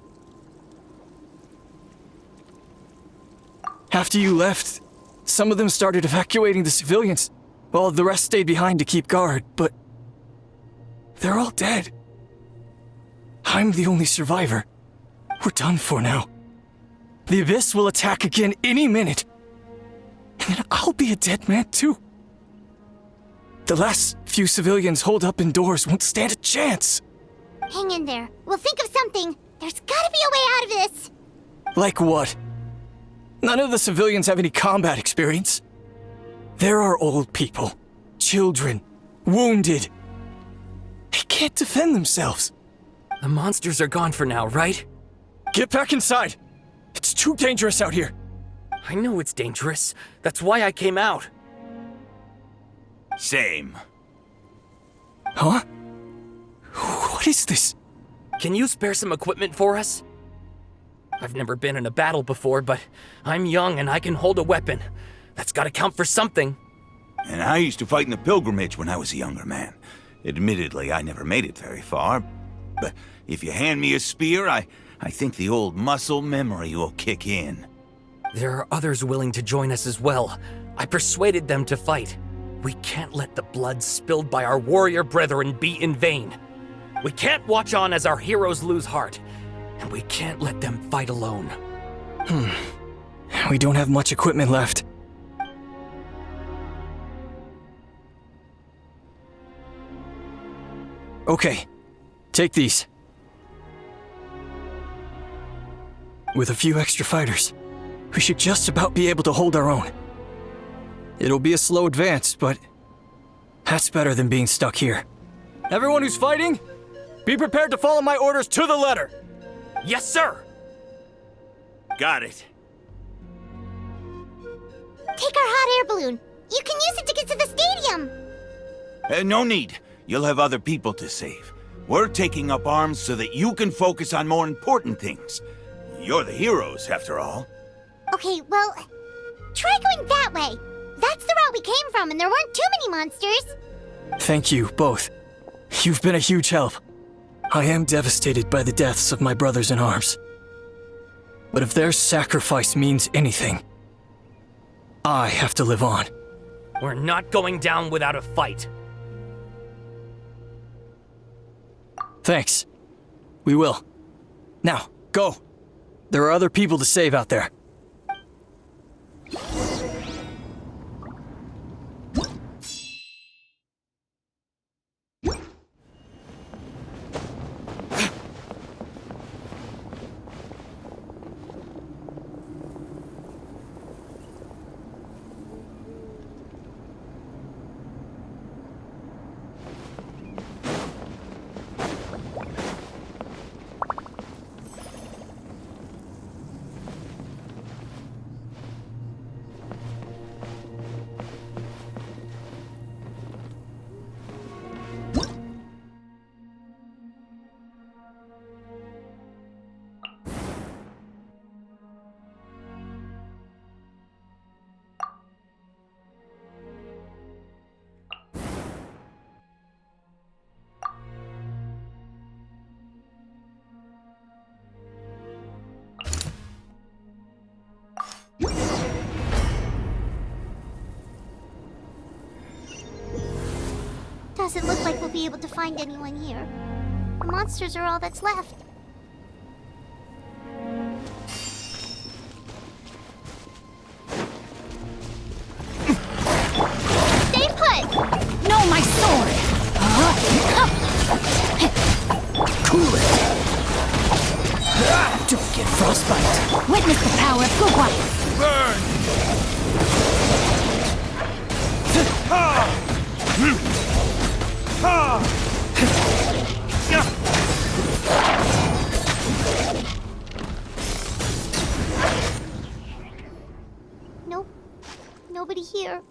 After you left, some of them started evacuating the civilians, while the rest stayed behind to keep guard, but they're all dead. I'm the only survivor. We're done for now. The Abyss will attack again any minute. And then I'll be a dead man too. The last few civilians holed up indoors won't stand a chance. Hang in there. We'll think of something. There's gotta be a way out of this. Like what? None of the civilians have any combat experience. There are old people, children, wounded. They can't defend themselves. The monsters are gone for now, right? Get back inside. It's too dangerous out here. I know it's dangerous. That's why I came out. Same. Huh? What is this? Can you spare some equipment for us? I've never been in a battle before, but I'm young and I can hold a weapon. That's gotta count for something. And I used to fight in the pilgrimage when I was a younger man. Admittedly, I never made it very far. But if you hand me a spear, I think the old muscle memory will kick in. There are others willing to join us as well. I persuaded them to fight. We can't let the blood spilled by our warrior brethren be in vain. We can't watch on as our heroes lose heart. And we can't let them fight alone. We don't have much equipment left. Okay, take these. With a few extra fighters, we should just about be able to hold our own. It'll be a slow advance, but that's better than being stuck here. Everyone who's fighting, be prepared to follow my orders to the letter. Yes, sir! Got it. Take our hot air balloon. You can use it to get to the stadium. No need. You'll have other people to save. We're taking up arms so that you can focus on more important things. You're the heroes, after all. Okay, well, try going that way. That's the route we came from, and there weren't too many monsters. Thank you, both. You've been a huge help. I am devastated by the deaths of my brothers in arms. But if their sacrifice means anything, I have to live on. We're not going down without a fight. Thanks. We will. Now, go. There are other people to save out there. Doesn't look like we'll be able to find anyone here. The monsters are all that's left. Stay put! No, my sword! Cool it! Don't get frostbite! Witness the power of Gugwa! Nope. Nobody here.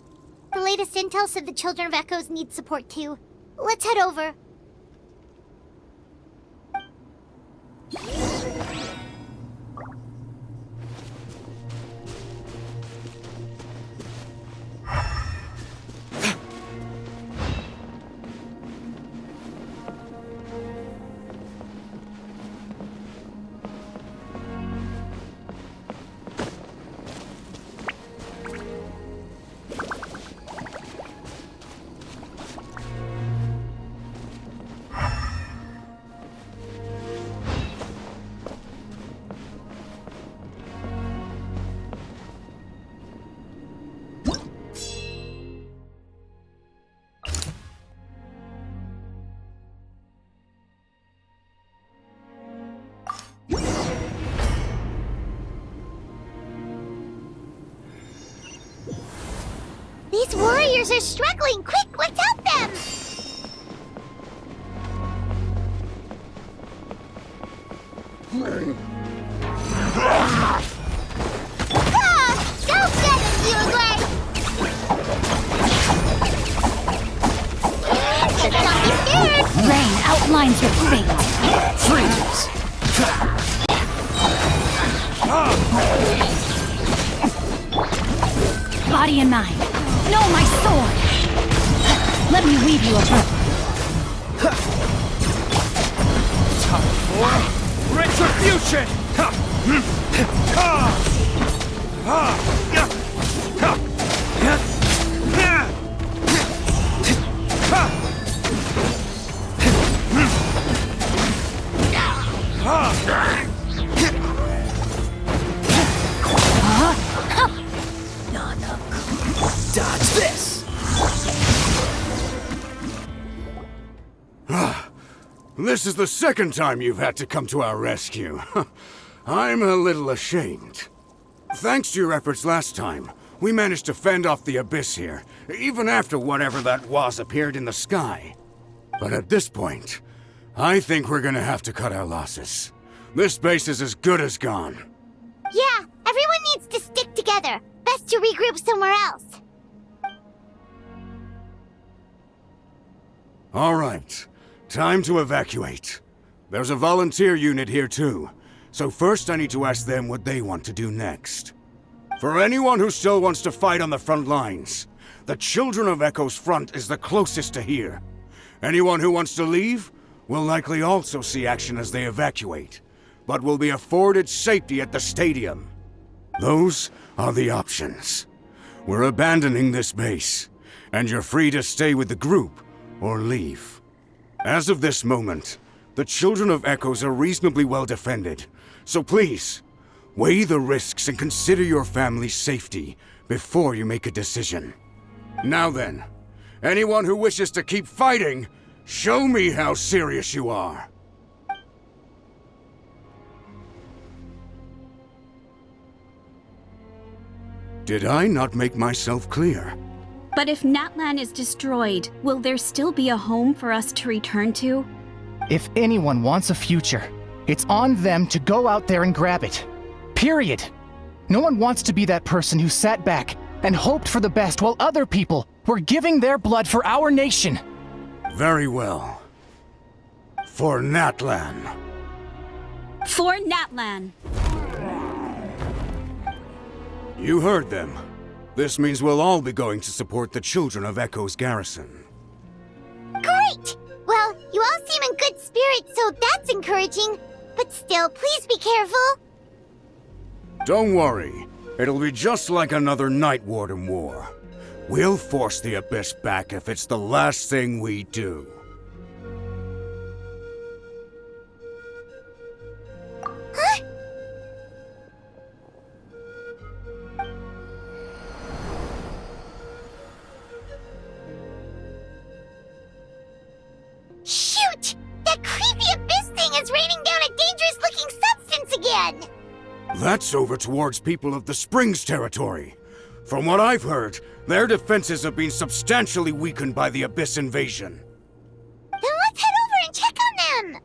The latest intel said the Children of Echoes need support too. Let's head over. These warriors are struggling! Quick, let's help them! Don't get it, Uruguay! Don't be scared! Rain outlines your fate! Freeze! Body and mind! No, my sword! Let me weave you a rope. Retribution! Dodge this! This is the second time you've had to come to our rescue. I'm a little ashamed. Thanks to your efforts last time, we managed to fend off the abyss here, even after whatever that was appeared in the sky. But at this point, I think we're gonna have to cut our losses. This base is as good as gone. Yeah, everyone needs to stick together. Best to regroup somewhere else. All right, time to evacuate. There's a volunteer unit here too, so first I need to ask them what they want to do next. For anyone who still wants to fight on the front lines, the Children of Echo's front is the closest to here. Anyone who wants to leave will likely also see action as they evacuate, but will be afforded safety at the stadium. Those are the options. We're abandoning this base, and you're free to stay with the group or leave. As of this moment, the Children of Echoes are reasonably well defended, so please, weigh the risks and consider your family's safety before you make a decision. Now then, anyone who wishes to keep fighting, show me how serious you are. Did I not make myself clear? But if Natlan is destroyed, will there still be a home for us to return to? If anyone wants a future, it's on them to go out there and grab it. Period. No one wants to be that person who sat back and hoped for the best while other people were giving their blood for our nation. Very well. For Natlan. For Natlan! You heard them. This means we'll all be going to support the Children of Echo's garrison. Great! Well, you all seem in good spirits, so that's encouraging. But still, please be careful. Don't worry. It'll be just like another Night Warden war. We'll force the Abyss back if it's the last thing we do. thing is raining down a dangerous-looking substance again! That's over towards people of the Springs territory. From what I've heard, their defenses have been substantially weakened by the Abyss invasion. Then let's head over and check on them!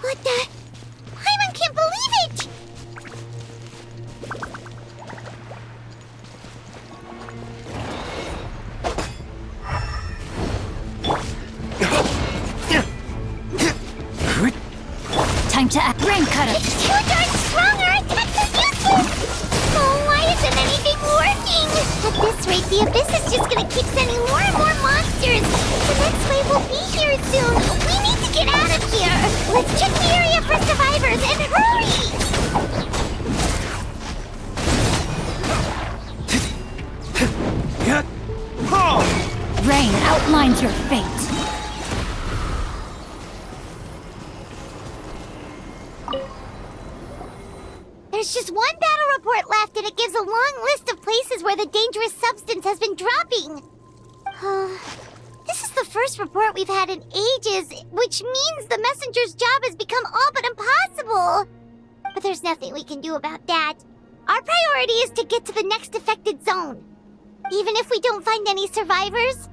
What the? Paimon can't believe it! Time to act. Rain cutter. It's too darn strong! Our attacks are useless! Oh, why isn't anything working? At this rate, the Abyss is just gonna keep sending more and more monsters! The next wave will be here soon! We need to get out of here! Let's check the area for survivors, and hurry! Rain outlines your fate. There's just one battle report left, and it gives a long list of places where the dangerous substance has been dropping. This is the first report we've had in ages, which means the messenger's job has become all but impossible. But there's nothing we can do about that. Our priority is to get to the next affected zone. Even if we don't find any survivors,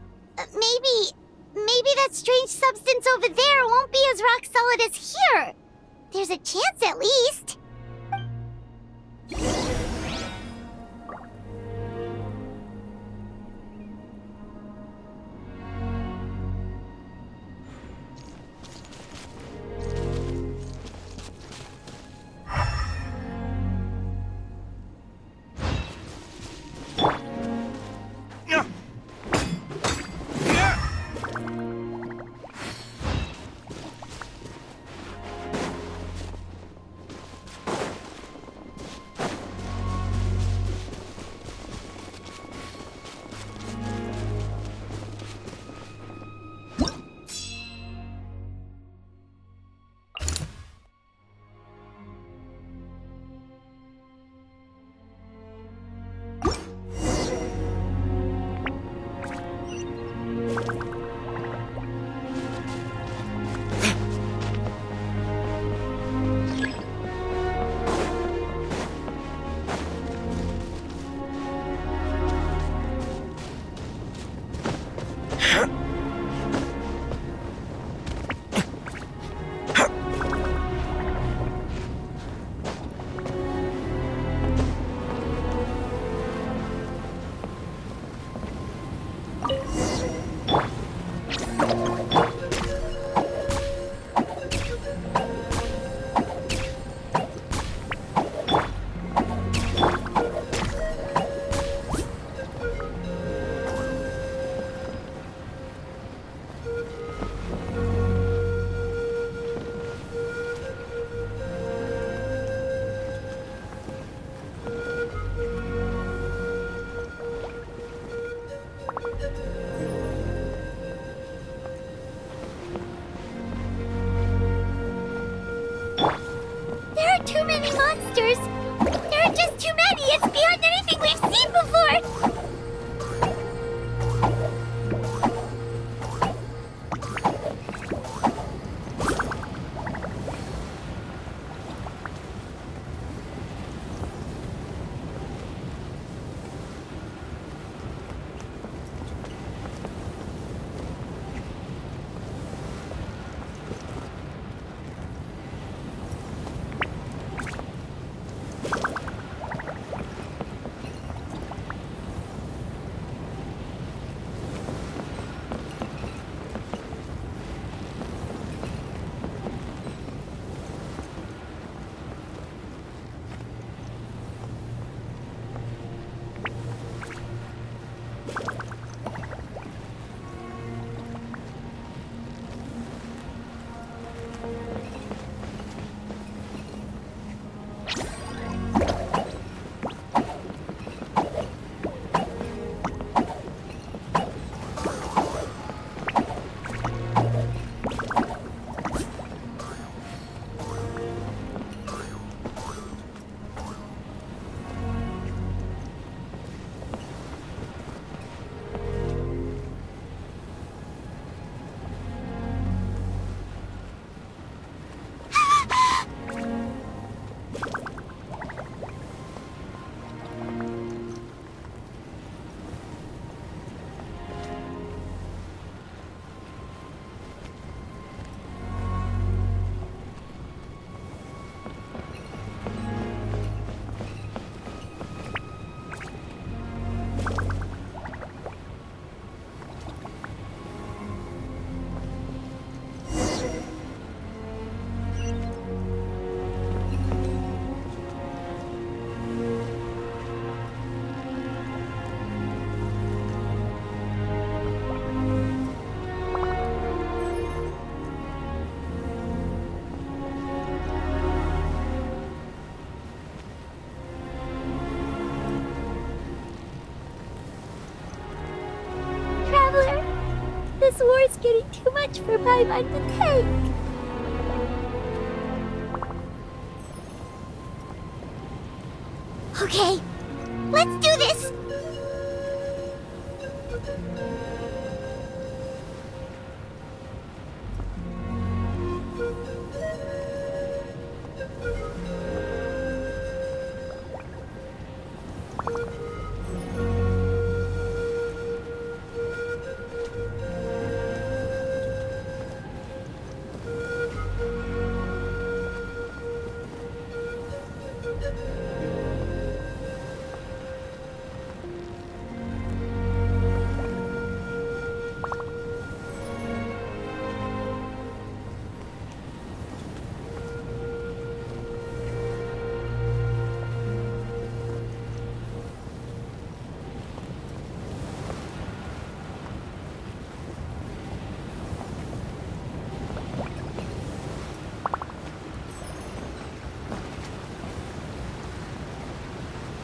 maybe that strange substance over there won't be as rock solid as here. There's a chance at least. Too many monsters! There are just too many! It's beyond anything we've seen before! This war's getting too much for Paimon to take. Okay, let's do this!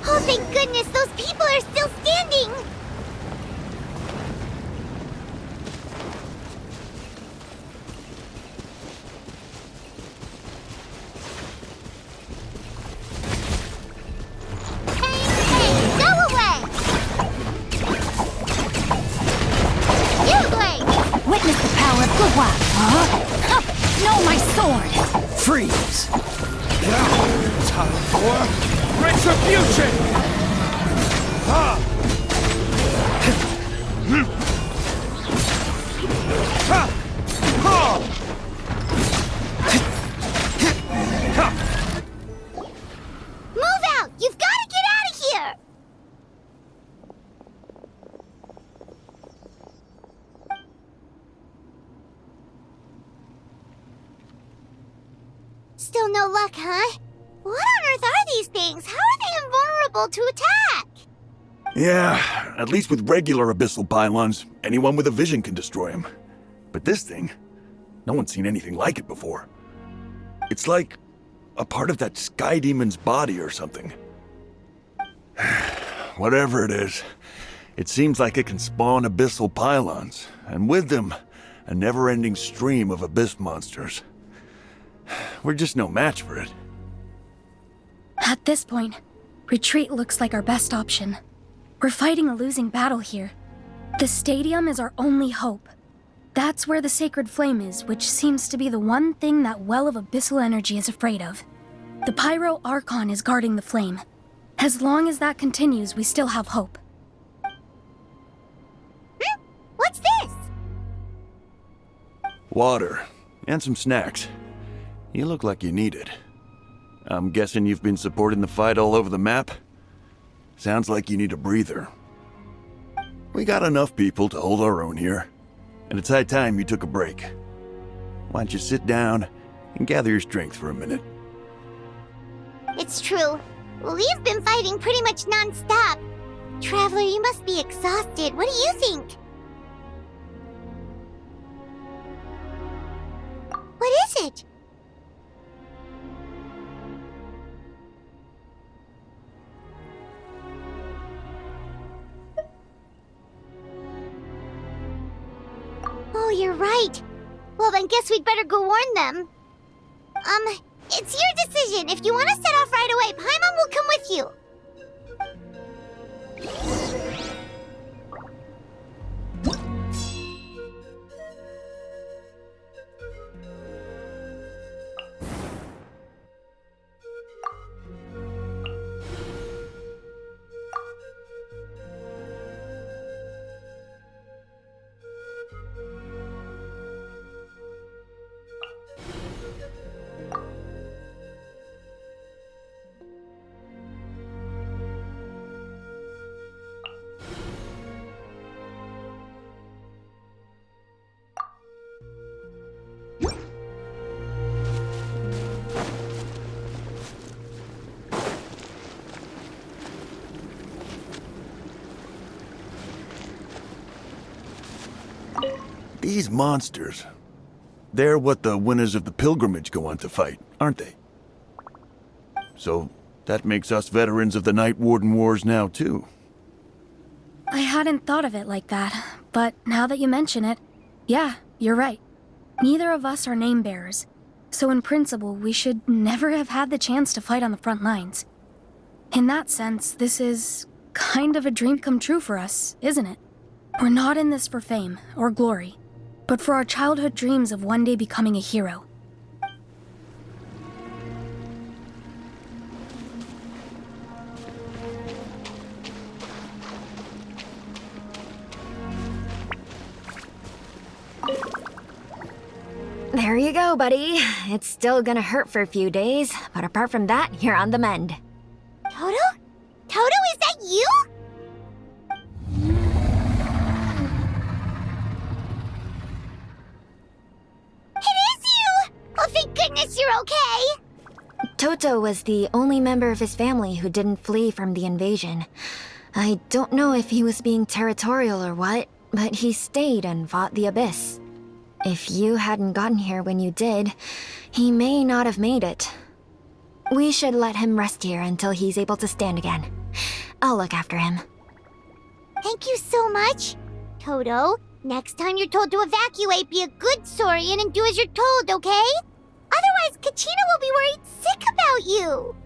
Oh, thank goodness, those people are still standing! Hey, go away! You blade! Witness the power of Gugwa! Huh? No, my sword! Freeze! Time for retribution! Move out! You've got to get out of here! Still no luck, huh? What on earth are these things? How are they invulnerable to attack? Yeah, at least with regular abyssal pylons, anyone with a vision can destroy them. But this thing, no one's seen anything like it before. It's like a part of that sky demon's body or something. Whatever it is, it seems like it can spawn abyssal pylons, and with them, a never-ending stream of abyss monsters. We're just no match for it. At this point, retreat looks like our best option. We're fighting a losing battle here. The stadium is our only hope. That's where the sacred flame is, which seems to be the one thing that well of abyssal energy is afraid of. The Pyro Archon is guarding the flame. As long as that continues, we still have hope. What's this? Water, and some snacks. You look like you need it. I'm guessing you've been supporting the fight all over the map? Sounds like you need a breather. We got enough people to hold our own here, and it's high time you took a break. Why don't you sit down and gather your strength for a minute? It's true. We've been fighting pretty much non-stop. Traveler, you must be exhausted. What do you think? What is it? Oh, you're right. Well, then guess we'd better go warn them. It's your decision. If you want to set off right away, Paimon will come with you. These monsters, they're what the winners of the pilgrimage go on to fight, aren't they? So that makes us veterans of the Night Warden Wars now, too. I hadn't thought of it like that, but now that you mention it, Yeah, you're right. Neither of us are name bearers, so in principle, we should never have had the chance to fight on the front lines. In that sense, this is kind of a dream come true for us, isn't it? We're not in this for fame or glory, but for our childhood dreams of one day becoming a hero. There you go, buddy. It's still gonna hurt for a few days, but apart from that, you're on the mend. Toto? Toto, is that you? It is you! Oh, thank goodness you're okay! Toto was the only member of his family who didn't flee from the invasion. I don't know if he was being territorial or what, but he stayed and fought the Abyss. If you hadn't gotten here when you did, he may not have made it. We should let him rest here until he's able to stand again. I'll look after him. Thank you so much. Toto, next time you're told to evacuate, be a good Saurian and do as you're told, okay? Otherwise, Kachina will be worried sick about you.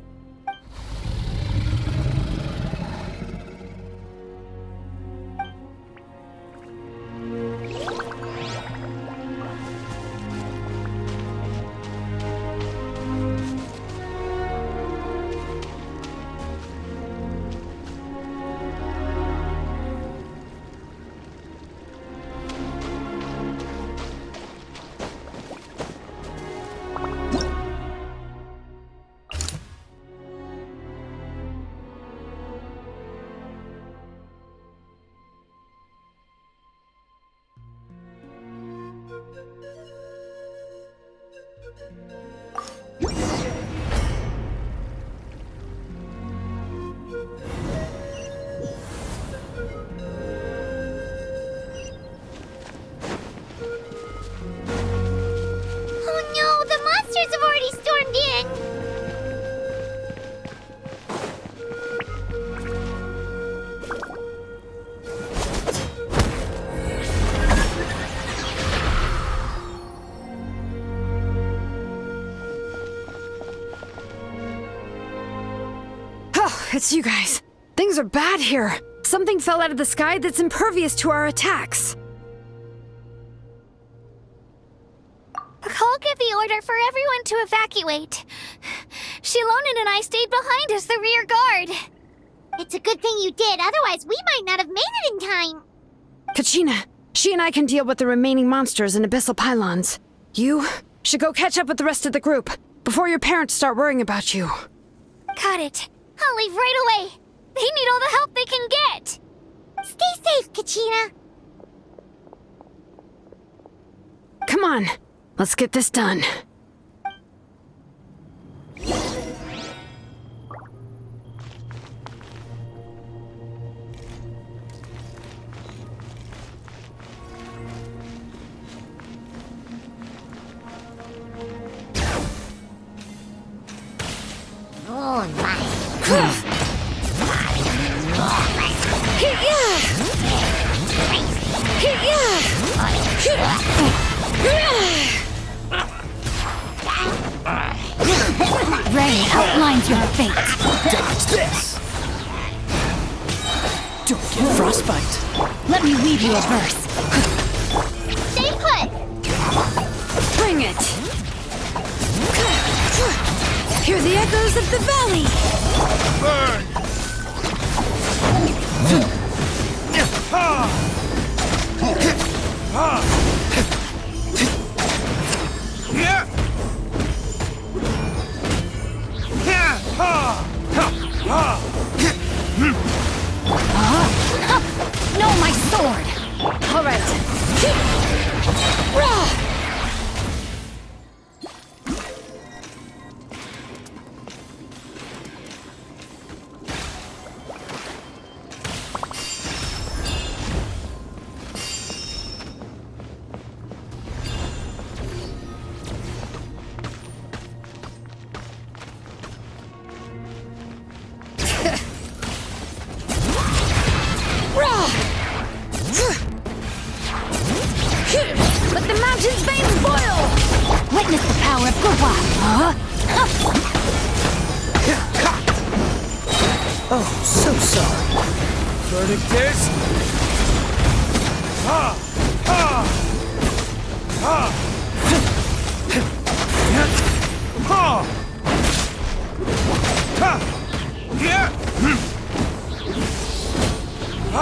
It's you guys. Things are bad here. Something fell out of the sky that's impervious to our attacks. I'll give the order for everyone to evacuate. Shilonen and I stayed behind as the rear guard. It's a good thing you did, otherwise we might not have made it in time. Kachina, she and I can deal with the remaining monsters and abyssal pylons. You should go catch up with the rest of the group before your parents start worrying about you. Got it. I'll leave right away. They need all the help they can get. Stay safe, Kachina. Come on, let's get this done. Oh my. Ray outlines your fate. Dodge this! Don't get frostbite. Let me weave you a verse. Stay put! Bring it! Hear the echoes of the valley! Burn! No, my sword! All right. power of Gua. Oh, so sorry. Verdict is... Ha! Ha! Ha! Ha! Ha! Yeah! Ha!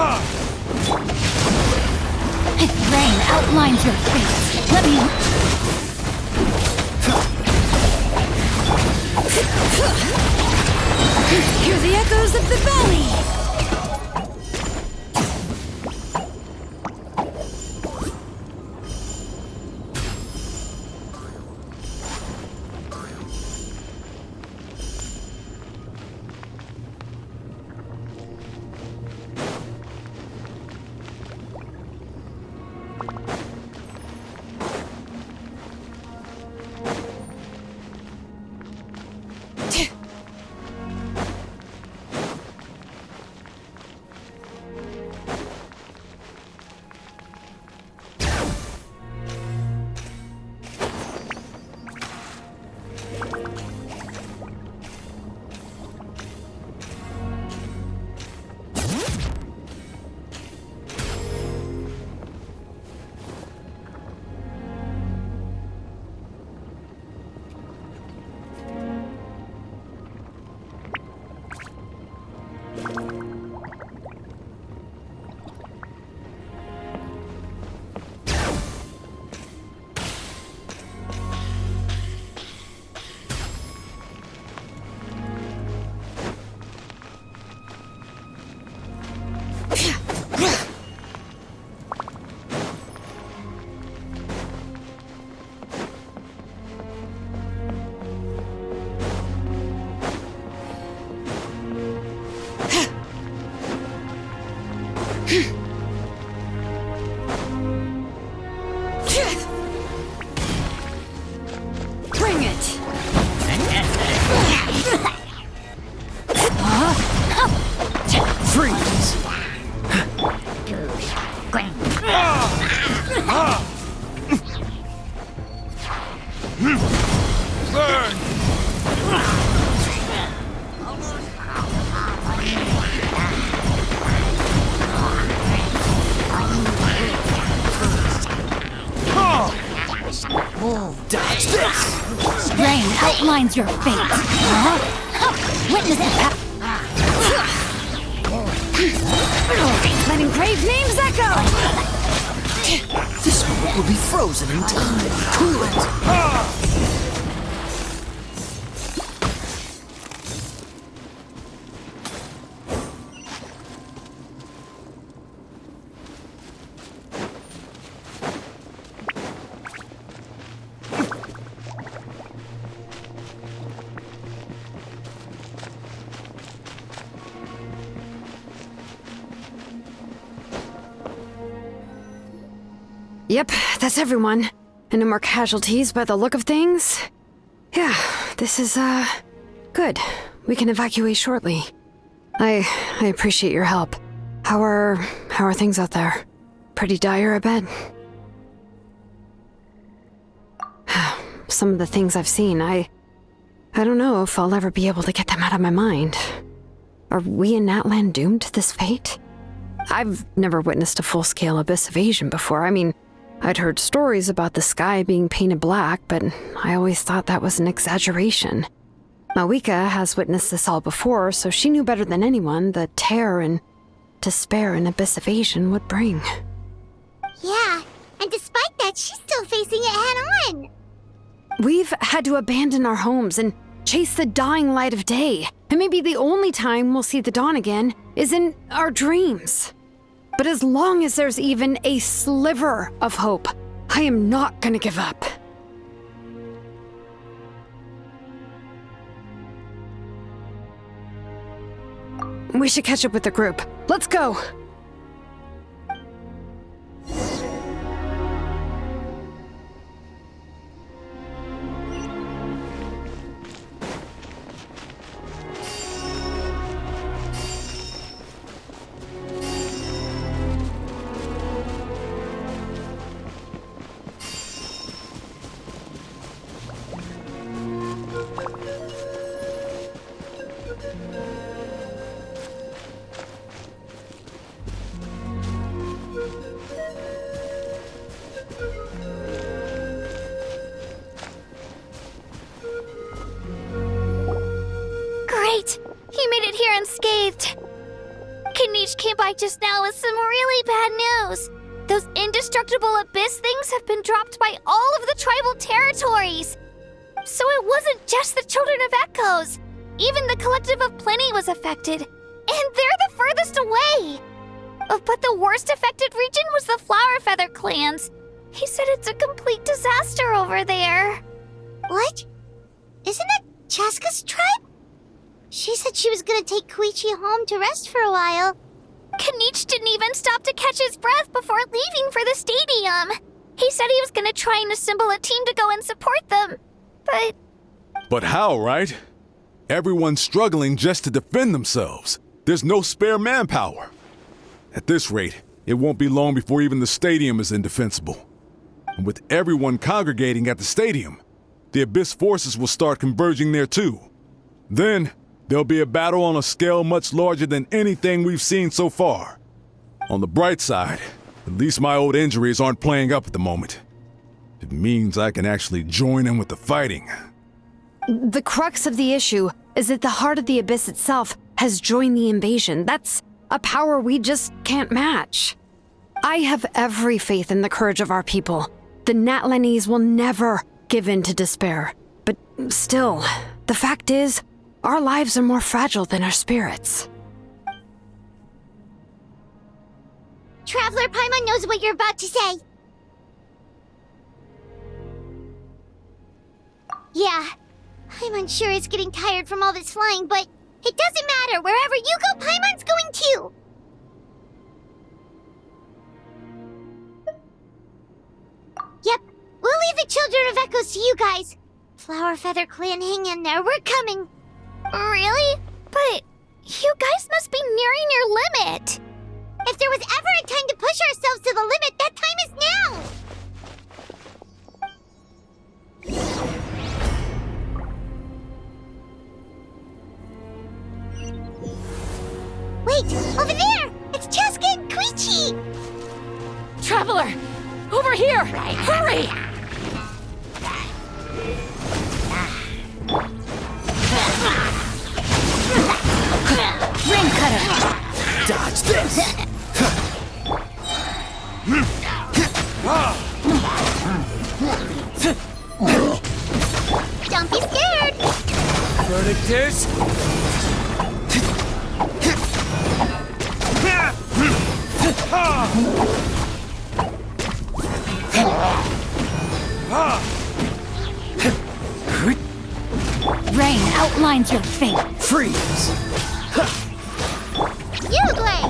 Rain outlines your fate. Let me... Hear the echoes of the valley! Bring it! Freeze! Burn! Dodge this! Rain outlines your fate. Witness it! Letting grave names echo! This moment will be frozen in time. Cool it! Yep, that's everyone. And no more casualties by the look of things. Yeah, this is, good. We can evacuate shortly. I appreciate your help. How are things out there? Pretty dire, I bet. Some of the things I've seen, I don't know if I'll ever be able to get them out of my mind. Are we in Natlan doomed to this fate? I've never witnessed a full-scale abyss invasion before. I mean, I'd heard stories about the sky being painted black, but I always thought that was an exaggeration. Mawika has witnessed this all before, so she knew better than anyone the terror and despair an abyss invasion would bring. Yeah, and despite that, she's still facing it head-on. We've had to abandon our homes and chase the dying light of day, and maybe the only time we'll see the dawn again is in our dreams. But as long as there's even a sliver of hope, I am not gonna give up. We should catch up with the group. Let's go! it here unscathed. Kanish came by just now with some really bad news. Those indestructible abyss things have been dropped by all of the tribal territories. So it wasn't just the Children of Echoes. Even the Collective of Plenty was affected. And they're the furthest away. But the worst affected region was the Flower Feather clans. He said it's a complete disaster over there. What? Isn't that Chaska's tribe? She said she was gonna take Koichi home to rest for a while. Kanish didn't even stop to catch his breath before leaving for the stadium. He said he was gonna try and assemble a team to go and support them. But how, right? Everyone's struggling just to defend themselves. There's no spare manpower. At this rate, it won't be long before even the stadium is indefensible. And with everyone congregating at the stadium, the Abyss forces will start converging there too. Then, there'll be a battle on a scale much larger than anything we've seen so far. On the bright side, at least my old injuries aren't playing up at the moment. It means I can actually join in with the fighting. The crux of the issue is that the heart of the Abyss itself has joined the invasion. That's a power we just can't match. I have every faith in the courage of our people. The Natlanese will never give in to despair. But still, the fact is, our lives are more fragile than our spirits. Traveler Paimon knows what you're about to say. Yeah, Paimon sure is getting tired from all this flying, but it doesn't matter. Wherever you go, Paimon's going too. Yep, we'll leave the Children of Echoes to you guys. Flower Feather Clan, hang in there. We're coming. Really? But you guys must be nearing your limit. If there was ever a time to push ourselves to the limit, that time is now. Wait, over there! It's Chaska and Koichi! Traveler! Over here! Hurry! Ring cutter! Dodge this! Don't be scared! Verdict is... Rain outlines your fate. Freeze! Uglay!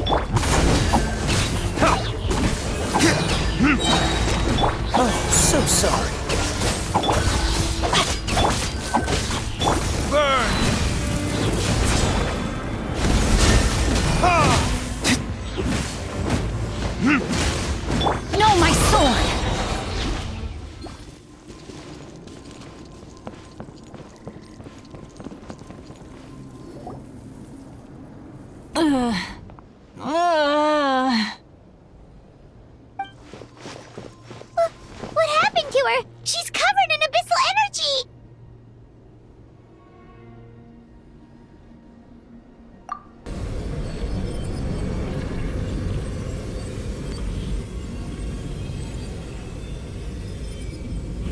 Oh, so sorry. Burn! No, my sword! What happened to her? She's covered in abyssal energy!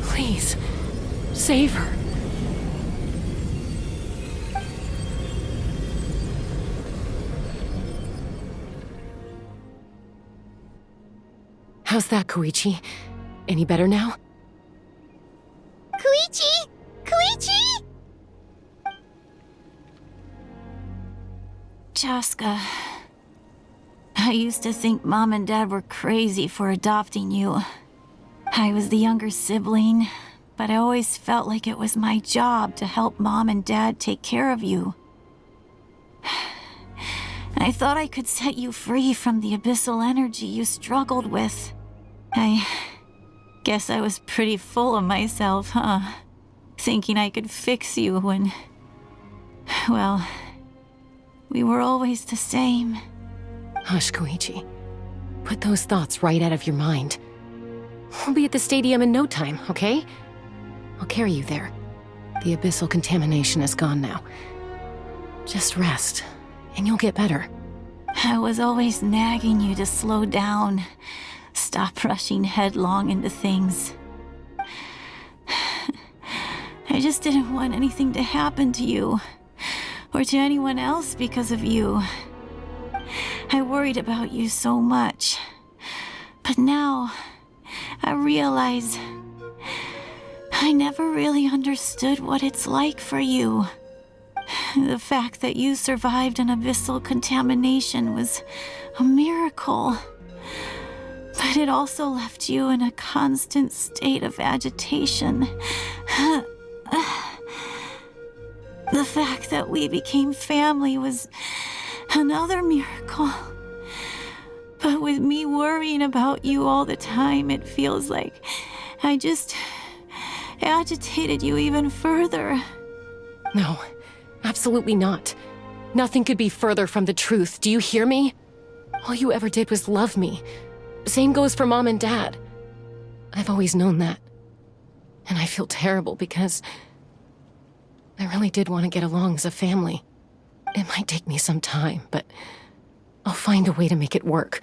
Please, save her. How's that, Koichi? Any better now? Koichi! Koichi! Chaska, I used to think Mom and Dad were crazy for adopting you. I was the younger sibling, but I always felt like it was my job to help Mom and Dad take care of you. I thought I could set you free from the abyssal energy you struggled with. I guess I was pretty full of myself, huh? Thinking I could fix you when... well, we were always the same. Hush, Koichi. Put those thoughts right out of your mind. We'll be at the stadium in no time, okay? I'll carry you there. The abyssal contamination is gone now. Just rest and you'll get better. I was always nagging you to slow down. Stop rushing headlong into things. I just didn't want anything to happen to you, or to anyone else because of you. I worried about you so much. But now, I realize I never really understood what it's like for you. The fact that you survived an abyssal contamination was a miracle. But it also left you in a constant state of agitation. The fact that we became family was another miracle. But with me worrying about you all the time, it feels like I just agitated you even further. No, absolutely not. Nothing could be further from the truth. Do you hear me? All you ever did was love me. Same goes for Mom and Dad. I've always known that. And I feel terrible because I really did want to get along as a family. It might take me some time, but I'll find a way to make it work.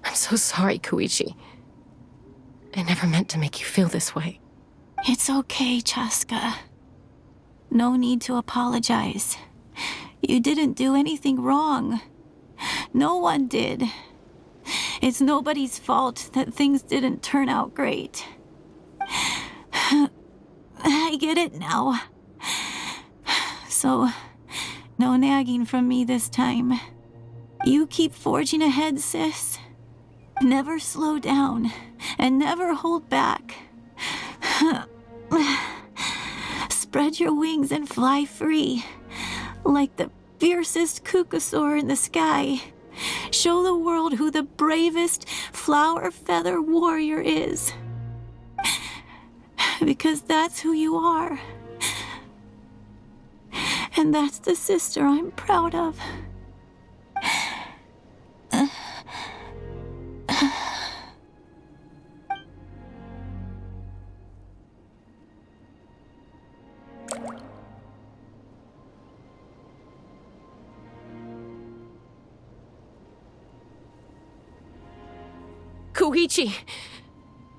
I'm so sorry, Koichi. I never meant to make you feel this way. It's okay, Chaska. No need to apologize. You didn't do anything wrong. No one did. It's nobody's fault that things didn't turn out great. I get it now. So, no nagging from me this time. You keep forging ahead, sis. Never slow down, and never hold back. Spread your wings and fly free, like the fiercest kukasaur in the sky. Show the world who the bravest flower feather warrior is. Because that's who you are. And that's the sister I'm proud of. Koichi!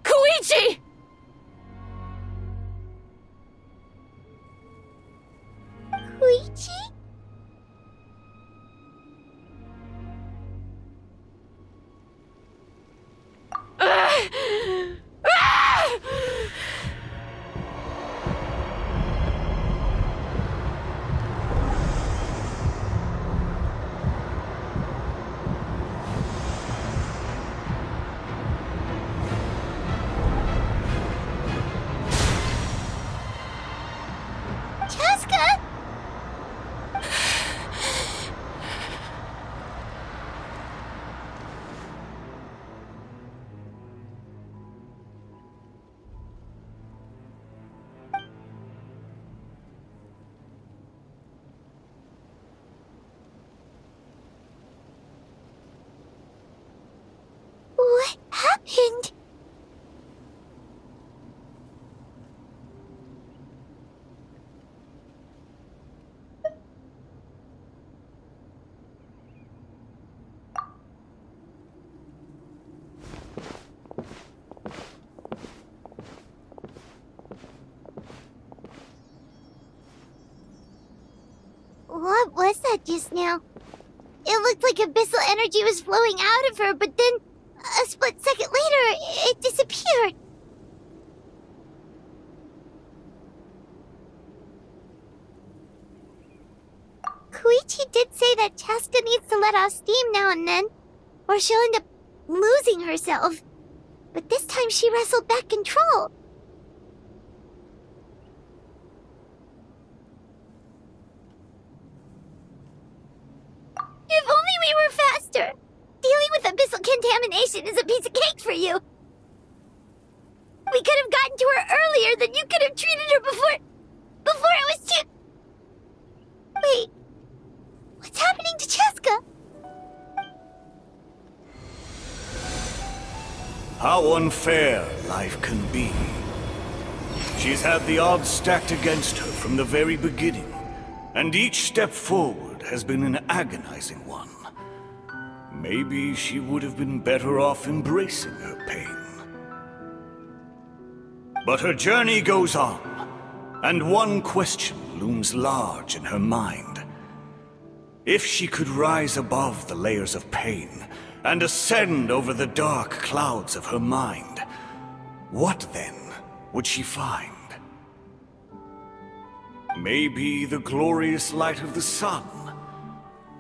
Koichi! Koichi? Chaska? What happened? What was that just now? It looked like abyssal energy was flowing out of her, but then a split second later, it disappeared. Koichi did say that Chaska needs to let off steam now and then, or she'll end up losing herself. But this time she wrestled back control. If only we were faster! Dealing with abyssal contamination is a piece of cake for you! We could have gotten to her earlier, then you could have treated her before it was too... Wait, what's happening to Chaska? How unfair life can be. She's had the odds stacked against her from the very beginning, and each step forward has been an agonizing one. Maybe she would have been better off embracing her pain. But her journey goes on, and one question looms large in her mind. If she could rise above the layers of pain and ascend over the dark clouds of her mind, what then would she find? Maybe the glorious light of the sun,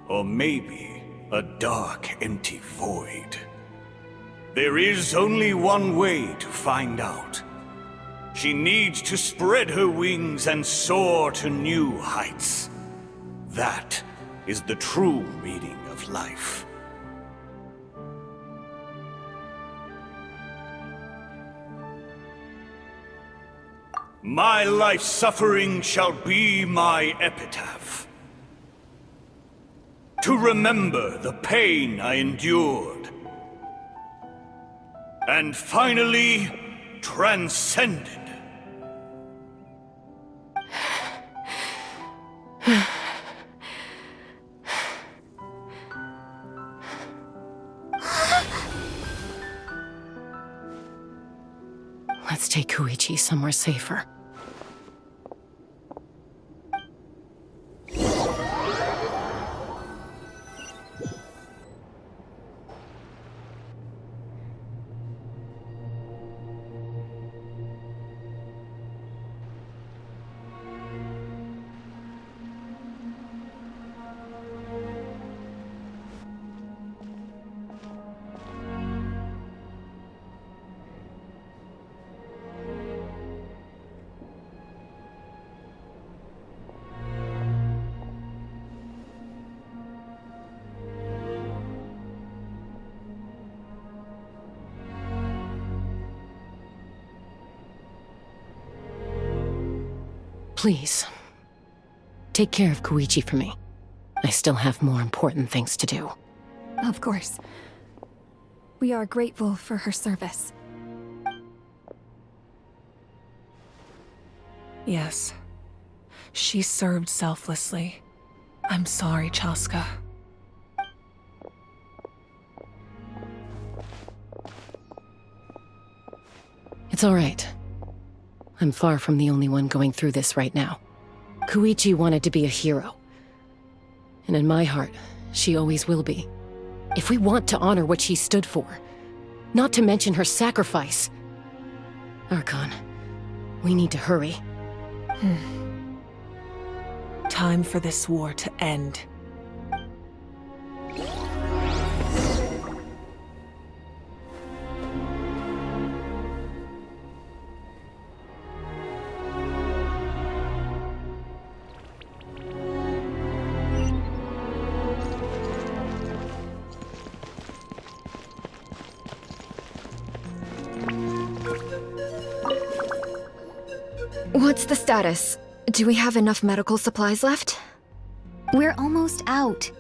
or maybe a dark, empty void. There is only one way to find out. She needs to spread her wings and soar to new heights. That is the true meaning of life. My life's suffering shall be my epitaph. To remember the pain I endured. And finally, transcended. Let's take Koichi somewhere safer. Please, take care of Koichi for me. I still have more important things to do. Of course. We are grateful for her service. Yes. She served selflessly. I'm sorry, Chaska. It's all right. I'm far from the only one going through this right now. Koichi wanted to be a hero. And in my heart, she always will be. If we want to honor what she stood for, not to mention her sacrifice. Archon, we need to hurry. Time for this war to end. What's the status? Do we have enough medical supplies left? We're almost out.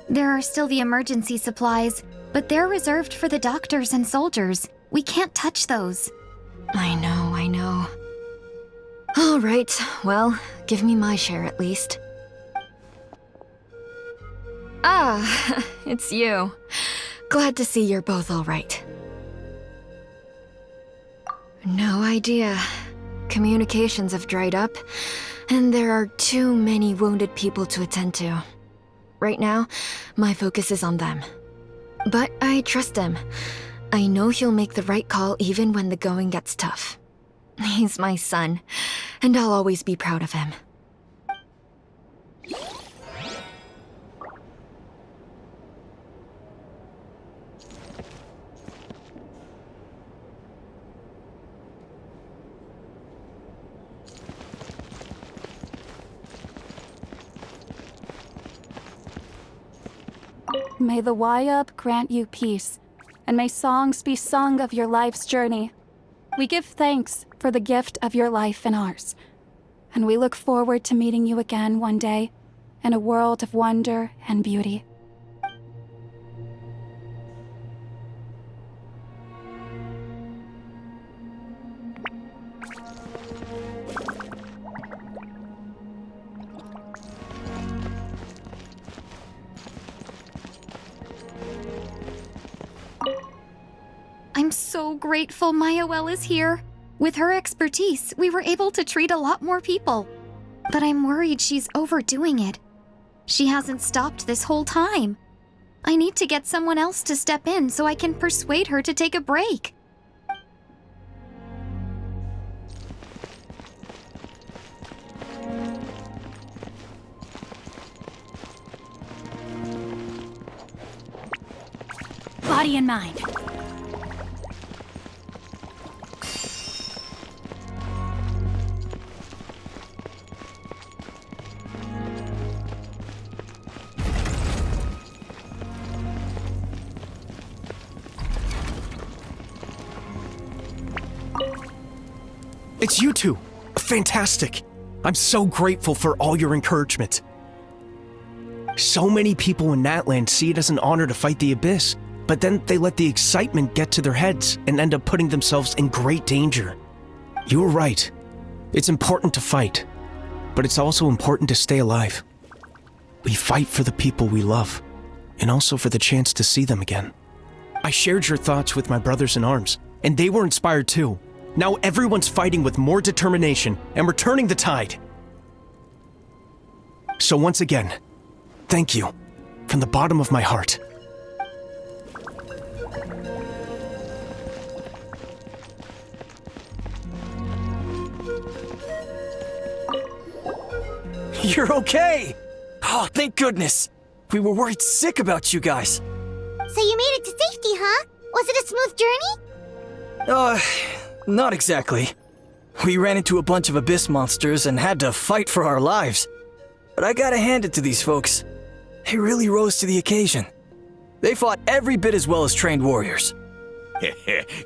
There are still the emergency supplies, but they're reserved for the doctors and soldiers. We can't touch those. I know. All right, well, give me my share at least. Ah, it's you. Glad to see you're both all right. No idea. Communications have dried up, and there are too many wounded people to attend to. Right now, my focus is on them. But I trust him. I know he'll make the right call even when the going gets tough. He's my son, and I'll always be proud of him. May the Wayub grant you peace, and may songs be sung of your life's journey. We give thanks for the gift of your life and ours, and we look forward to meeting you again one day in a world of wonder and beauty. I'm so grateful Mayael is here. With her expertise, we were able to treat a lot more people. But I'm worried she's overdoing it. She hasn't stopped this whole time. I need to get someone else to step in so I can persuade her to take a break. Body and mind. It's you two! Fantastic! I'm so grateful for all your encouragement. So many people in Natlan see it as an honor to fight the Abyss, but then they let the excitement get to their heads and end up putting themselves in great danger. You were right. It's important to fight, but it's also important to stay alive. We fight for the people we love, and also for the chance to see them again. I shared your thoughts with my brothers in arms, and they were inspired too. Now everyone's fighting with more determination, and we're turning the tide. So once again, thank you, from the bottom of my heart. You're okay! Oh, thank goodness! We were worried sick about you guys. So you made it to safety, huh? Was it a smooth journey? Not exactly. We ran into a bunch of abyss monsters and had to fight for our lives. But I gotta hand it to these folks. They really rose to the occasion. They fought every bit as well as trained warriors.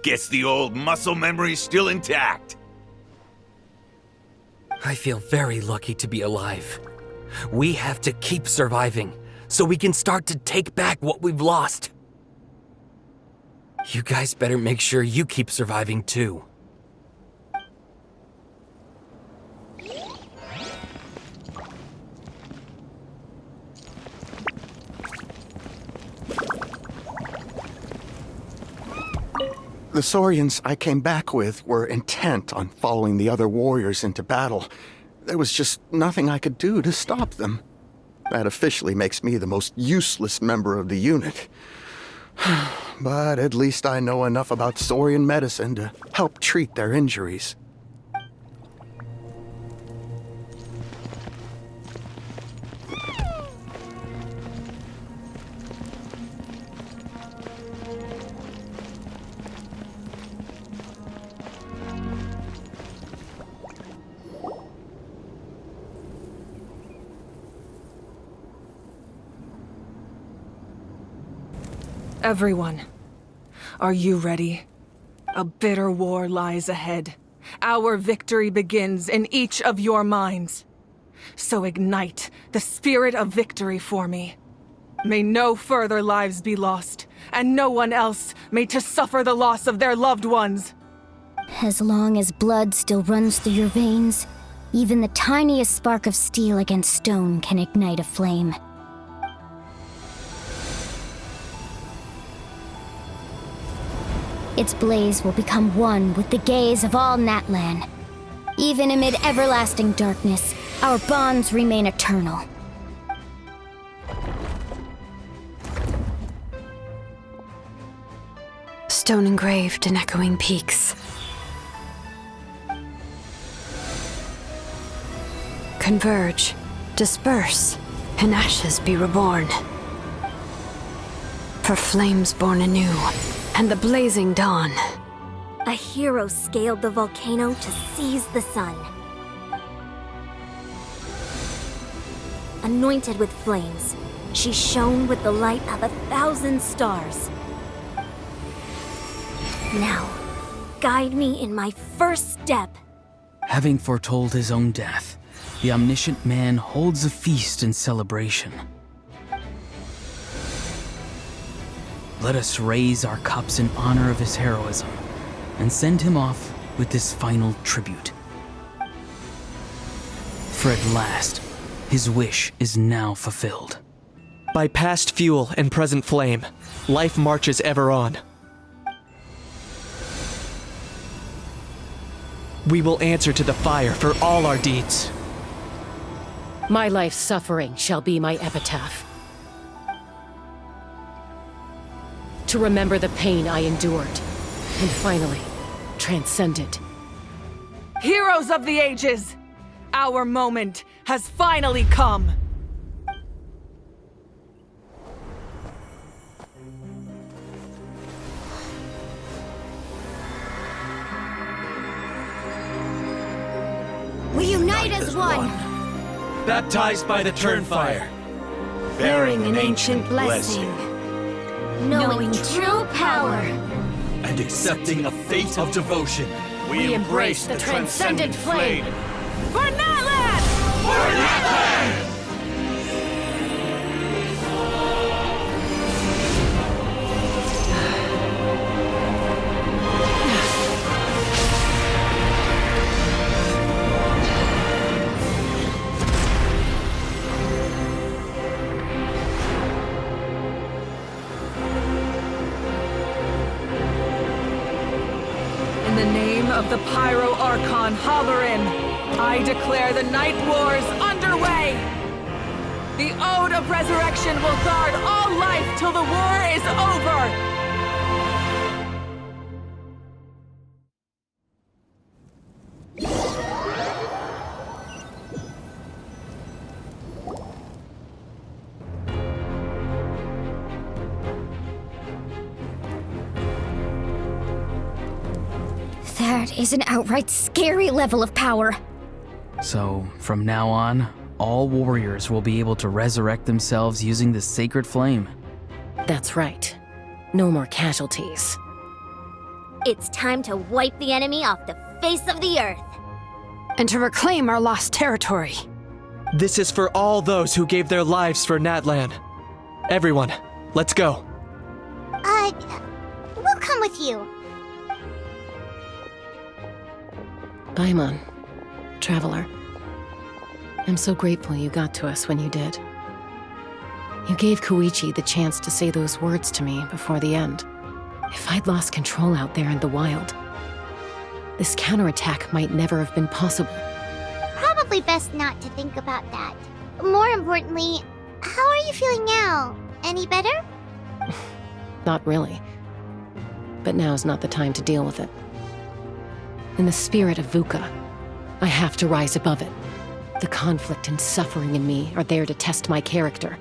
Guess the old muscle memory's still intact. I feel very lucky to be alive. We have to keep surviving, so we can start to take back what we've lost. You guys better make sure you keep surviving too. The Saurians I came back with were intent on following the other warriors into battle. There was just nothing I could do to stop them. That officially makes me the most useless member of the unit. But at least I know enough about Saurian medicine to help treat their injuries. Everyone, are you ready? A bitter war lies ahead. Our victory begins in each of your minds. So ignite the spirit of victory for me. May no further lives be lost, and no one else may to suffer the loss of their loved ones. As long as blood still runs through your veins, even the tiniest spark of steel against stone can ignite a flame. Its blaze will become one with the gaze of all Natlan. Even amid everlasting darkness, our bonds remain eternal. Stone engraved in echoing peaks. Converge, disperse, in ashes be reborn. For flames born anew, and the blazing dawn. A hero scaled the volcano to seize the sun. Anointed with flames, she shone with the light of 1,000 stars. Now, guide me in my first step. Having foretold his own death, the omniscient man holds a feast in celebration. Let us raise our cups in honor of his heroism and send him off with this final tribute. For at last, his wish is now fulfilled. By past fuel and present flame, life marches ever on. We will answer to the fire for all our deeds. My life's suffering shall be my epitaph. To remember the pain I endured, and finally, transcend it. Heroes of the ages! Our moment has finally come! We unite as one! Baptized by the Turnfire, Bearing an ancient blessing. Knowing true power. and accepting a fate of devotion. We embrace the transcendent flame! For Natlan! For Natlan! In the name of the Pyro Archon Halloran, I declare the Night Wars underway! The Ode of Resurrection will guard all life till the war is over! That is an outright scary level of power. So, from now on, all warriors will be able to resurrect themselves using the sacred flame. That's right. No more casualties. It's time to wipe the enemy off the face of the earth. And to reclaim our lost territory. This is for all those who gave their lives for Natlan. Everyone, let's go. We'll come with you. Paimon, Traveler. I'm so grateful you got to us when you did. You gave Koichi the chance to say those words to me before the end. If I'd lost control out there in the wild, this counterattack might never have been possible. Probably best not to think about that. More importantly, how are you feeling now? Any better? Not really. But now's not the time to deal with it. In the spirit of VUCA, I have to rise above it. The conflict and suffering in me are there to test my character.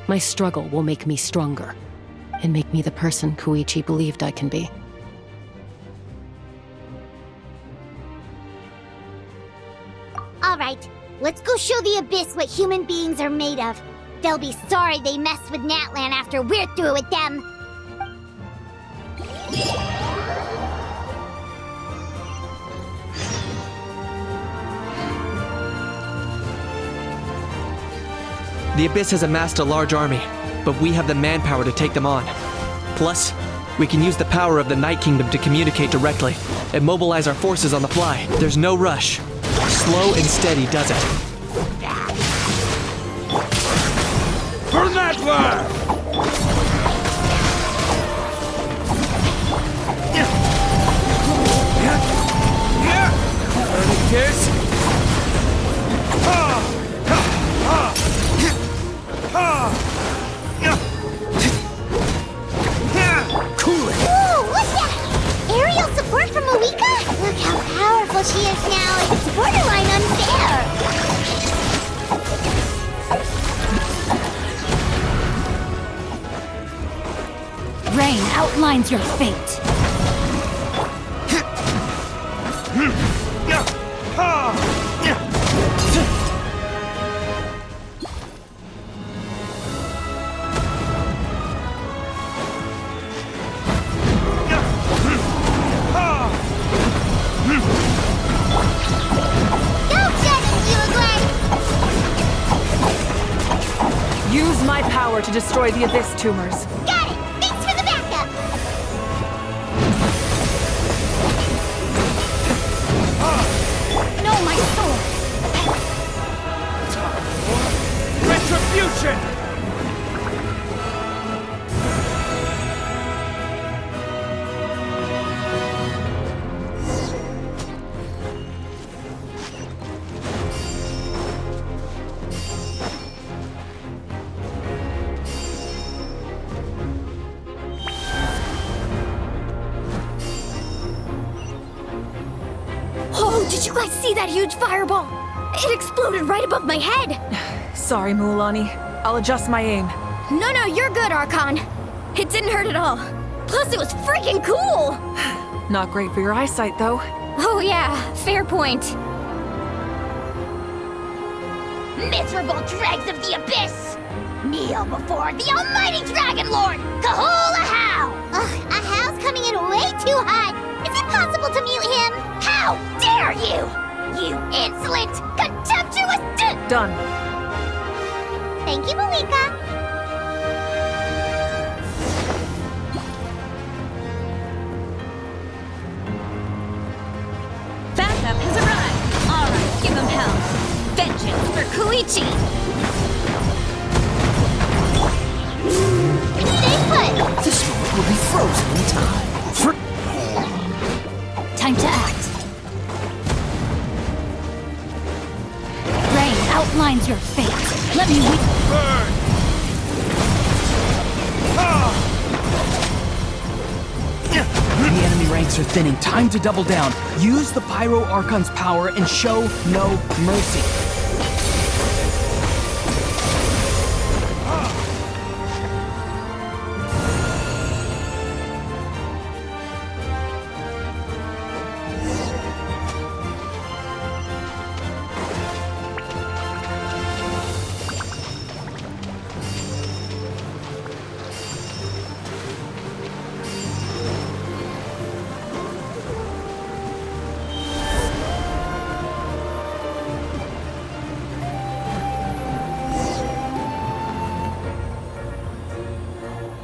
My struggle will make me stronger, and make me the person Koichi believed I can be. Alright, let's go show the Abyss what human beings are made of. They'll be sorry they messed with Natlan after we're through with them. The Abyss has amassed a large army, but we have the manpower to take them on. Plus, we can use the power of the Night Kingdom to communicate directly and mobilize our forces on the fly. There's no rush. Slow and steady does it. For Natlan! Burning Pierce? Cool it! Ooh, what's that? Aerial support from Moika? Look how powerful she is now. It's borderline unfair. Rain outlines your fate. Use my power to destroy the Abyss tumors. Got it! Thanks for the backup! No, my sword! Retribution! Did you guys see that huge fireball? It exploded right above my head! Sorry, Mualani. I'll adjust my aim. No, you're good, Archon. It didn't hurt at all. Plus, it was freaking cool! Not great for your eyesight, though. Oh yeah, fair point. Miserable dregs of the Abyss! Kneel before the almighty Dragon Lord, Kahula Hao! Ugh, a Hao's coming in way too hot. Is it possible to mute him? How dare you! You insolent, contemptuous Done. Thank you, Malika. Backup has arrived! Alright, give him hell. Vengeance for Koichi! Stay put! This moment will be frozen in time. Time to act. Rain outlines your fate. Let me Burn! The enemy ranks are thinning. Time to double down. Use the Pyro Archon's power and show no mercy.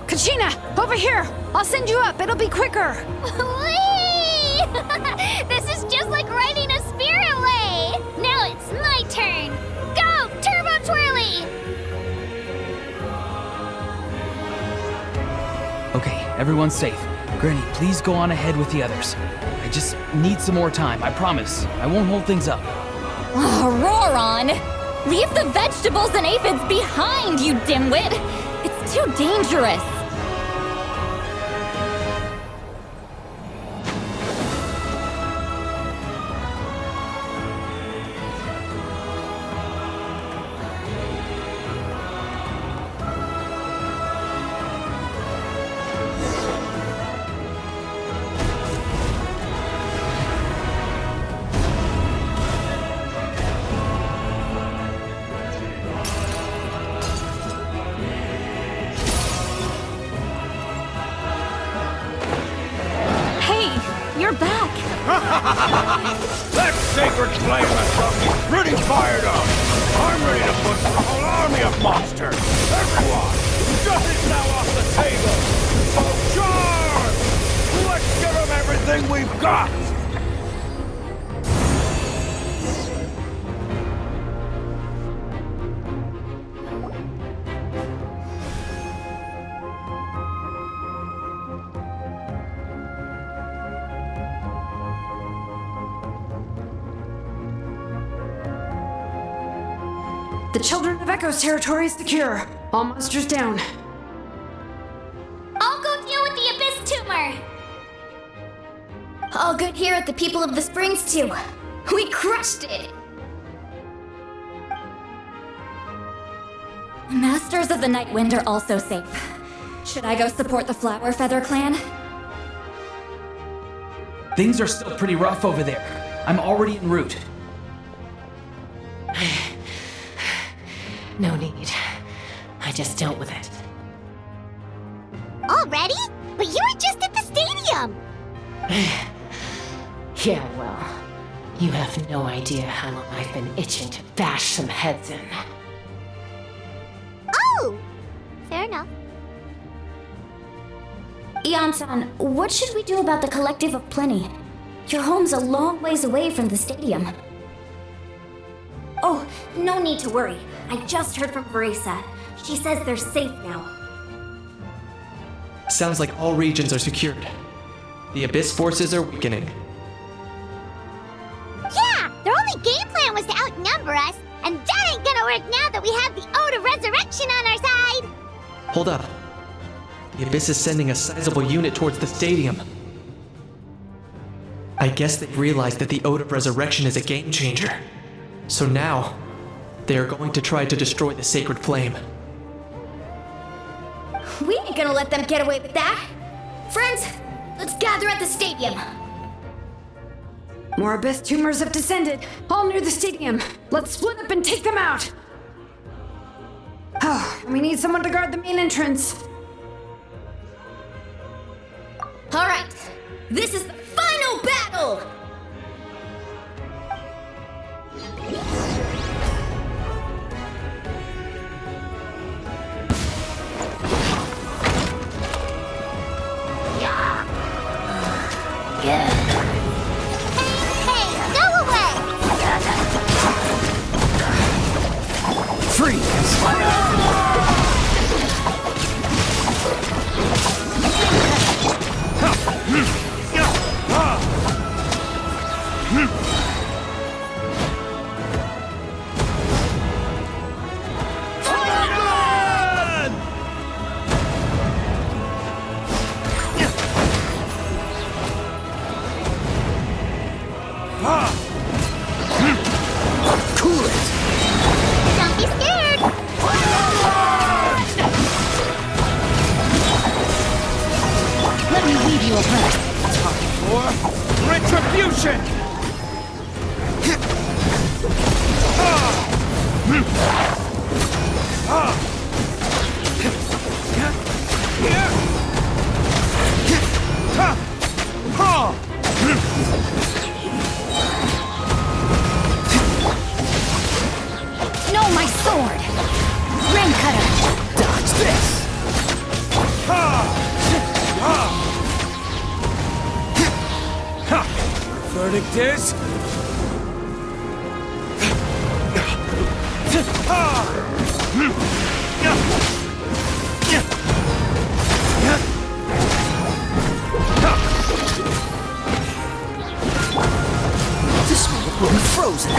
Kachina, over here! I'll send you up, it'll be quicker! Whee! This is just like riding a spirit way! Now it's my turn! Go, Turbo Twirly! Okay, everyone's safe. Granny, please go on ahead with the others. I just need some more time, I promise. I won't hold things up. Oh, roar on! Leave the vegetables and aphids behind, you dimwit! It's too dangerous! You're back! That sacred flame has got me pretty fired up! I'm ready to put a whole army of monsters! Everyone! Justice now off the table! So charge! Let's give them everything we've got! The Children of Echo's territory is secure. All monsters down. I'll go deal with the Abyss tumor! All good here at the People of the Springs, too. We crushed it! Masters of the Night Wind are also safe. Should I go support the Flower Feather clan? Things are still pretty rough over there. I'm already en route. No need. I just dealt with it. Already? But you were just at the stadium! Yeah, well, you have no idea how long I've been itching to bash some heads in. Oh! Fair enough. Ian-san, what should we do about the Collective of Plenty? Your home's a long ways away from the stadium. Oh, no need to worry. I just heard from Veresa. She says they're safe now. Sounds like all regions are secured. The Abyss forces are weakening. Yeah! Their only game plan was to outnumber us, and that ain't gonna work now that we have the Ode of Resurrection on our side! Hold up. The Abyss is sending a sizable unit towards the stadium. I guess they've realized that the Ode of Resurrection is a game changer. So now, they are going to try to destroy the sacred flame. We ain't gonna let them get away with that. Friends, let's gather at the stadium. More abyss tumors have descended, all near the stadium. Let's split up and take them out. Oh, we need someone to guard the main entrance. All right, this is the final battle! Hey, go away! Freeze! Cool it! Don't be scared! Let me weave you a web. Time for retribution! No, my sword! Rain cutter! Dodge this! Verdict is... This one will be frozen.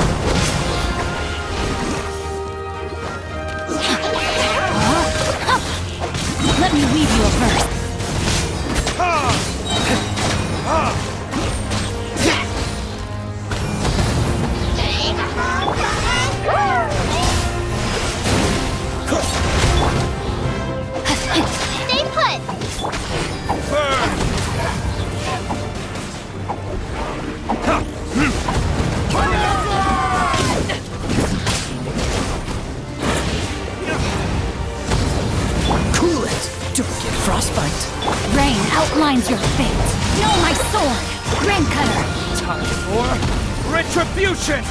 Let me weave you a verse. Stay put! Cool it! Don't get frostbite. Rain outlines your fate. No, my sword! Rain cutter! Time for retribution!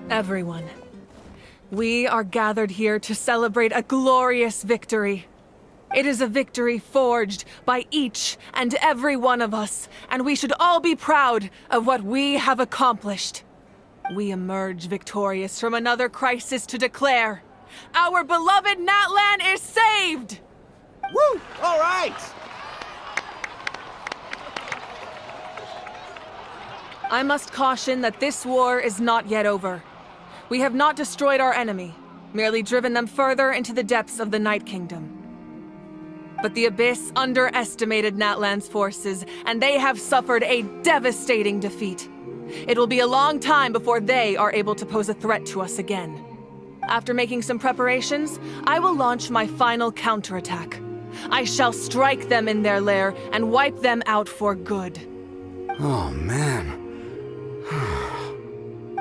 Everyone, we are gathered here to celebrate a glorious victory. It is a victory forged by each and every one of us, and we should all be proud of what we have accomplished. We emerge victorious from another crisis to declare, our beloved Natlan is saved! Woo! All right! I must caution that this war is not yet over. We have not destroyed our enemy, merely driven them further into the depths of the Night Kingdom. But the Abyss underestimated Natlan's forces, and they have suffered a devastating defeat. It will be a long time before they are able to pose a threat to us again. After making some preparations, I will launch my final counterattack. I shall strike them in their lair and wipe them out for good. Oh, man.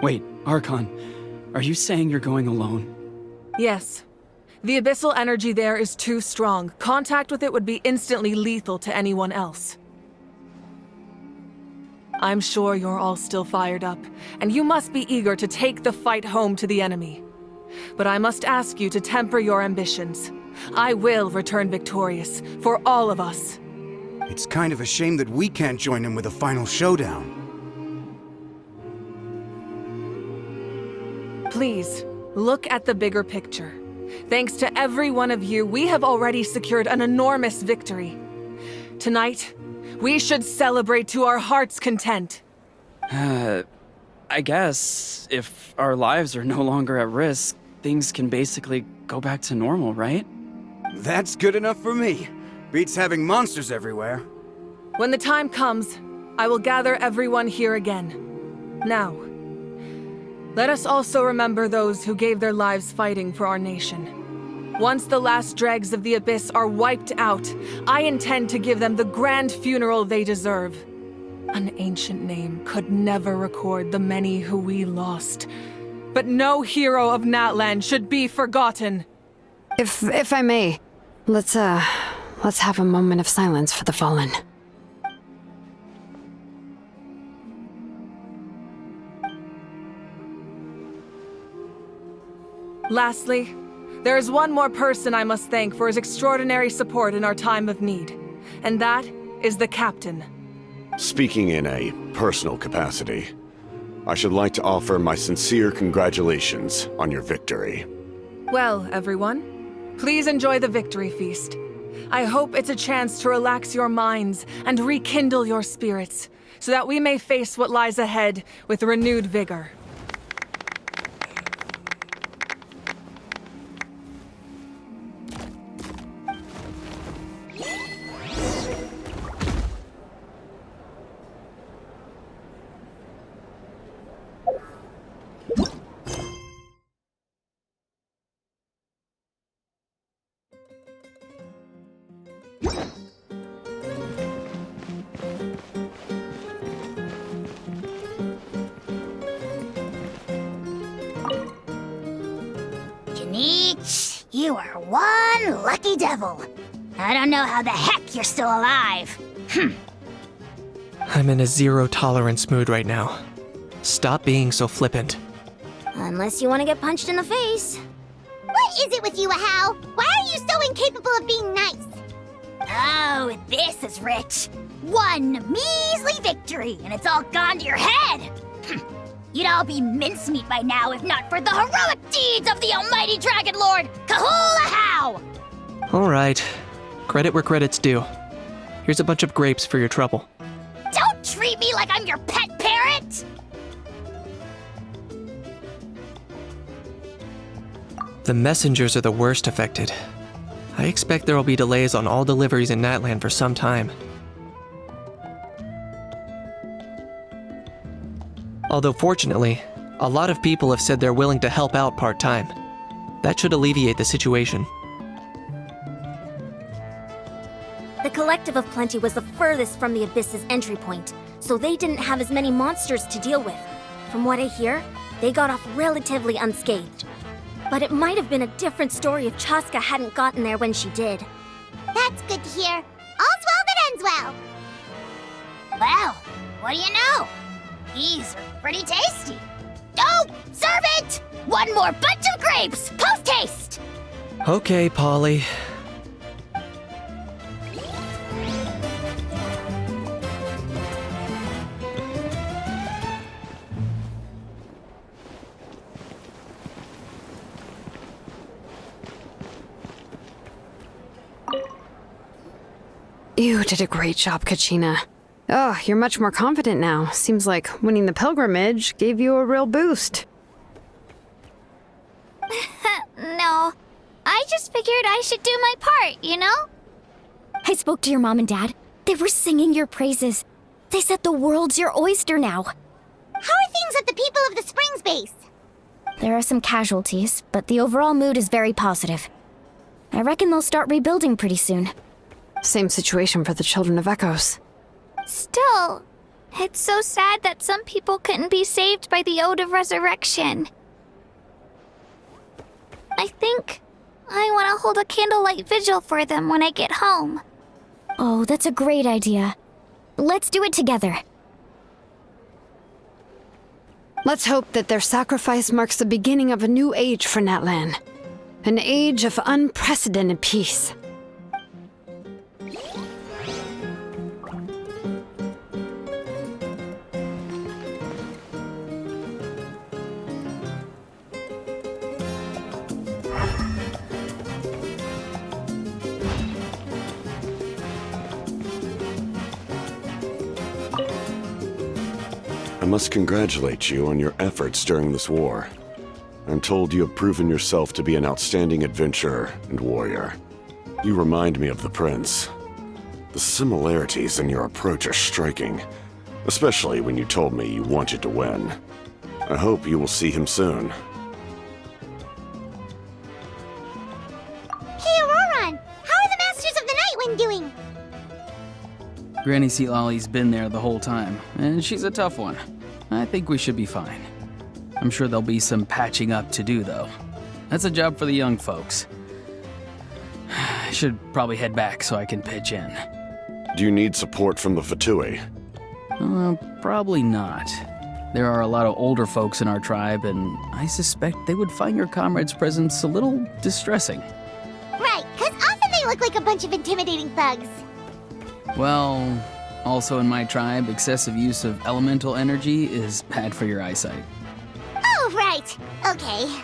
Wait, Archon, are you saying you're going alone? Yes. The abyssal energy there is too strong. Contact with it would be instantly lethal to anyone else. I'm sure you're all still fired up, and you must be eager to take the fight home to the enemy. But I must ask you to temper your ambitions. I will return victorious, for all of us. It's kind of a shame that we can't join him with a final showdown. Please, look at the bigger picture. Thanks to every one of you, we have already secured an enormous victory. Tonight, we should celebrate to our heart's content. I guess if our lives are no longer at risk, things can basically go back to normal, right? That's good enough for me. Beats having monsters everywhere. When the time comes, I will gather everyone here again. Now, let us also remember those who gave their lives fighting for our nation. Once the last dregs of the Abyss are wiped out, I intend to give them the grand funeral they deserve. An ancient name could never record the many who we lost. But no hero of Natlan should be forgotten. If I may, let's have a moment of silence for the fallen. Lastly, there is one more person I must thank for his extraordinary support in our time of need, and that is the Captain. Speaking in a personal capacity, I should like to offer my sincere congratulations on your victory. Well, everyone, please enjoy the victory feast. I hope it's a chance to relax your minds and rekindle your spirits, so that we may face what lies ahead with renewed vigor. You are one lucky devil. I don't know how the heck you're still alive. I'm in a zero-tolerance mood right now. Stop being so flippant. Unless you want to get punched in the face. What is it with you, Ahau? Why are you so incapable of being nice? Oh, this is rich. One measly victory, and it's all gone to your head. You'd all be mincemeat by now if not for the heroic deeds of the almighty Dragon Lord, Kahul Ahau! Alright. Credit where credit's due. Here's a bunch of grapes for your trouble. Don't treat me like I'm your pet parrot! The messengers are the worst affected. I expect there will be delays on all deliveries in Natlan for some time. Although fortunately, a lot of people have said they're willing to help out part-time. That should alleviate the situation. The Collective of Plenty was the furthest from the Abyss's entry point, so they didn't have as many monsters to deal with. From what I hear, they got off relatively unscathed. But it might have been a different story if Chaska hadn't gotten there when she did. That's good to hear. All's well that ends well. Well, what do you know? These are pretty tasty. Oh, servant! One more bunch of grapes, post-haste! Okay, Polly. You did a great job, Kachina. Oh, you're much more confident now. Seems like winning the pilgrimage gave you a real boost. No, I just figured I should do my part, you know? I spoke to your mom and dad. They were singing your praises. They said the world's your oyster now. How are things at the People of the Springs base? There are some casualties, but the overall mood is very positive. I reckon they'll start rebuilding pretty soon. Same situation for the Children of Echoes. Still, it's so sad that some people couldn't be saved by the Ode of Resurrection. I think I want to hold a candlelight vigil for them when I get home. Oh, that's a great idea. Let's do it together. Let's hope that their sacrifice marks the beginning of a new age for Natlan. An age of unprecedented peace. I must congratulate you on your efforts during this war. I'm told you have proven yourself to be an outstanding adventurer and warrior. You remind me of the prince. The similarities in your approach are striking, especially when you told me you wanted to win. I hope you will see him soon. Hey, Auroran! How are the Masters of the Night Wind doing? Granny Sealali's been there the whole time, and she's a tough one. I think we should be fine. I'm sure there'll be some patching up to do, though. That's a job for the young folks. I should probably head back so I can pitch in. Do you need support from the Fatui? Probably not. There are a lot of older folks in our tribe, and I suspect they would find your comrade's presence a little distressing. Right, because often they look like a bunch of intimidating thugs. Well, also in my tribe, excessive use of elemental energy is bad for your eyesight. Oh, right. Okay.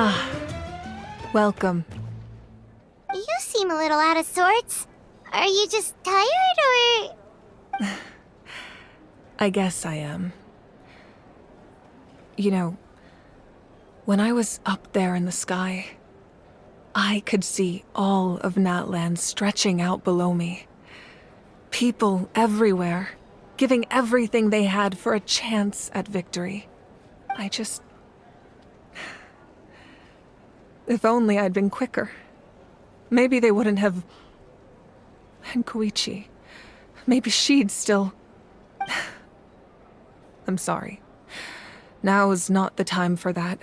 Ah, welcome. You seem a little out of sorts. Are you just tired, or...? I guess I am. You know, when I was up there in the sky, I could see all of Natlan stretching out below me. People everywhere, giving everything they had for a chance at victory. If only I'd been quicker. Maybe they wouldn't have... And Koichi. Maybe she'd still... I'm sorry. Now is not the time for that.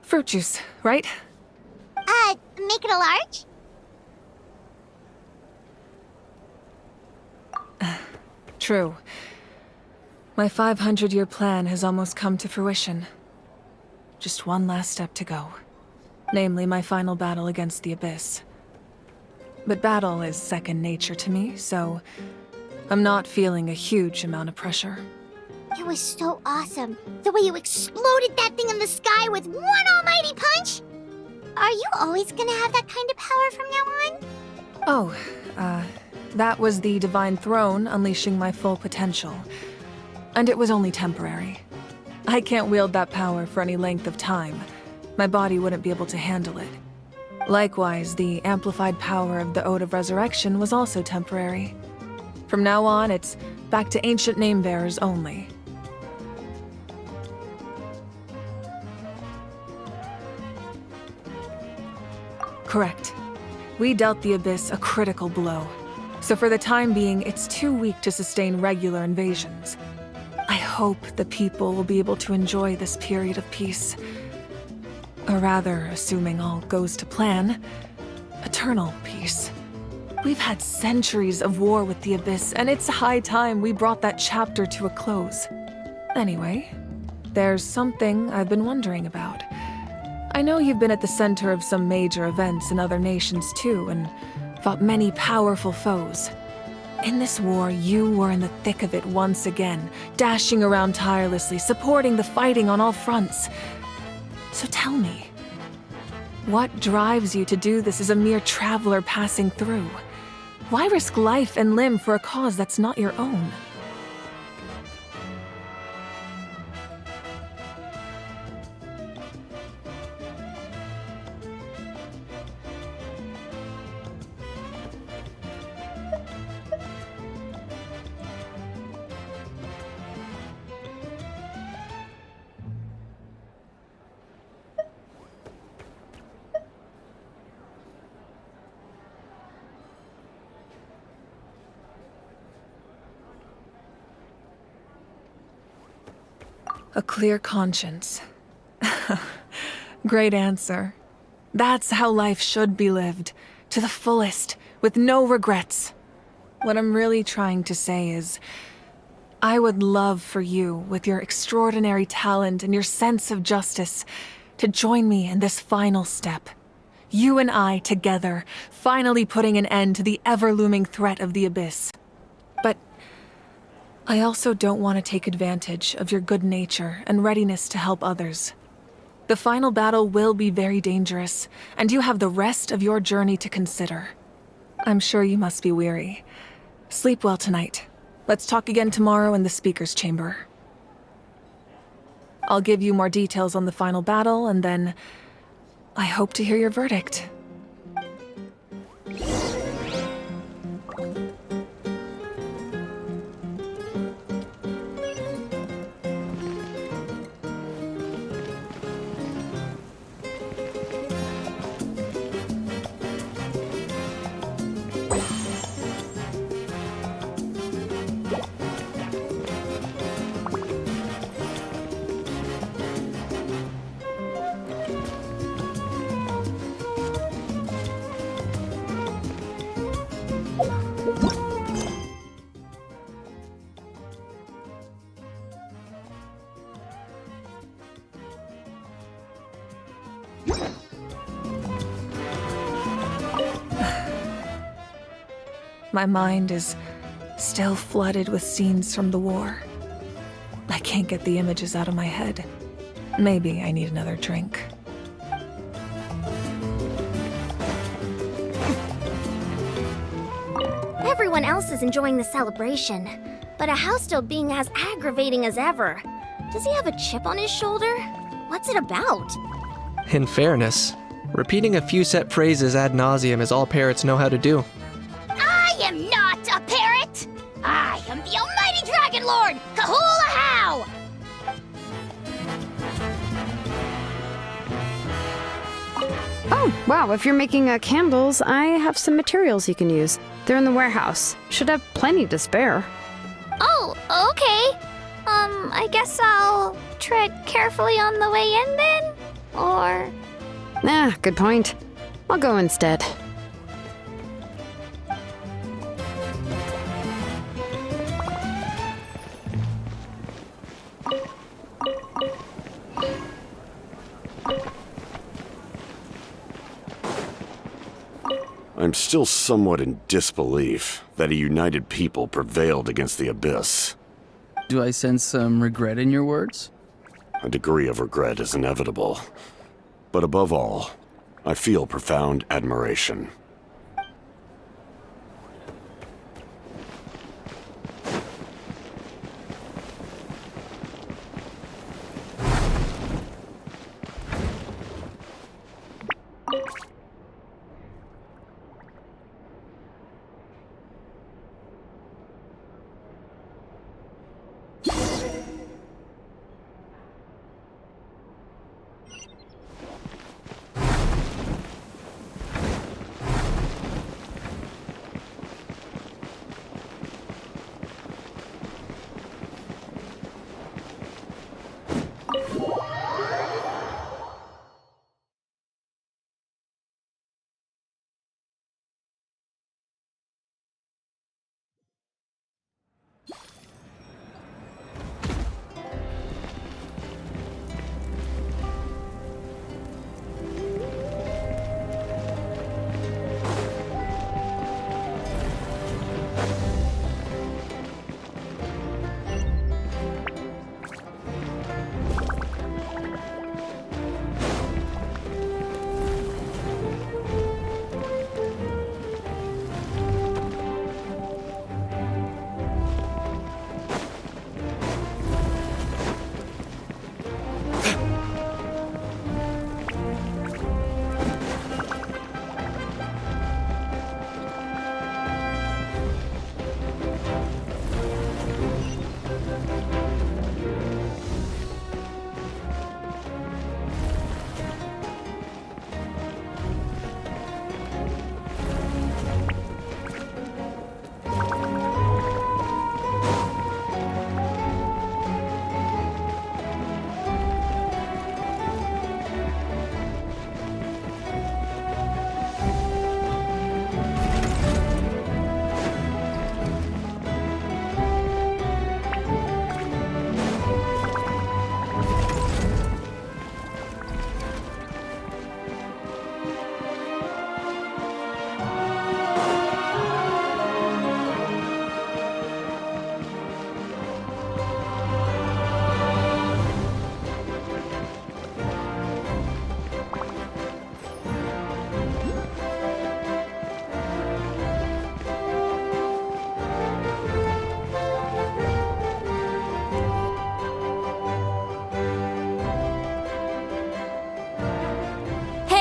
Fruit juice, right? Make it a large? True. My 500-year plan has almost come to fruition. Just one last step to go. Namely, my final battle against the Abyss. But battle is second nature to me, so I'm not feeling a huge amount of pressure. It was so awesome. The way you exploded that thing in the sky with one almighty punch! Are you always gonna have that kind of power from now on? Oh, that was the Divine Throne unleashing my full potential. And it was only temporary. I can't wield that power for any length of time. My body wouldn't be able to handle it. Likewise, the amplified power of the Ode of Resurrection was also temporary. From now on, it's back to ancient name-bearers only. Correct. We dealt the Abyss a critical blow, so for the time being, it's too weak to sustain regular invasions. I hope the people will be able to enjoy this period of peace. Or rather, assuming all goes to plan, eternal peace. We've had centuries of war with the Abyss, and it's high time we brought that chapter to a close. Anyway, there's something I've been wondering about. I know you've been at the center of some major events in other nations too, and fought many powerful foes. In this war, you were in the thick of it once again, dashing around tirelessly, supporting the fighting on all fronts. So tell me, what drives you to do this as a mere traveler passing through? Why risk life and limb for a cause that's not your own? A clear conscience. Great answer. That's how life should be lived, to the fullest, with no regrets. What I'm really trying to say is, I would love for you, with your extraordinary talent and your sense of justice, to join me in this final step. You and I together, finally putting an end to the ever-looming threat of the Abyss. But I also don't want to take advantage of your good nature and readiness to help others. The final battle will be very dangerous, and you have the rest of your journey to consider. I'm sure you must be weary. Sleep well tonight. Let's talk again tomorrow in the speaker's chamber. I'll give you more details on the final battle, and then I hope to hear your verdict. My mind is still flooded with scenes from the war. I can't get the images out of my head. Maybe I need another drink. Everyone else is enjoying the celebration, but a house still being as aggravating as ever. Does he have a chip on his shoulder? What's it about? In fairness, repeating a few set phrases ad nauseum is all parrots know how to do. I am not a parrot! I am the almighty Dragon Lord, Kahula How! Oh, wow, if you're making candles, I have some materials you can use. They're in the warehouse. Should have plenty to spare. Oh, okay. I guess I'll tread carefully on the way in then? Or... Good point. I'll go instead. I'm still somewhat in disbelief that a united people prevailed against the Abyss. Do I sense some regret in your words? A degree of regret is inevitable. But above all, I feel profound admiration.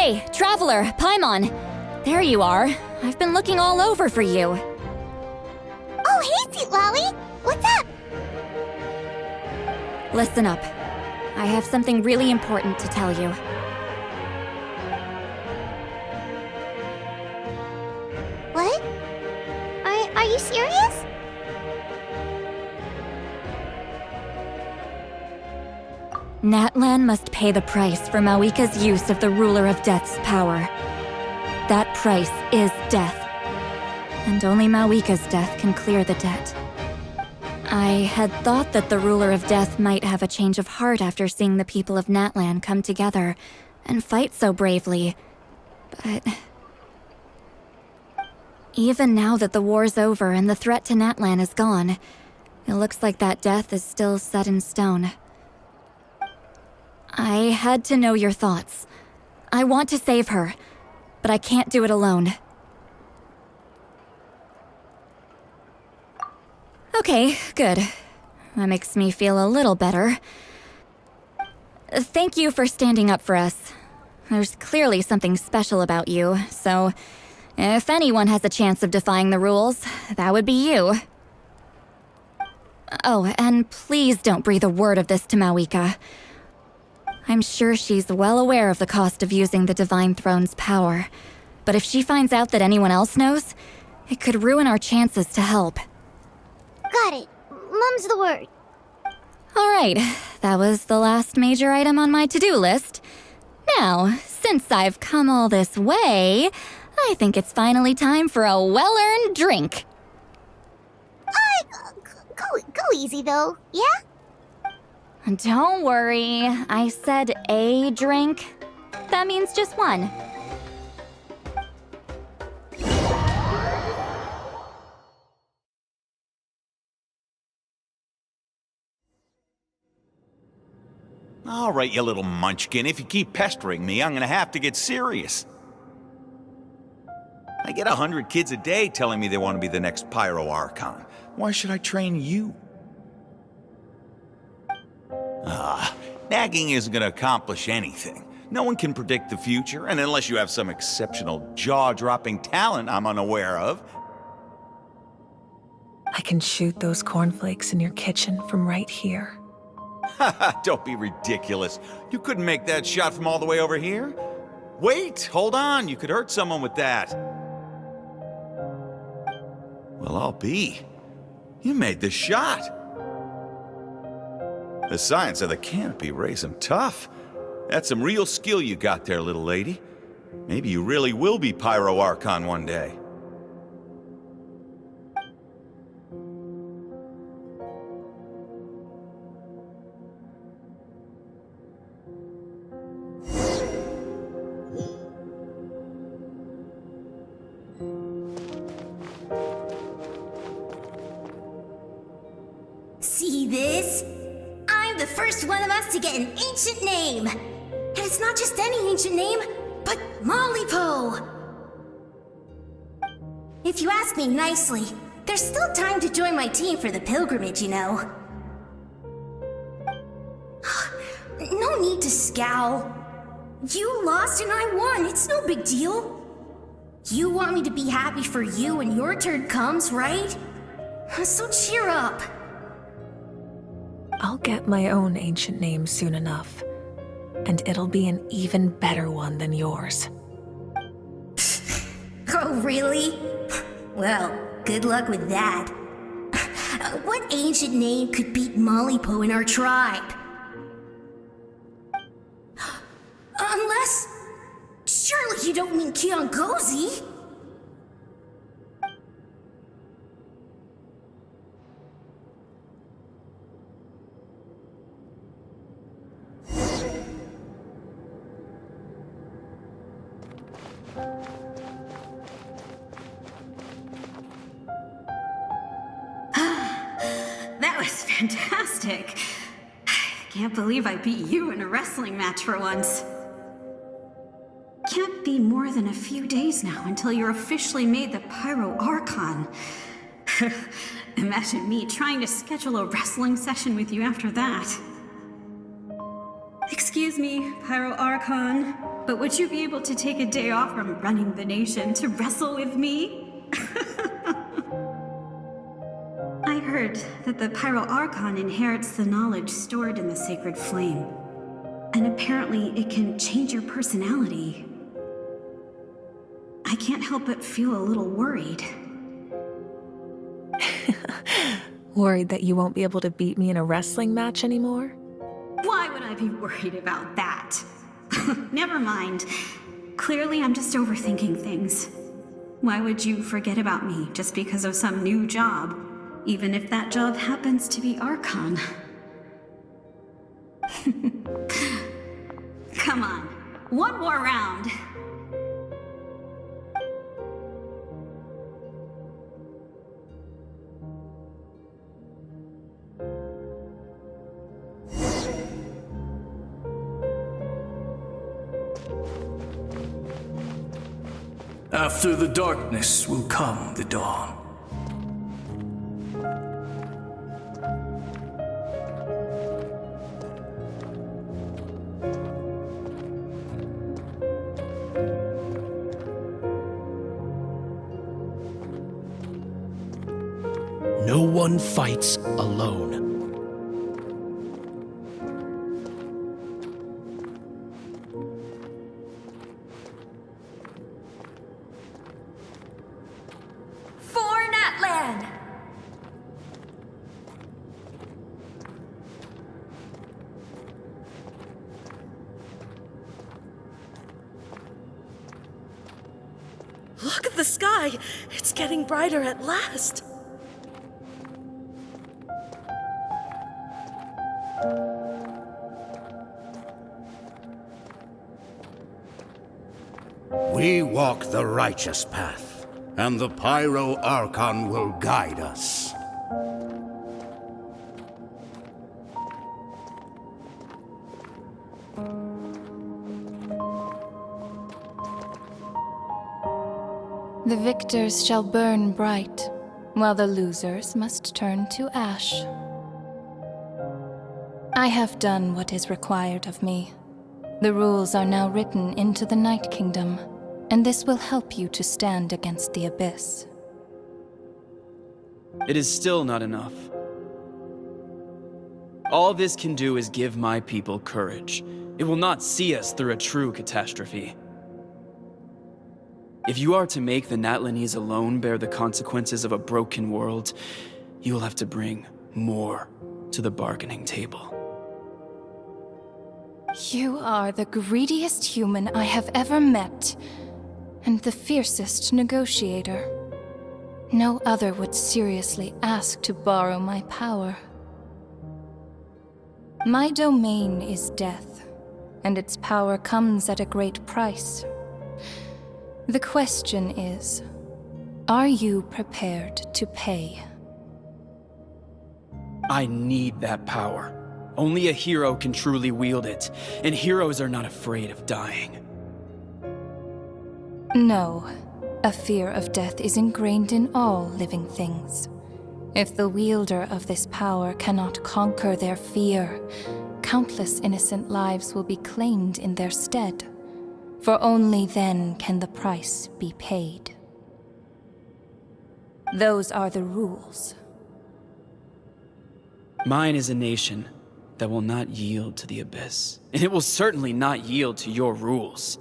Hey, Traveler, Paimon! There you are. I've been looking all over for you. Oh, hey, Sweet Lolly! What's up? Listen up. I have something really important to tell you. What? Are you serious? Natlan must pay the price for Mawika's use of the Ruler of Death's power. That price is death. And only Mawika's death can clear the debt. I had thought that the Ruler of Death might have a change of heart after seeing the people of Natlan come together and fight so bravely, but... Even now that the war's over and the threat to Natlan is gone, it looks like that death is still set in stone. I had to know your thoughts. I want to save her, but I can't do it alone. Okay, good. That makes me feel a little better. Thank you for standing up for us. There's clearly something special about you, so if anyone has a chance of defying the rules, that would be you. Oh, and please don't breathe a word of this to Mawika. I'm sure she's well aware of the cost of using the Divine Throne's power, but if she finds out that anyone else knows, it could ruin our chances to help. Got it. Mum's the word. All right, that was the last major item on my to-do list. Now, since I've come all this way, I think it's finally time for a well-earned drink. Go easy, though, yeah? Don't worry, I said a drink. That means just one. All right, you little munchkin, if you keep pestering me, I'm gonna have to get serious. I get 100 kids a day telling me they want to be the next Pyro Archon. Why should I train you? Nagging isn't gonna accomplish anything. No one can predict the future, and unless you have some exceptional jaw-dropping talent I'm unaware of. I can shoot those cornflakes in your kitchen from right here. Haha, don't be ridiculous. You couldn't make that shot from all the way over here? Wait, hold on, you could hurt someone with that. Well, I'll be. You made the shot. The science of the canopy raised him tough. That's some real skill you got there, little lady. Maybe you really will be Pyro Archon one day. See this? I'm the first one of us to get an ancient name. And it's not just any ancient name, but Mollypo. If you ask me nicely, there's still time to join my team for the pilgrimage, you know. No need to scowl. You lost and I won, it's no big deal. You want me to be happy for you when your turn comes, right? So cheer up. I'll get my own ancient name soon enough, and it'll be an even better one than yours. Oh, really? Well, good luck with that. What ancient name could beat Mollypo in our tribe? Unless... surely you don't mean Kiangozi? That was fantastic. Can't believe I beat you in a wrestling match for once. Can't be more than a few days now until you're officially made the Pyro Archon. Imagine me trying to schedule a wrestling session with you after that. Excuse me, Pyro Archon. But would you be able to take a day off from running the nation to wrestle with me? I heard that the Pyro-Archon inherits the knowledge stored in the sacred flame. And apparently it can change your personality. I can't help but feel a little worried. Worried that you won't be able to beat me in a wrestling match anymore? Why would I be worried about that? Never mind. Clearly I'm just overthinking things. Why would you forget about me just because of some new job? Even if that job happens to be Archon. Come on, one more round. After the darkness will come the dawn. No one fights alone. For Natlan! Look at the sky! It's getting brighter at last! We walk the righteous path, and the Pyro-Archon will guide us. The victors shall burn bright, while the losers must turn to ash. I have done what is required of me. The rules are now written into the Night Kingdom, and this will help you to stand against the Abyss. It is still not enough. All this can do is give my people courage. It will not see us through a true catastrophe. If you are to make the Natlanese alone bear the consequences of a broken world, you will have to bring more to the bargaining table. You are the greediest human I have ever met, and the fiercest negotiator. No other would seriously ask to borrow my power. My domain is death, and its power comes at a great price. The question is, are you prepared to pay? I need that power. Only a hero can truly wield it, and heroes are not afraid of dying. No, a fear of death is ingrained in all living things. If the wielder of this power cannot conquer their fear, countless innocent lives will be claimed in their stead. For only then can the price be paid. Those are the rules. Mine is a nation that will not yield to the Abyss, and it will certainly not yield to your rules.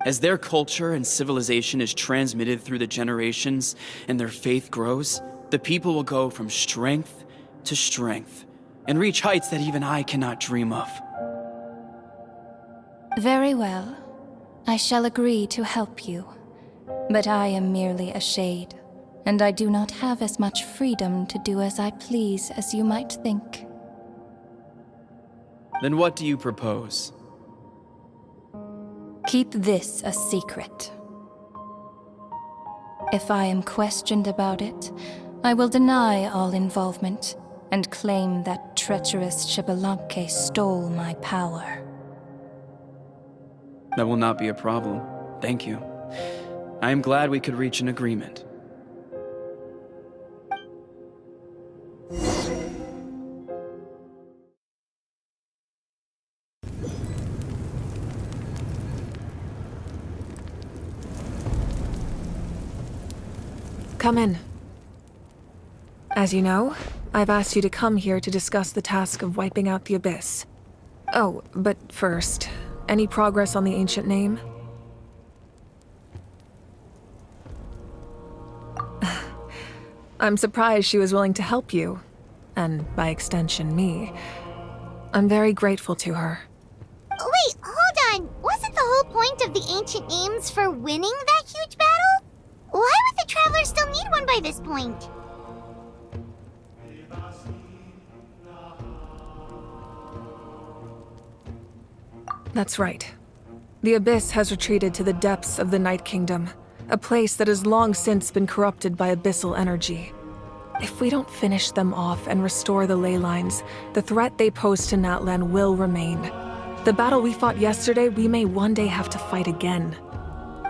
As their culture and civilization is transmitted through the generations and their faith grows, the people will go from strength to strength and reach heights that even I cannot dream of. Very well. I shall agree to help you. But I am merely a shade, and I do not have as much freedom to do as I please as you might think. Then what do you propose? Keep this a secret. If I am questioned about it, I will deny all involvement and claim that treacherous Xbalanque stole my power. That will not be a problem. Thank you. I am glad we could reach an agreement. Come in. As you know, I've asked you to come here to discuss the task of wiping out the Abyss. Oh, but first, any progress on the ancient name? I'm surprised she was willing to help you, and by extension, me. I'm very grateful to her. Wait, hold on. Wasn't the whole point of the ancient names for winning that huge battle? Why would the Travelers still need one by this point? That's right. The Abyss has retreated to the depths of the Night Kingdom, a place that has long since been corrupted by abyssal energy. If we don't finish them off and restore the ley lines, the threat they pose to Natlan will remain. The battle we fought yesterday, we may one day have to fight again.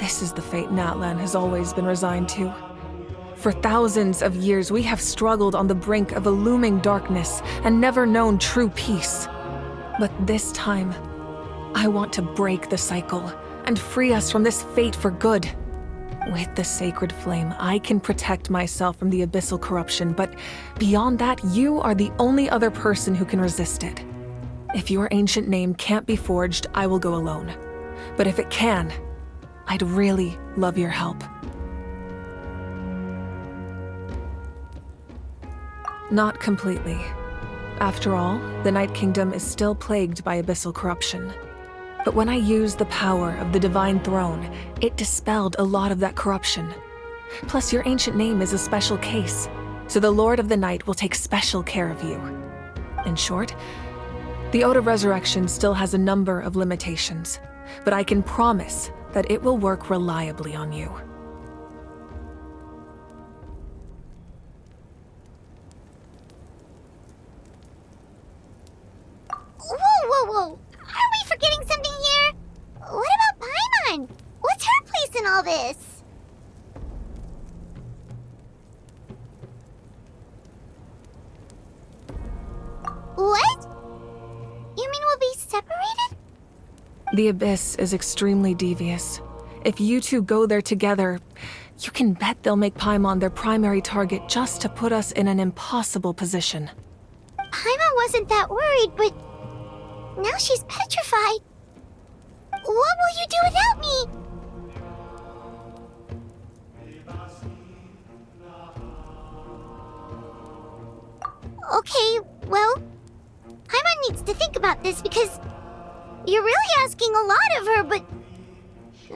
This is the fate Natlan has always been resigned to. For thousands of years, we have struggled on the brink of a looming darkness and never known true peace. But this time, I want to break the cycle and free us from this fate for good. With the sacred flame, I can protect myself from the abyssal corruption, but beyond that, you are the only other person who can resist it. If your ancient name can't be forged, I will go alone. But if it can, I'd really love your help. Not completely. After all, the Night Kingdom is still plagued by abyssal corruption. But when I used the power of the Divine Throne, it dispelled a lot of that corruption. Plus, your ancient name is a special case, so the Lord of the Night will take special care of you. In short, the Ode of Resurrection still has a number of limitations, but I can promise that it will work reliably on you. Whoa! Are we forgetting something here? What about Paimon? What's her place in all this? What? You mean we'll be separated? The Abyss is extremely devious. If you two go there together, you can bet they'll make Paimon their primary target just to put us in an impossible position. Paimon wasn't that worried, but now she's petrified. What will you do without me? Okay, well, Paimon needs to think about this because you're really asking a lot of her, but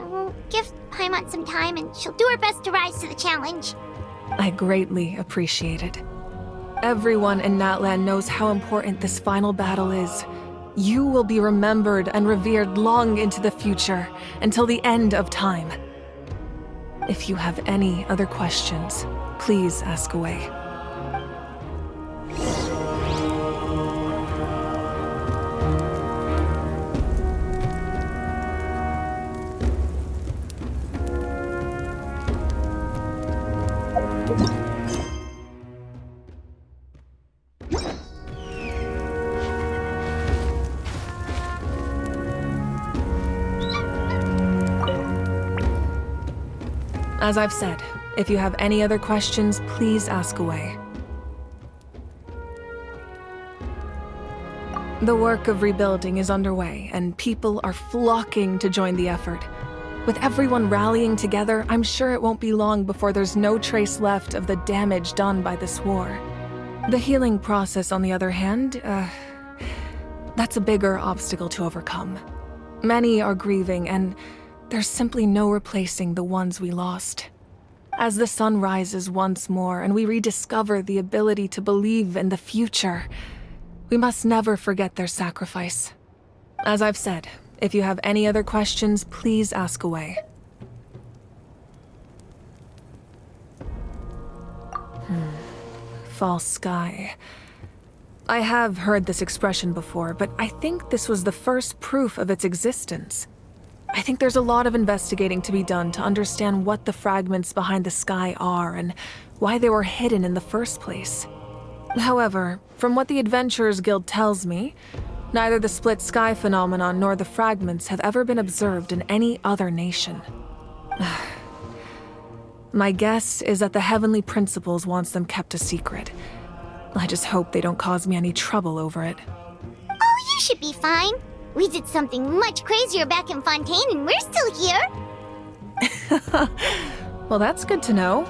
we'll give Paimon some time and she'll do her best to rise to the challenge. I greatly appreciate it. Everyone in Natlan knows how important this final battle is. You will be remembered and revered long into the future, until the end of time. If you have any other questions, please ask away. As I've said, if you have any other questions, please ask away. The work of rebuilding is underway, and people are flocking to join the effort. With everyone rallying together, I'm sure it won't be long before there's no trace left of the damage done by this war. The healing process, on the other hand, that's a bigger obstacle to overcome. Many are grieving, and there's simply no replacing the ones we lost. As the sun rises once more and we rediscover the ability to believe in the future, we must never forget their sacrifice. As I've said, if you have any other questions, please ask away. False sky. I have heard this expression before, but I think this was the first proof of its existence. I think there's a lot of investigating to be done to understand what the fragments behind the sky are and why they were hidden in the first place. However, from what the Adventurers Guild tells me, neither the split sky phenomenon nor the fragments have ever been observed in any other nation. My guess is that the Heavenly Principles wants them kept a secret. I just hope they don't cause me any trouble over it. Oh, you should be fine. We did something much crazier back in Fontaine and we're still here. Well, that's good to know.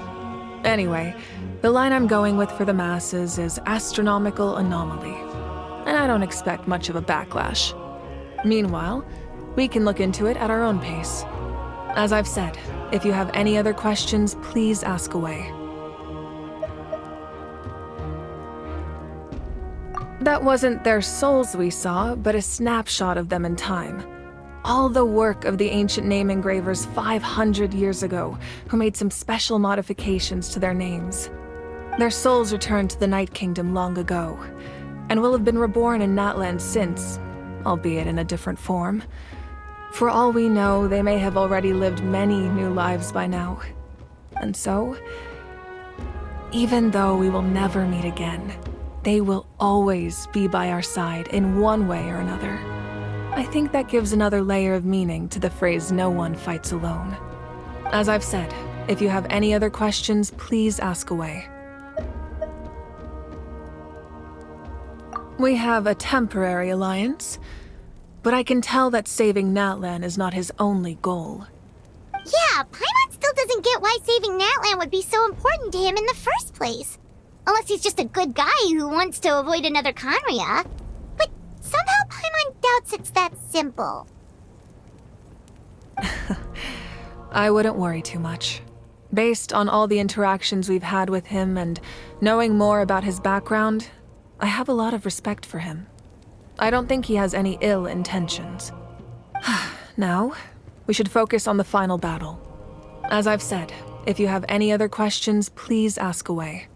Anyway, the line I'm going with for the masses is astronomical anomaly. And I don't expect much of a backlash. Meanwhile, we can look into it at our own pace. As I've said, if you have any other questions, please ask away. That wasn't their souls we saw, but a snapshot of them in time. All the work of the ancient name engravers 500 years ago, who made some special modifications to their names. Their souls returned to the Night Kingdom long ago, and will have been reborn in Natlan since, albeit in a different form. For all we know, they may have already lived many new lives by now. And so, even though we will never meet again, they will always be by our side in one way or another. I think that gives another layer of meaning to the phrase, "No one fights alone." As I've said, if you have any other questions, please ask away. We have a temporary alliance, but I can tell that saving Natlan is not his only goal. Yeah, Paimon still doesn't get why saving Natlan would be so important to him in the first place. Unless he's just a good guy who wants to avoid another Khaenri'ah. But somehow Paimon doubts it's that simple. I wouldn't worry too much. Based on all the interactions we've had with him and knowing more about his background, I have a lot of respect for him. I don't think he has any ill intentions. Now, we should focus on the final battle. As I've said, if you have any other questions, please ask away.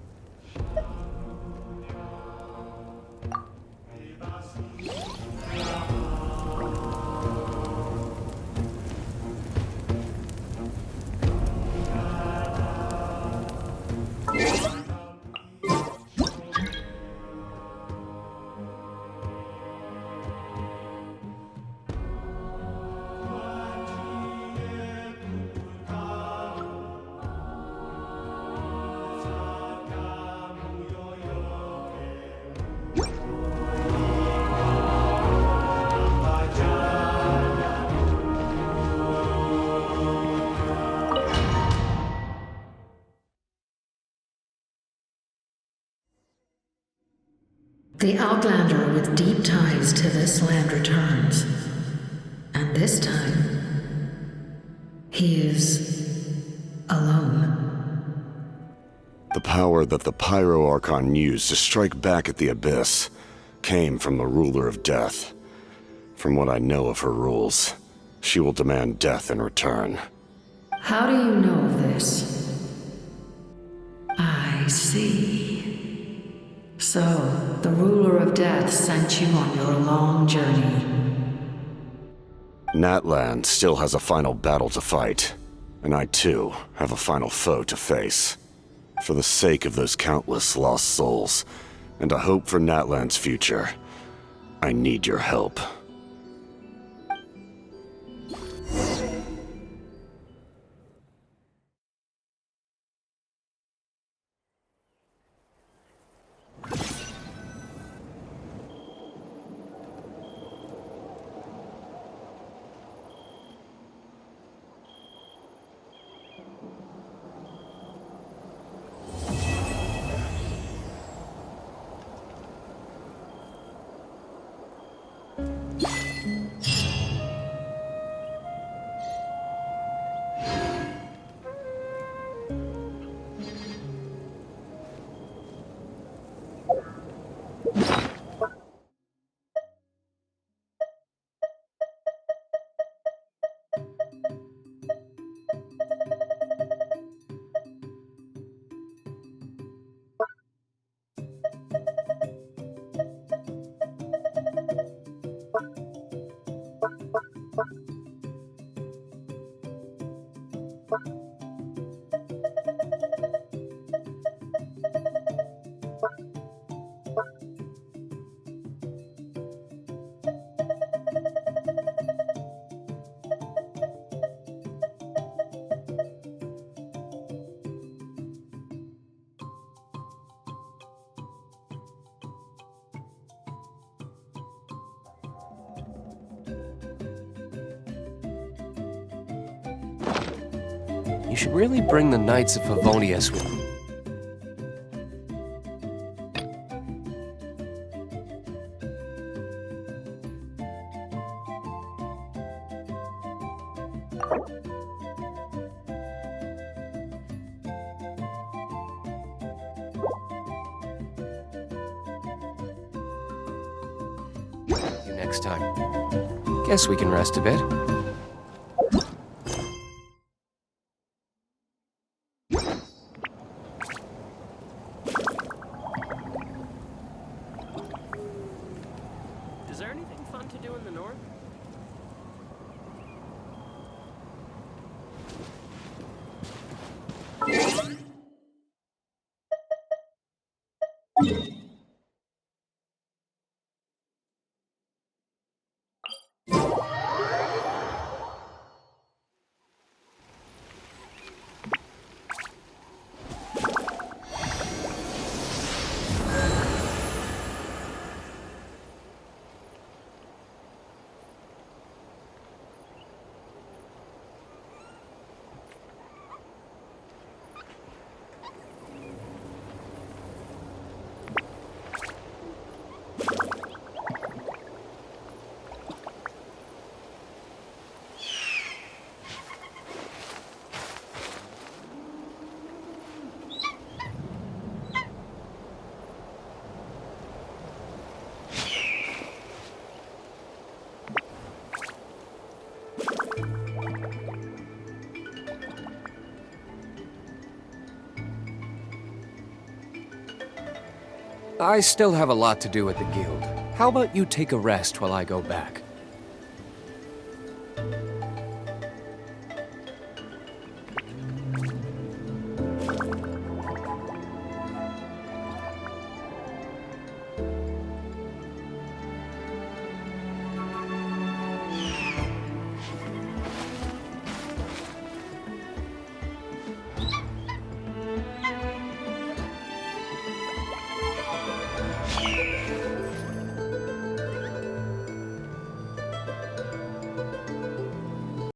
The Outlander with deep ties to this land returns. And this time, he is alone. The power that the Pyro Archon used to strike back at the Abyss came from the Ruler of Death. From what I know of her rules, she will demand death in return. How do you know of this? I see. So, the Ruler of Death sent you on your long journey. Natlan still has a final battle to fight, and I too have a final foe to face. For the sake of those countless lost souls, and a hope for Natlan's future, I need your help. should really bring the Knights of Favonius with you. Next time. Guess we can rest a bit. Is there anything fun to do in the north? I still have a lot to do at the guild. How about you take a rest while I go back?